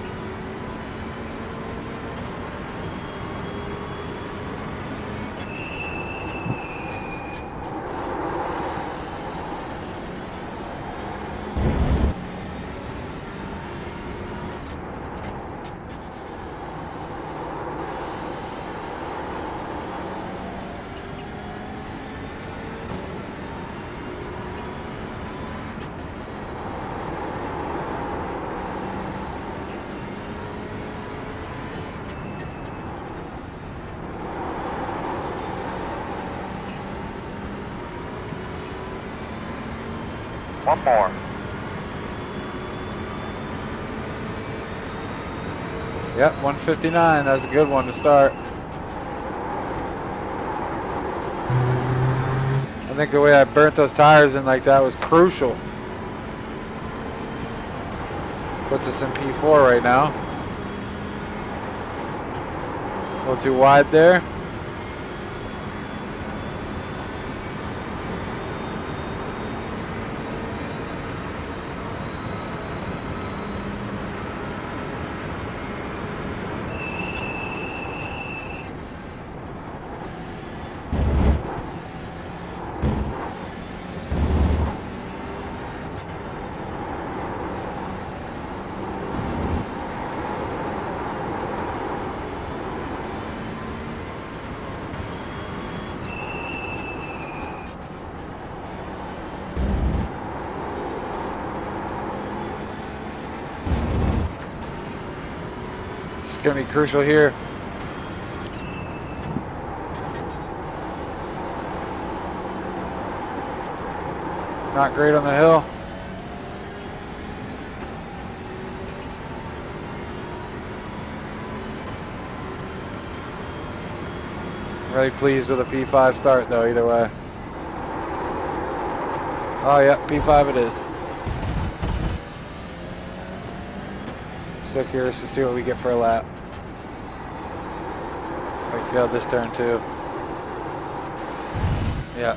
One more. Yep, 159. That's a good one to start. I think the way I burnt those tires in like that was crucial. Puts us in P4 right now. A little too wide there. It's going to be crucial here. Not great on the hill. Really pleased with the P5 start though, either way. Oh yeah, P5 it is. So curious to see what we get for a lap. We failed this turn too. Yeah.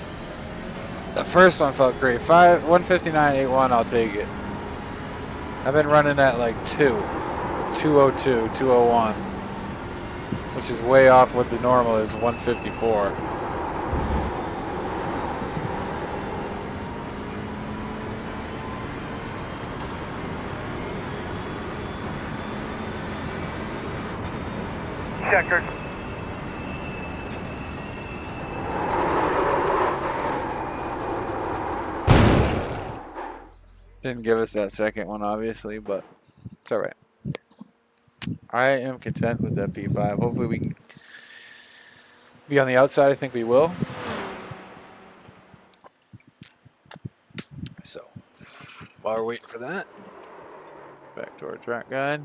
The first one felt great. 159.81, I'll take it. I've been running at like 202, 201, which is way off what the normal is, 154. Checkered. Didn't give us that second one, obviously, but it's all right. I am content with that P5. Hopefully we can be on the outside. I think we will. So, while we're waiting for that, back to our track guide.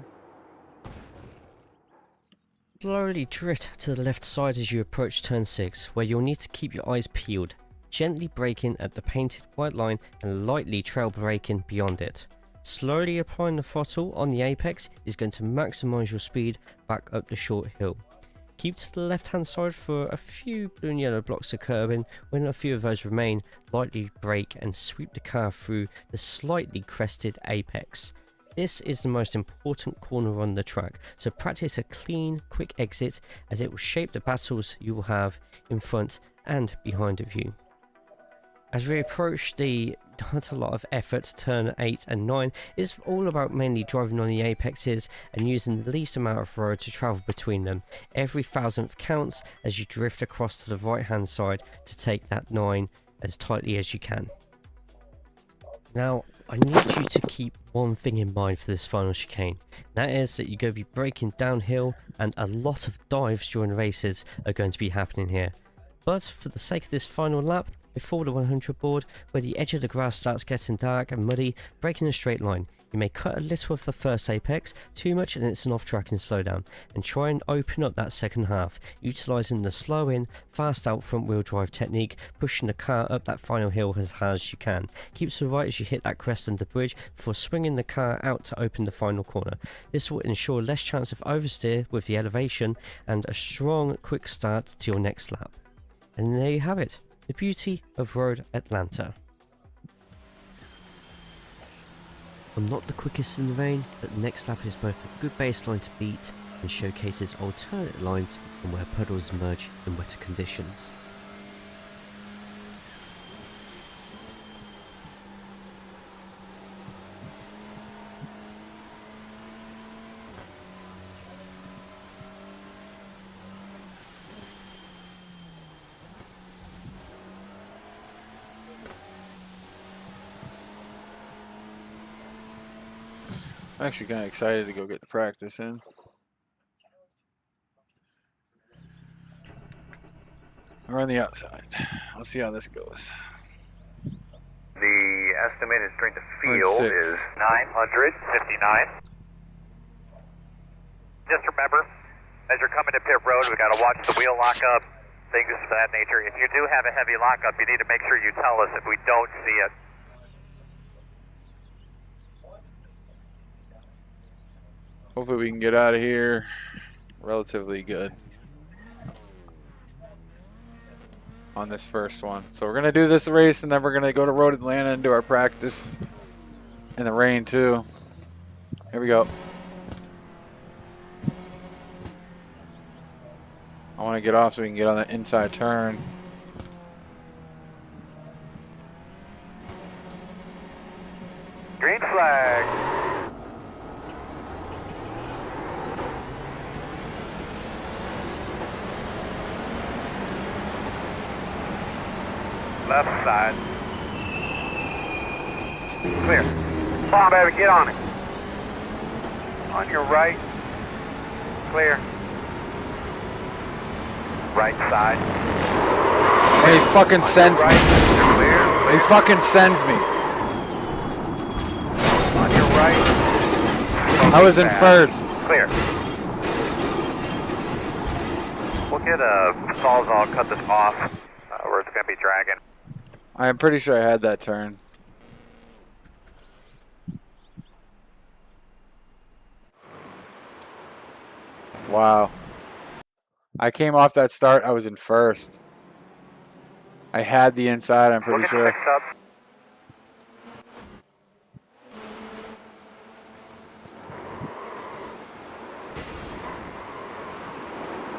Slowly drift to the left side as you approach turn 6, where you'll need to keep your eyes peeled, gently braking at the painted white line and lightly trail braking beyond it. Slowly applying the throttle on the apex is going to maximise your speed back up the short hill. Keep to the left hand side for a few blue and yellow blocks of curbing. When a few of those remain, lightly brake and sweep the car through the slightly crested apex. This is the most important corner on the track, so practice a clean, quick exit as it will shape the battles you will have in front and behind of you. As we approach the not a lot of effort, turn 8 and 9 is all about mainly driving on the apexes and using the least amount of road to travel between them. Every thousandth counts as you drift across to the right hand side to take that 9 as tightly as you can. Now, I need you to keep one thing in mind for this final chicane. That is that you're going to be braking downhill and a lot of dives during races are going to be happening here. But for the sake of this final lap, before the 100 board, where the edge of the grass starts getting dark and muddy, brake in a straight line. You may cut a little of the first apex, too much and it's an off-track and slowdown, and try and open up that second half, utilising the slow in, fast out front wheel drive technique, pushing the car up that final hill as hard as you can. Keep to the right as you hit that crest under the bridge before swinging the car out to open the final corner. This will ensure less chance of oversteer with the elevation and a strong quick start to your next lap. And there you have it. The beauty of Road Atlanta. I'm not the quickest in the rain, but the next lap is both a good baseline to beat and showcases alternate lines and where puddles emerge in wetter conditions. I'm actually kind of excited to go get the practice in. We're on the outside. Let's see how this goes. The estimated strength of We're in field sixth. is 959. Just remember, as you're coming to pit road, we got to watch the wheel lockup, things of that nature. If you do have a heavy lockup, you need to make sure you tell us if we don't see it. Hopefully we can get out of here relatively good on this first one. So we're going to do this race and then we're going to go to Road Atlanta and do our practice in the rain too. Here we go. I want to get off so we can get on the inside turn. Green flag. Left side. Clear. Come on, baby, get on it. On your right. Clear. Right side. And he fucking sends me. Clear. He fucking sends me. On your right. I was in first. Clear. We'll get a Sawzall, cut this off where it's going to be dragging. I'm pretty sure I had that turn. Wow. I came off that start, I was in first. I had the inside, I'm pretty sure.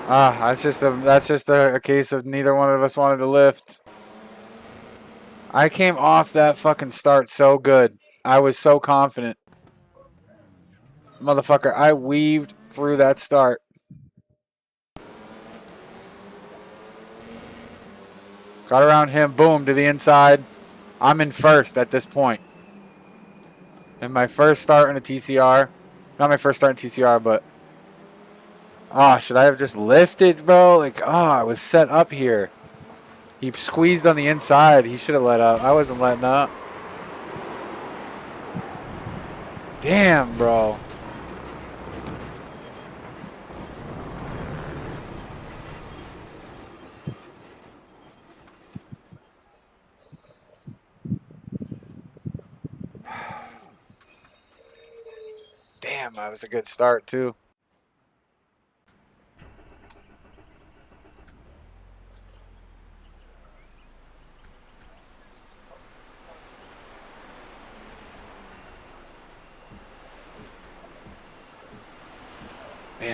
That's just a case of neither one of us wanted to lift. I came off that fucking start so good. I was so confident. Motherfucker, I weaved through that start. Got around him, boom, to the inside. I'm in first at this point. And my first start in a TCR. Not my first start in TCR, but... Oh, should I have just lifted, bro? Like, I was set up here. He squeezed on the inside. He should have let up. I wasn't letting up. Damn, bro. Damn, that was a good start, too.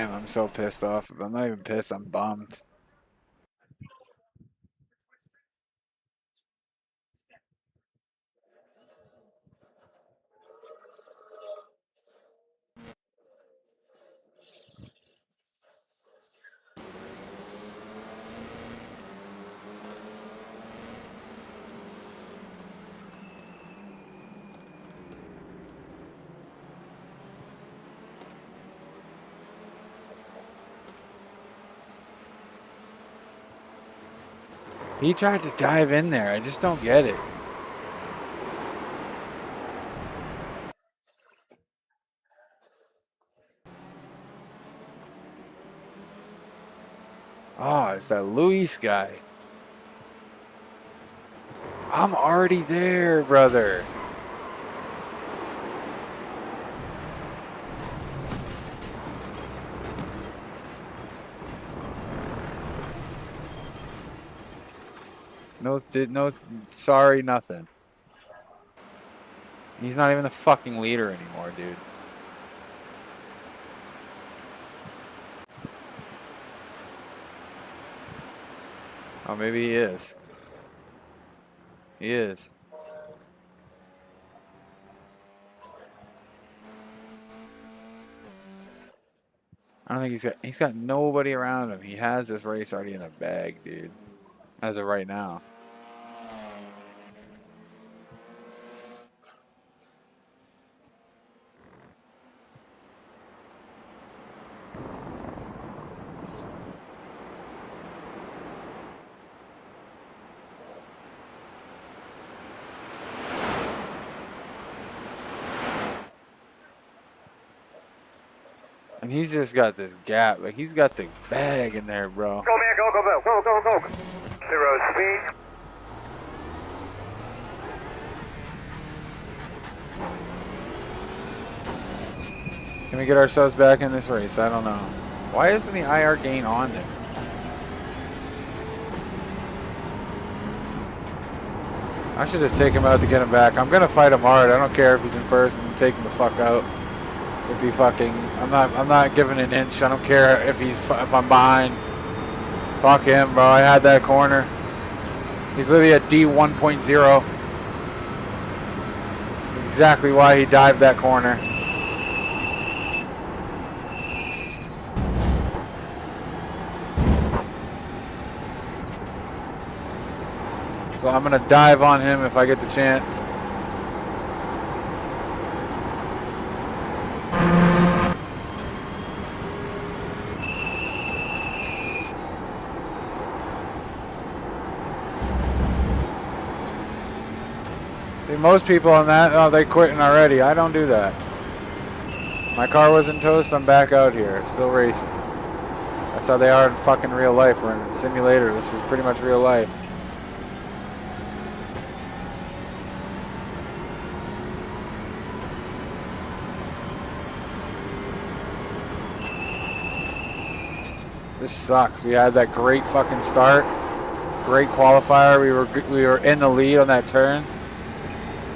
Damn, I'm so pissed off. I'm not even pissed. I'm bummed. He tried to dive in there. I just don't get it. Oh, it's that Luis guy. I'm already there, brother. No, sorry, nothing. He's not even the fucking leader anymore, dude. Oh, maybe he is. He is. I don't think he's got nobody around him. He has this race already in the bag, dude. As of right now. And he's just got this gap. Like, he's got the bag in there, bro. Go, man, go, go, go, go, go, go. 0 speed. Can we get ourselves back in this race? I don't know. Why isn't the IR gain on there? I should just take him out to get him back. I'm gonna fight him hard. I don't care if he's in first. I'm gonna take him the fuck out. If he fucking, I'm not giving an inch. I don't care if I'm behind. Fuck him, bro. I had that corner. He's literally at D 1.0. Exactly why he dived that corner. So I'm gonna dive on him if I get the chance. See, most people on that, oh, they quitting already. I don't do that. My car wasn't toast. I'm back out here, still racing. That's how they are in fucking real life. We're in a simulator. This is pretty much real life. This sucks. We had that great fucking start, great qualifier. We were in the lead on that turn.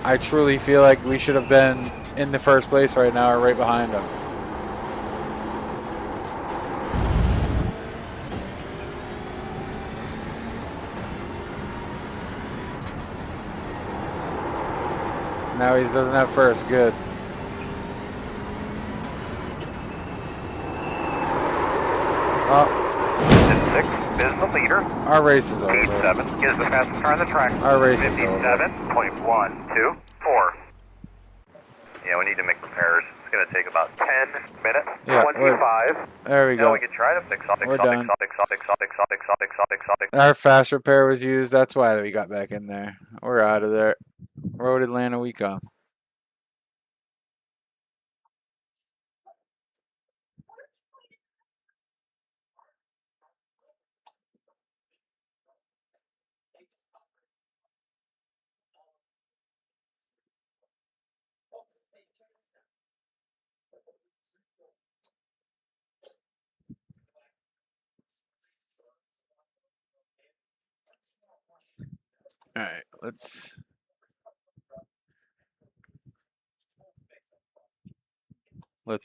I truly feel like we should have been in the first place right now, or right behind them. Now he doesn't have first. Good. Oh. 6 is the leader. Our race is over. 87 is the fastest car on the track. Our race is over. 57.124. Yeah, we need to make repairs. It's going to take about 10 minutes. Yeah, 25. There we go. We can try to fix something. We're done. Our fast repair was used. That's why we got back in there. We're out of there. Road Atlanta week on. All right, let's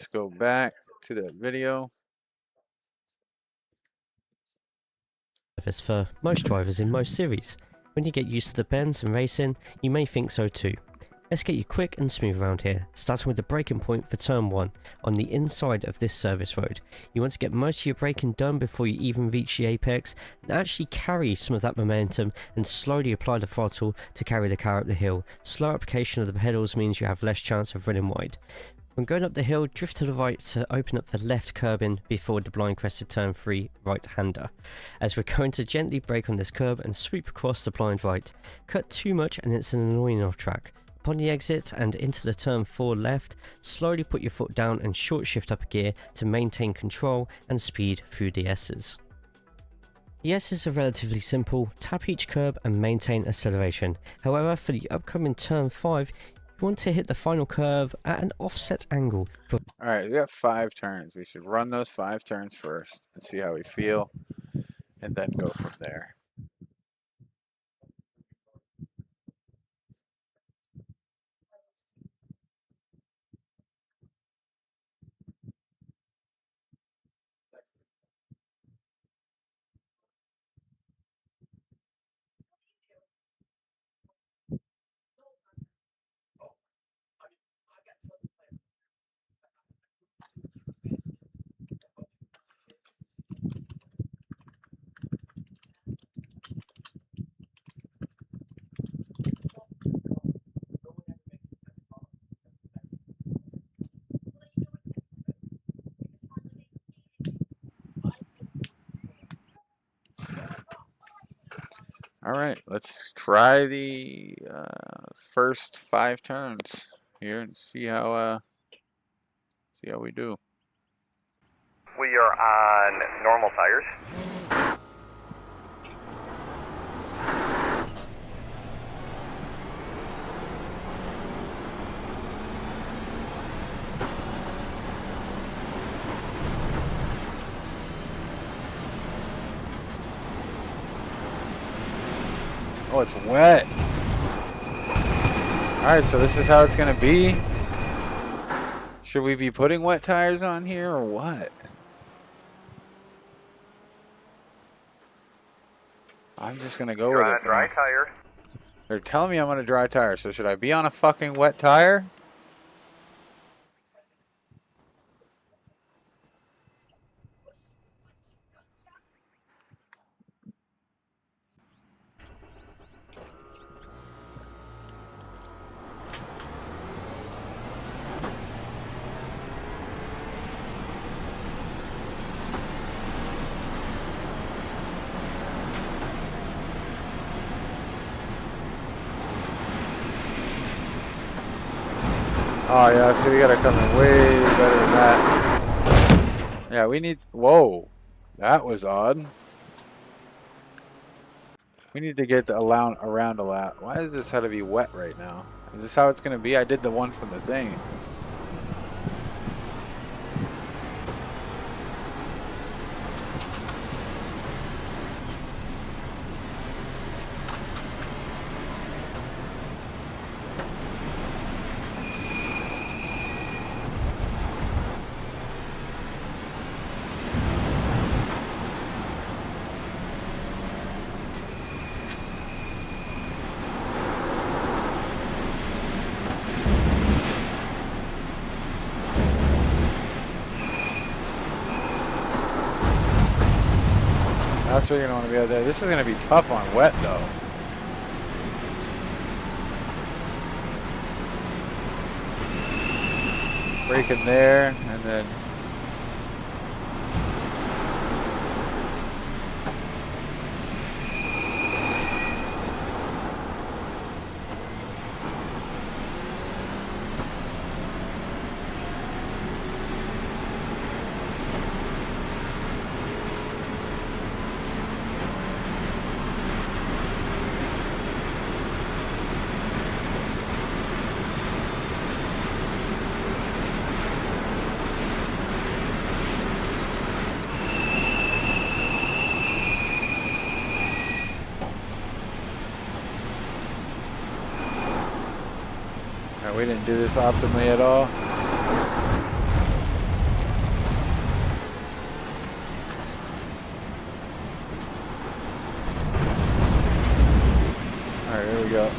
go back to that video. service for most drivers in most series. When you get used to the bends and racing, you may think so too. Let's get you quick and smooth around here, starting with the braking point for turn 1 on the inside of this service road. You want to get most of your braking done before you even reach the apex, and actually carry some of that momentum and slowly apply the throttle to carry the car up the hill. Slow application of the pedals means you have less chance of running wide. When going up the hill, drift to the right to open up the left curb in before the blind crested turn 3 right-hander, as we're going to gently brake on this curb and sweep across the blind right. Cut too much and it's an annoying off track. Upon the exit and into the turn 4 left, slowly put your foot down and short shift up a gear to maintain control and speed through the S's. The S's are relatively simple, tap each curb and maintain acceleration. However, for the upcoming turn 5, you want to hit the final curve at an offset angle. Alright, we got 5 turns. We should run those 5 turns first and see how we feel, and then go from there. Alright, let's try the first 5 turns here and see how we do. We are on normal tires. Oh, it's wet. Alright, so this is how it's going to be. Should we be putting wet tires on here or what? I'm just going to go You're with on it. a dry tire. They're telling me I'm on a dry tire, so should I be on a fucking wet tire? Oh yeah, so we gotta come in way better than that. Yeah, we need, whoa, that was odd. We need to get around a lap. Why is this how to be wet right now? Is this how it's gonna be? I did the one from the thing. That's where you're gonna want to be out there. This is gonna be tough on wet though. Braking there, and then we didn't do this optimally at all. we go.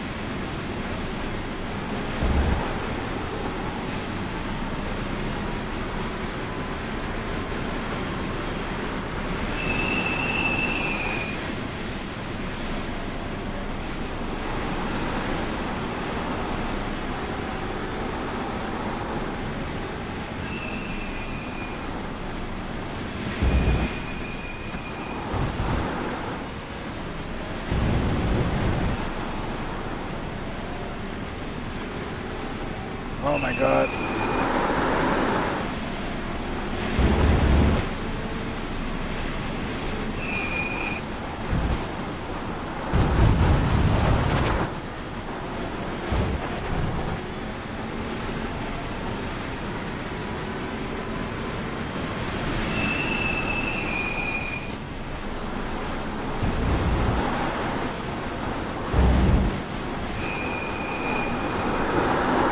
Oh my god.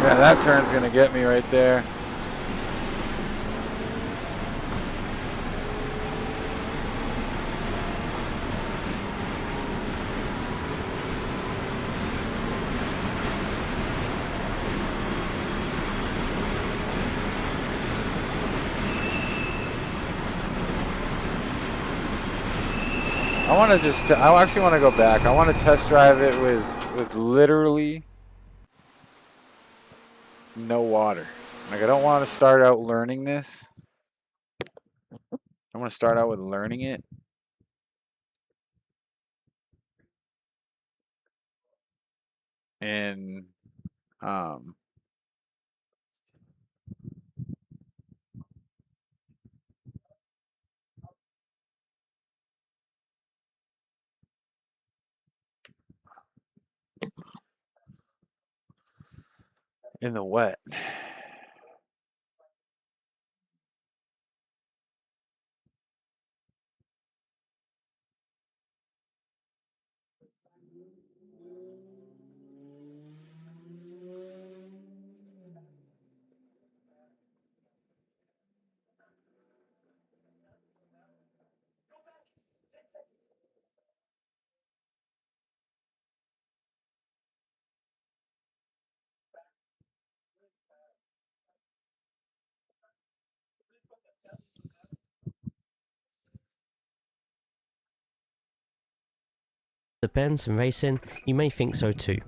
Yeah, that turn's gonna get me right there. I actually want to go back. I want to test drive it with literally no water. Like, I don't want to start out learning this. I want to start out with learning it. And um in the wet. The bends and racing, you may think so too.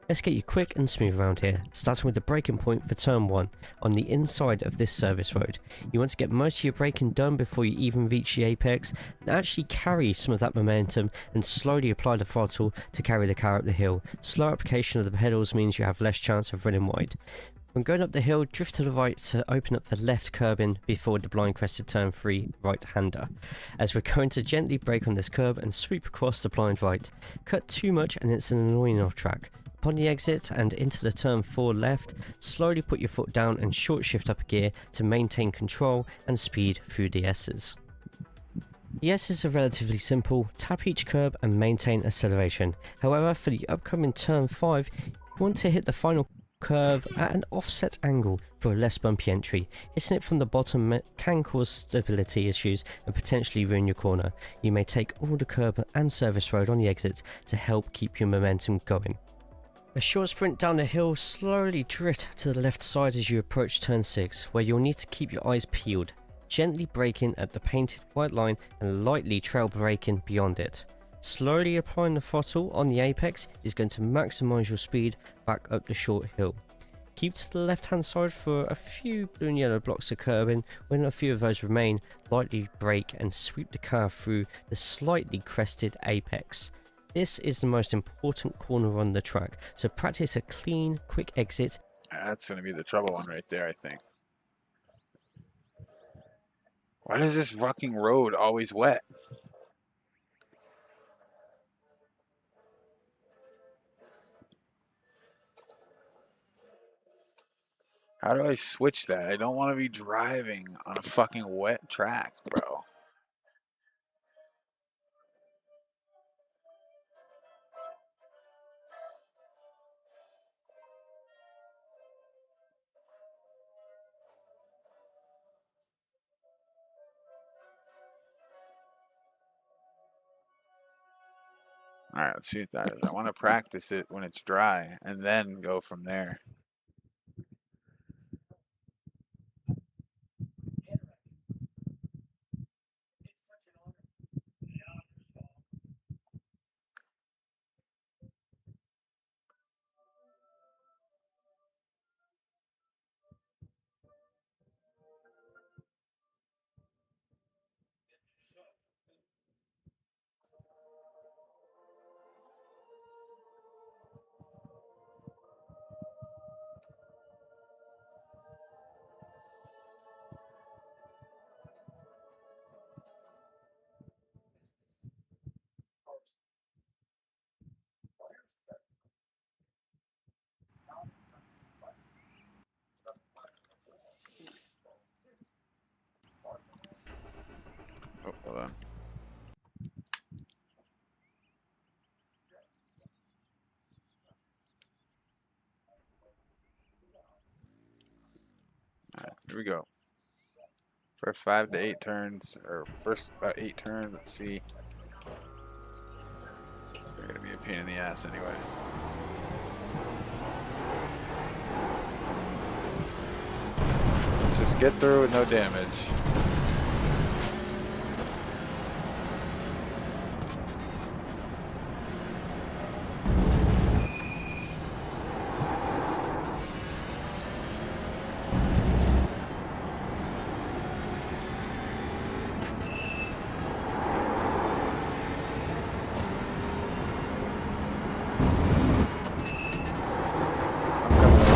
Let's get you quick and smooth around here, starting with the braking point for turn 1 on the inside of this service road. You want to get most of your braking done before you even reach the apex, and actually carry some of that momentum and slowly apply the throttle to carry the car up the hill. Slow application of the pedals means you have less chance of running wide. When going up the hill, drift to the right to open up the left curb-in before the blind crested turn 3 right-hander, as we're going to gently brake on this curb and sweep across the blind right. Cut too much and it's an annoying off track. Upon the exit and into the turn 4 left, slowly put your foot down and short shift up a gear to maintain control and speed through the S's. The S's are relatively simple, tap each curb and maintain acceleration. However, for the upcoming turn 5, you want to hit the final curve at an offset angle for a less bumpy entry. Hitting it from the bottom can cause stability issues and potentially ruin your corner. You may take all the curb and service road on the exit to help keep your momentum going. A short sprint down the hill, slowly drift to the left side as you approach turn 6, where you'll need to keep your eyes peeled, gently braking at the painted white line and lightly trail braking beyond it. Slowly applying the throttle on the apex is going to maximise your speed back up the short hill. Keep to the left hand side for a few blue and yellow blocks of curbing. When a few of those remain, lightly brake and sweep the car through the slightly crested apex. This is the most important corner on the track, so practice a clean, quick exit. That's going to be the trouble one right there, I think. Why is this fucking road always wet? How do I switch that? I don't want to be driving on a fucking wet track, bro. All right, let's see what that is. I want to practice it when it's dry and then go from there. Oh, hold on. All right, here we go. First 5 to 8 turns, or first 8 turns. Let's see. They're gonna be a pain in the ass anyway. Let's just get through with no damage.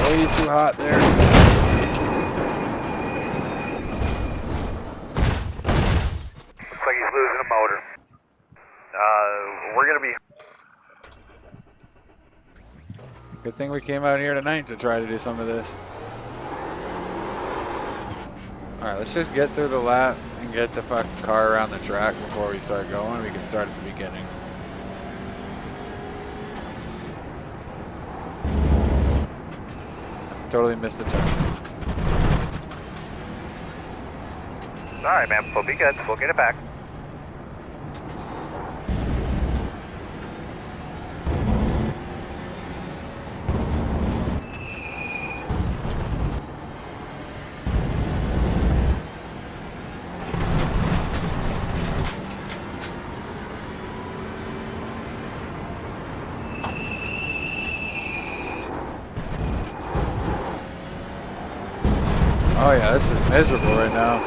Way too hot there. Looks like he's losing a motor. We're gonna be. Good thing we came out here tonight to try to do some of this. Alright, let's just get through the lap and get the fucking car around the track before we start going. We can start at the beginning. Totally missed the turn. Alright, man. We'll be good. We'll get it back. Oh yeah, this is miserable right now.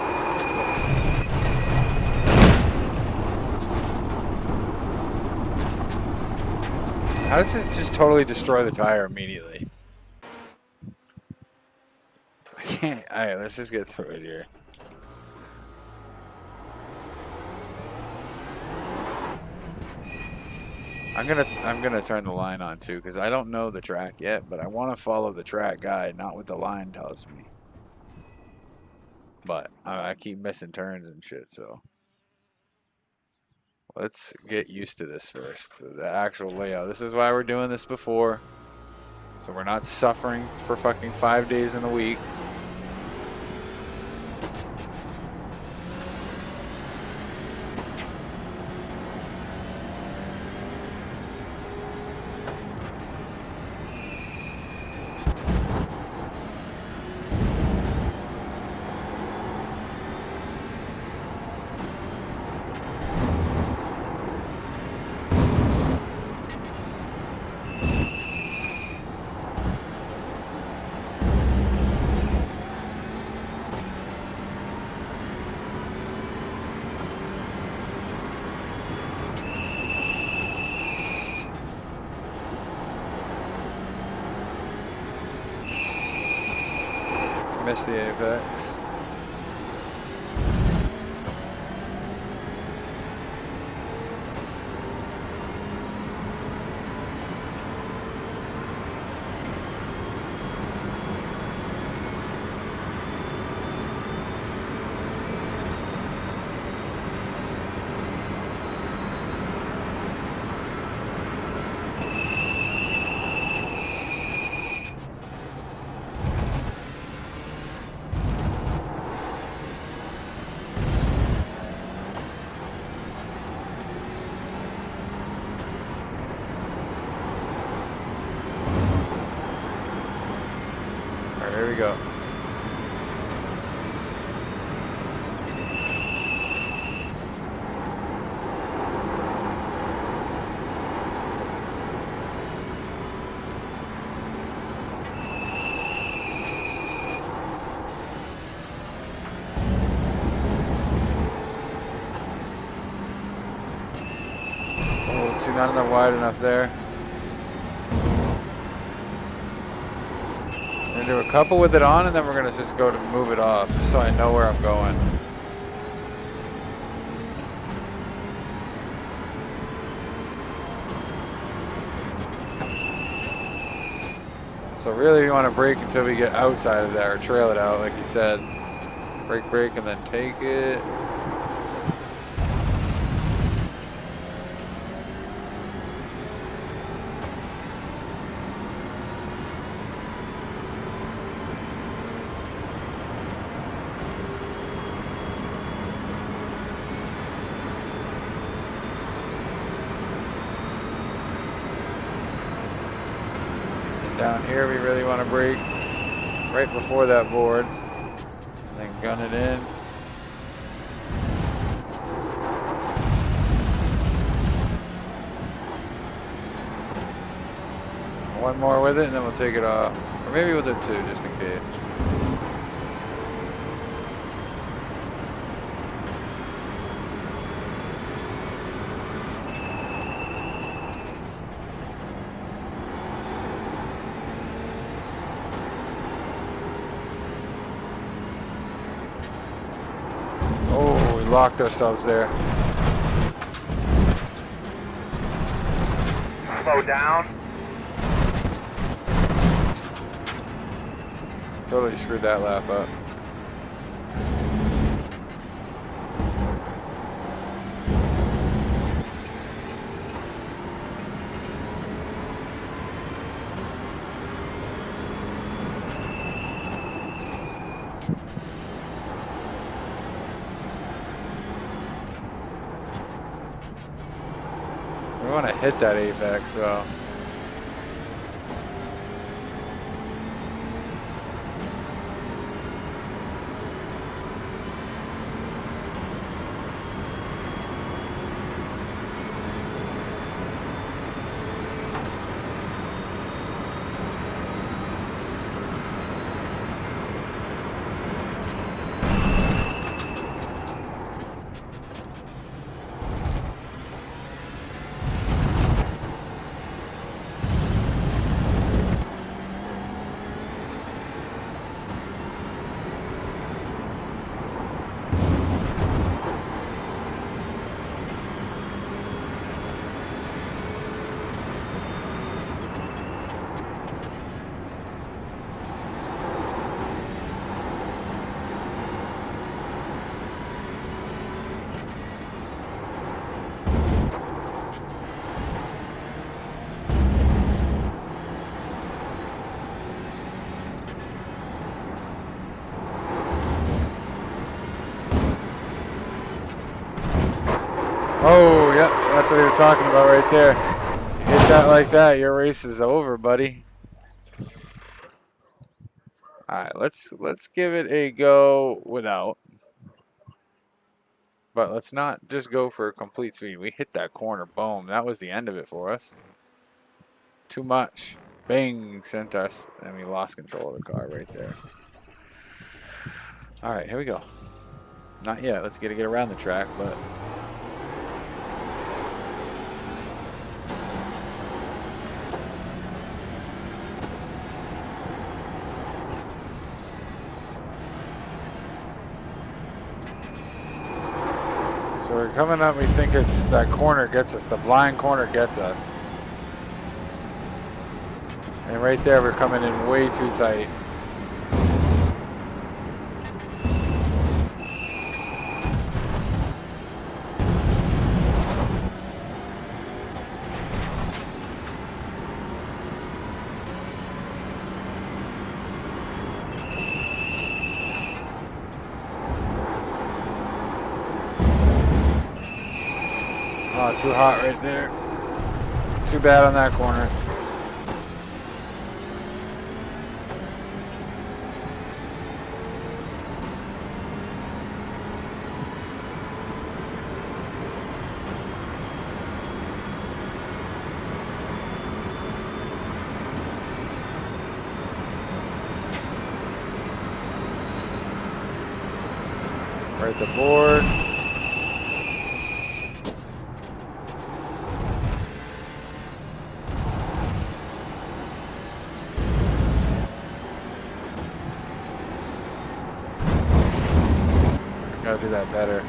How does it just totally destroy the tire immediately? I can't. Alright, let's just get through it here. I'm gonna turn the line on too, because I don't know the track yet, but I want to follow the track guide, not what the line tells me. But I keep missing turns and shit, so let's get used to this first. The actual layout. This is why we're doing this before, so we're not suffering for fucking 5 days in the week. Missed the apex. There we go. Oh, not enough wide enough there. We're gonna do a couple with it on, and then we're gonna just go to move it off, just so I know where I'm going. So really we want to brake until we get outside of that, or trail it out, like he said. Brake, and then take it. Down here, we really want to brake right before that board, then gun it in. One more with it, and then we'll take it off. Or maybe we'll do two, just in case. Locked ourselves there. Slow down. Totally screwed that lap up. We want to hit that apex, so. Oh, yep, that's what he was talking about right there. You hit that like that, your race is over, buddy. All right, let's give it a go without. But let's not just go for a complete speed. We hit that corner, boom. That was the end of it for us. Too much. Bang, sent us, and we lost control of the car right there. All right, here we go. Not yet. Let's get around the track, but. So we're coming up, we think it's that corner gets us, the blind corner gets us. And right there, we're coming in way too tight. Oh, too hot right there. Too bad on that corner. Right at the board. Gotta do that better.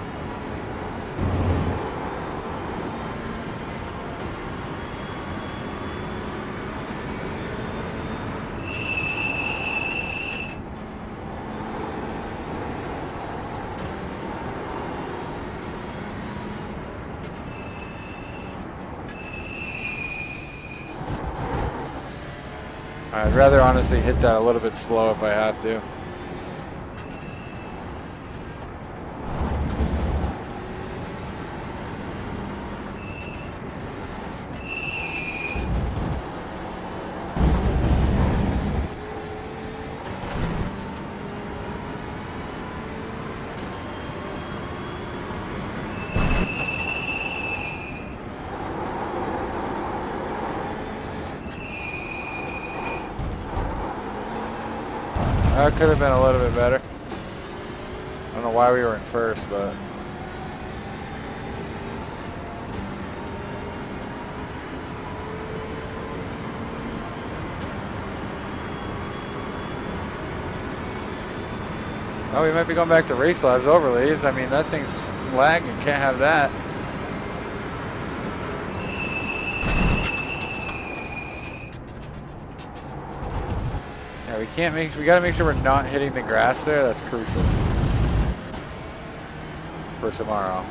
I'd rather honestly hit that a little bit slow if I have to. That could have been a little bit better. I don't know why we were in first, but oh, we might be going back to Race Labs overlays. I mean, that thing's lagging. Can't have that. Yeah, we gotta make sure we're not hitting the grass there. That's crucial for tomorrow.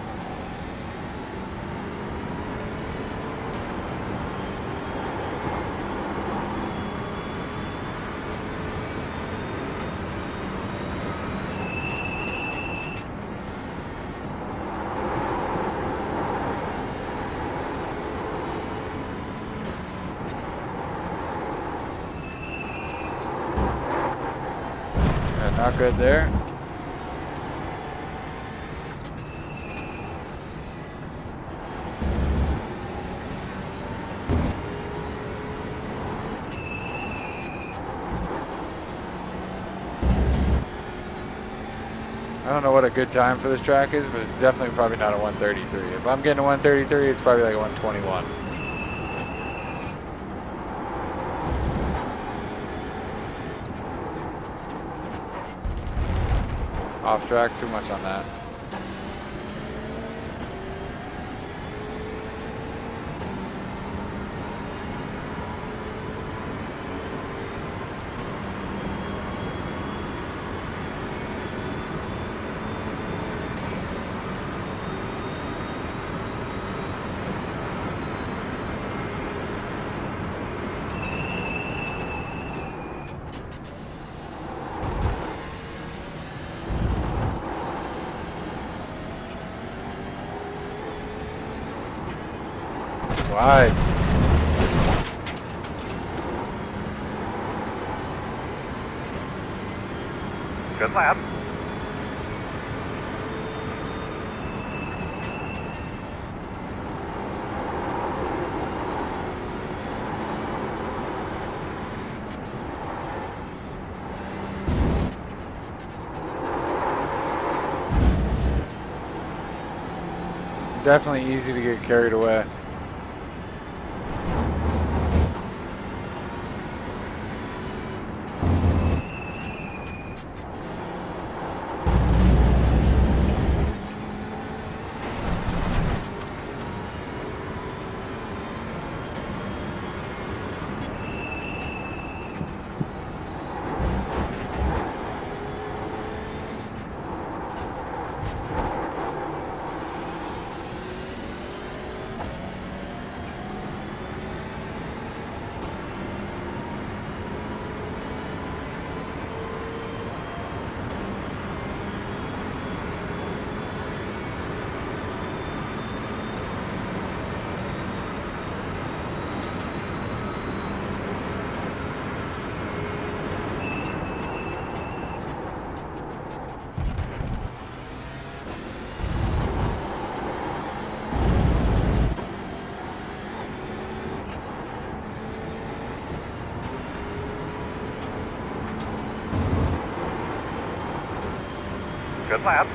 Not good there. I don't know what a good time for this track is, but it's definitely probably not a 133. If I'm getting a 133, it's probably like a 121. Off track, too much on that. Wide. Good lap. Definitely easy to get carried away. Good lap.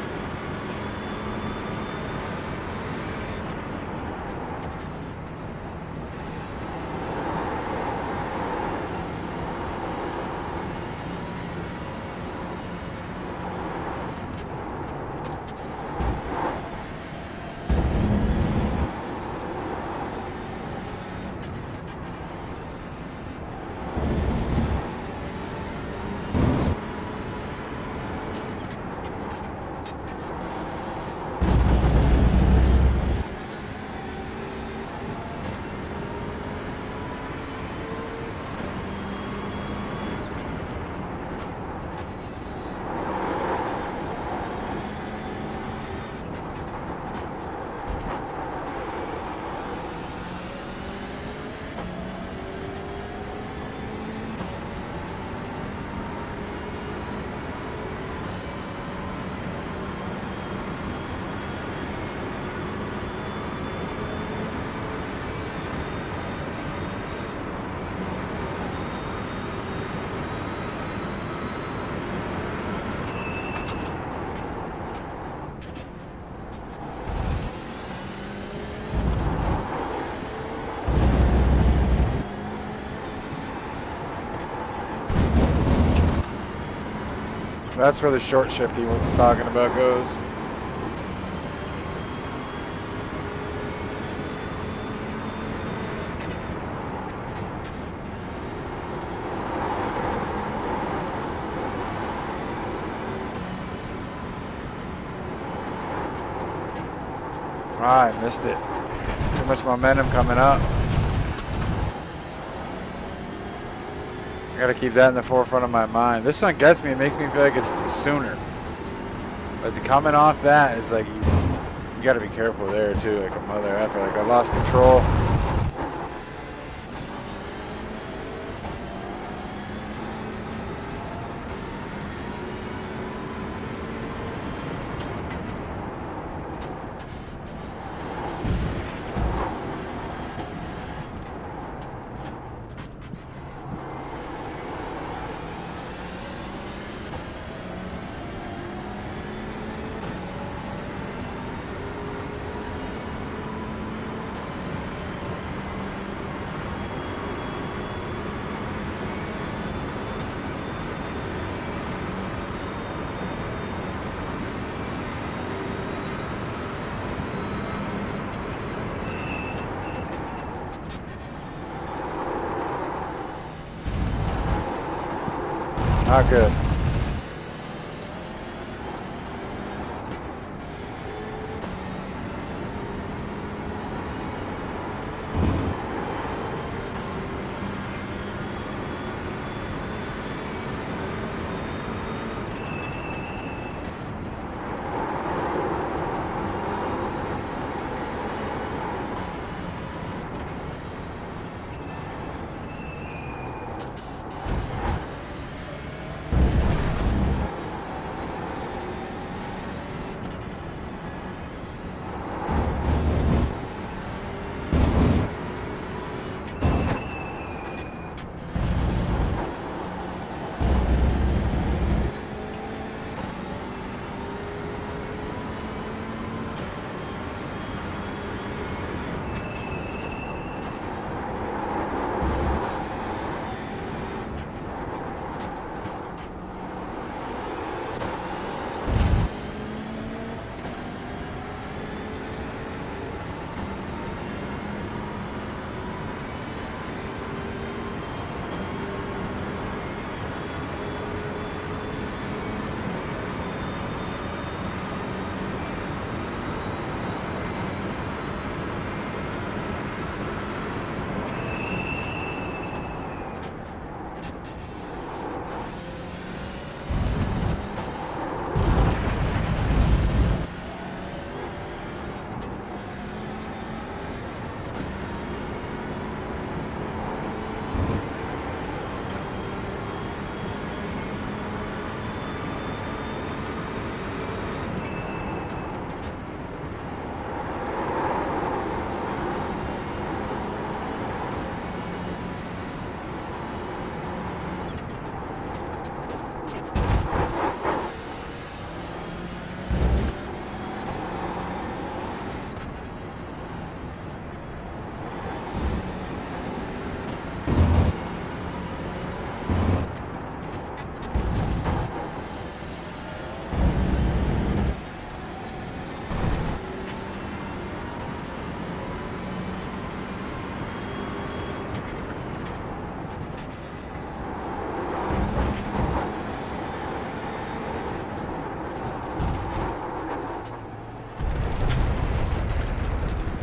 That's where the short shift he was talking about goes. Ah, I missed it. Too much momentum coming up. I gotta keep that in the forefront of my mind. This one gets me. It makes me feel like it's sooner. But the coming off that is like, you gotta be careful there too, like a mother effer. Like I lost control. Not good.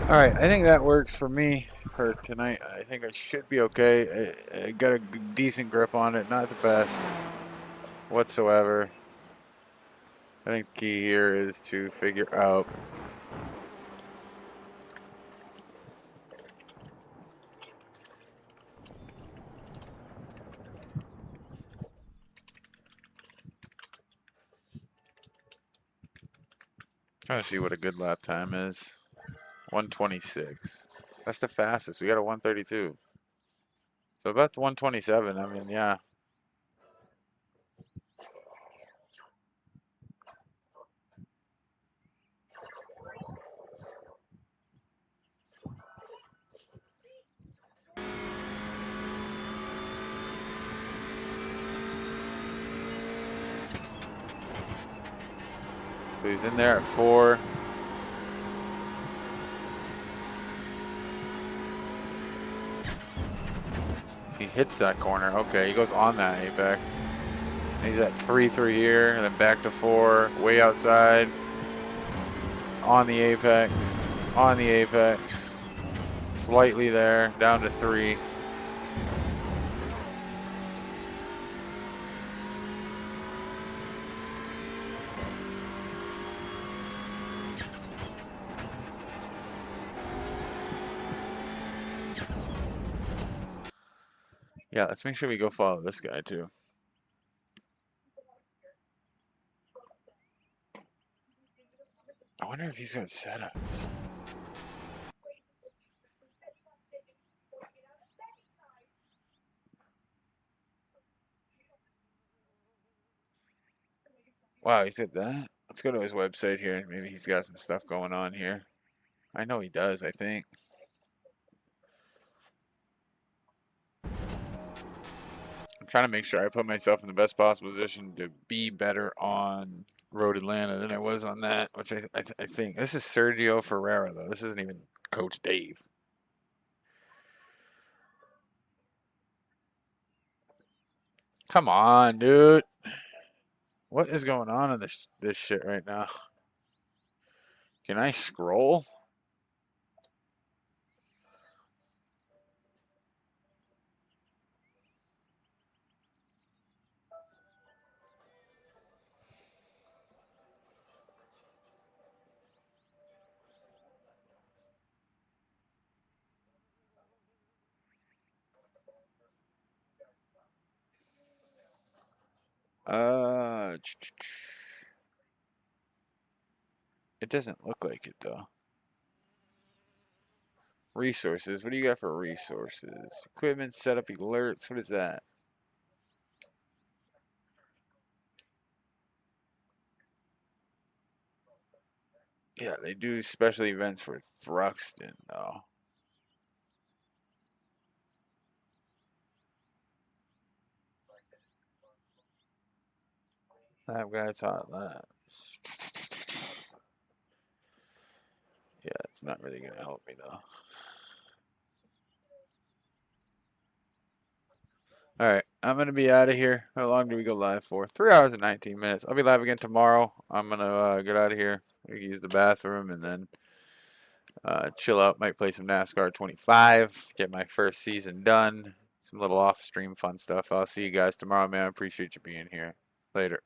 All right, I think that works for me for tonight. I think I should be okay. I got a decent grip on it, not the best whatsoever. I think the key here is to figure out trying to see what a good lap time is. 126. That's the fastest. We got a 132. So about 127. I mean, yeah. So he's in there at 4. He hits that corner. Okay, he goes on that apex. He's at 3 through here, and then back to 4, way outside. It's on the apex, slightly there, down to 3. Yeah, let's make sure we go follow this guy too. I wonder if he's got setups. Wow, he said that? Let's go to his website here. Maybe he's got some stuff going on here. I know he does, I think. I'm trying to make sure I put myself in the best possible position to be better on Road Atlanta than I was on that, which I think. This is Sergio Ferreira, though. This isn't even Coach Dave. Come on, dude. What is going on in this shit right now? Can I scroll? It doesn't look like it though. Resources. What do you got for resources? Equipment, setup, alerts. What is that? Yeah, they do special events for Thruxton though. I've got taught that. Yeah, it's not really gonna help me though. Alright, I'm gonna be out of here. How long do we go live for? 3 hours and 19 minutes. I'll be live again tomorrow. I'm gonna get out of here. Use the bathroom and then chill out. Might play some NASCAR 25. Get my first season done. Some little off-stream fun stuff. I'll see you guys tomorrow, man. I appreciate you being here. Later.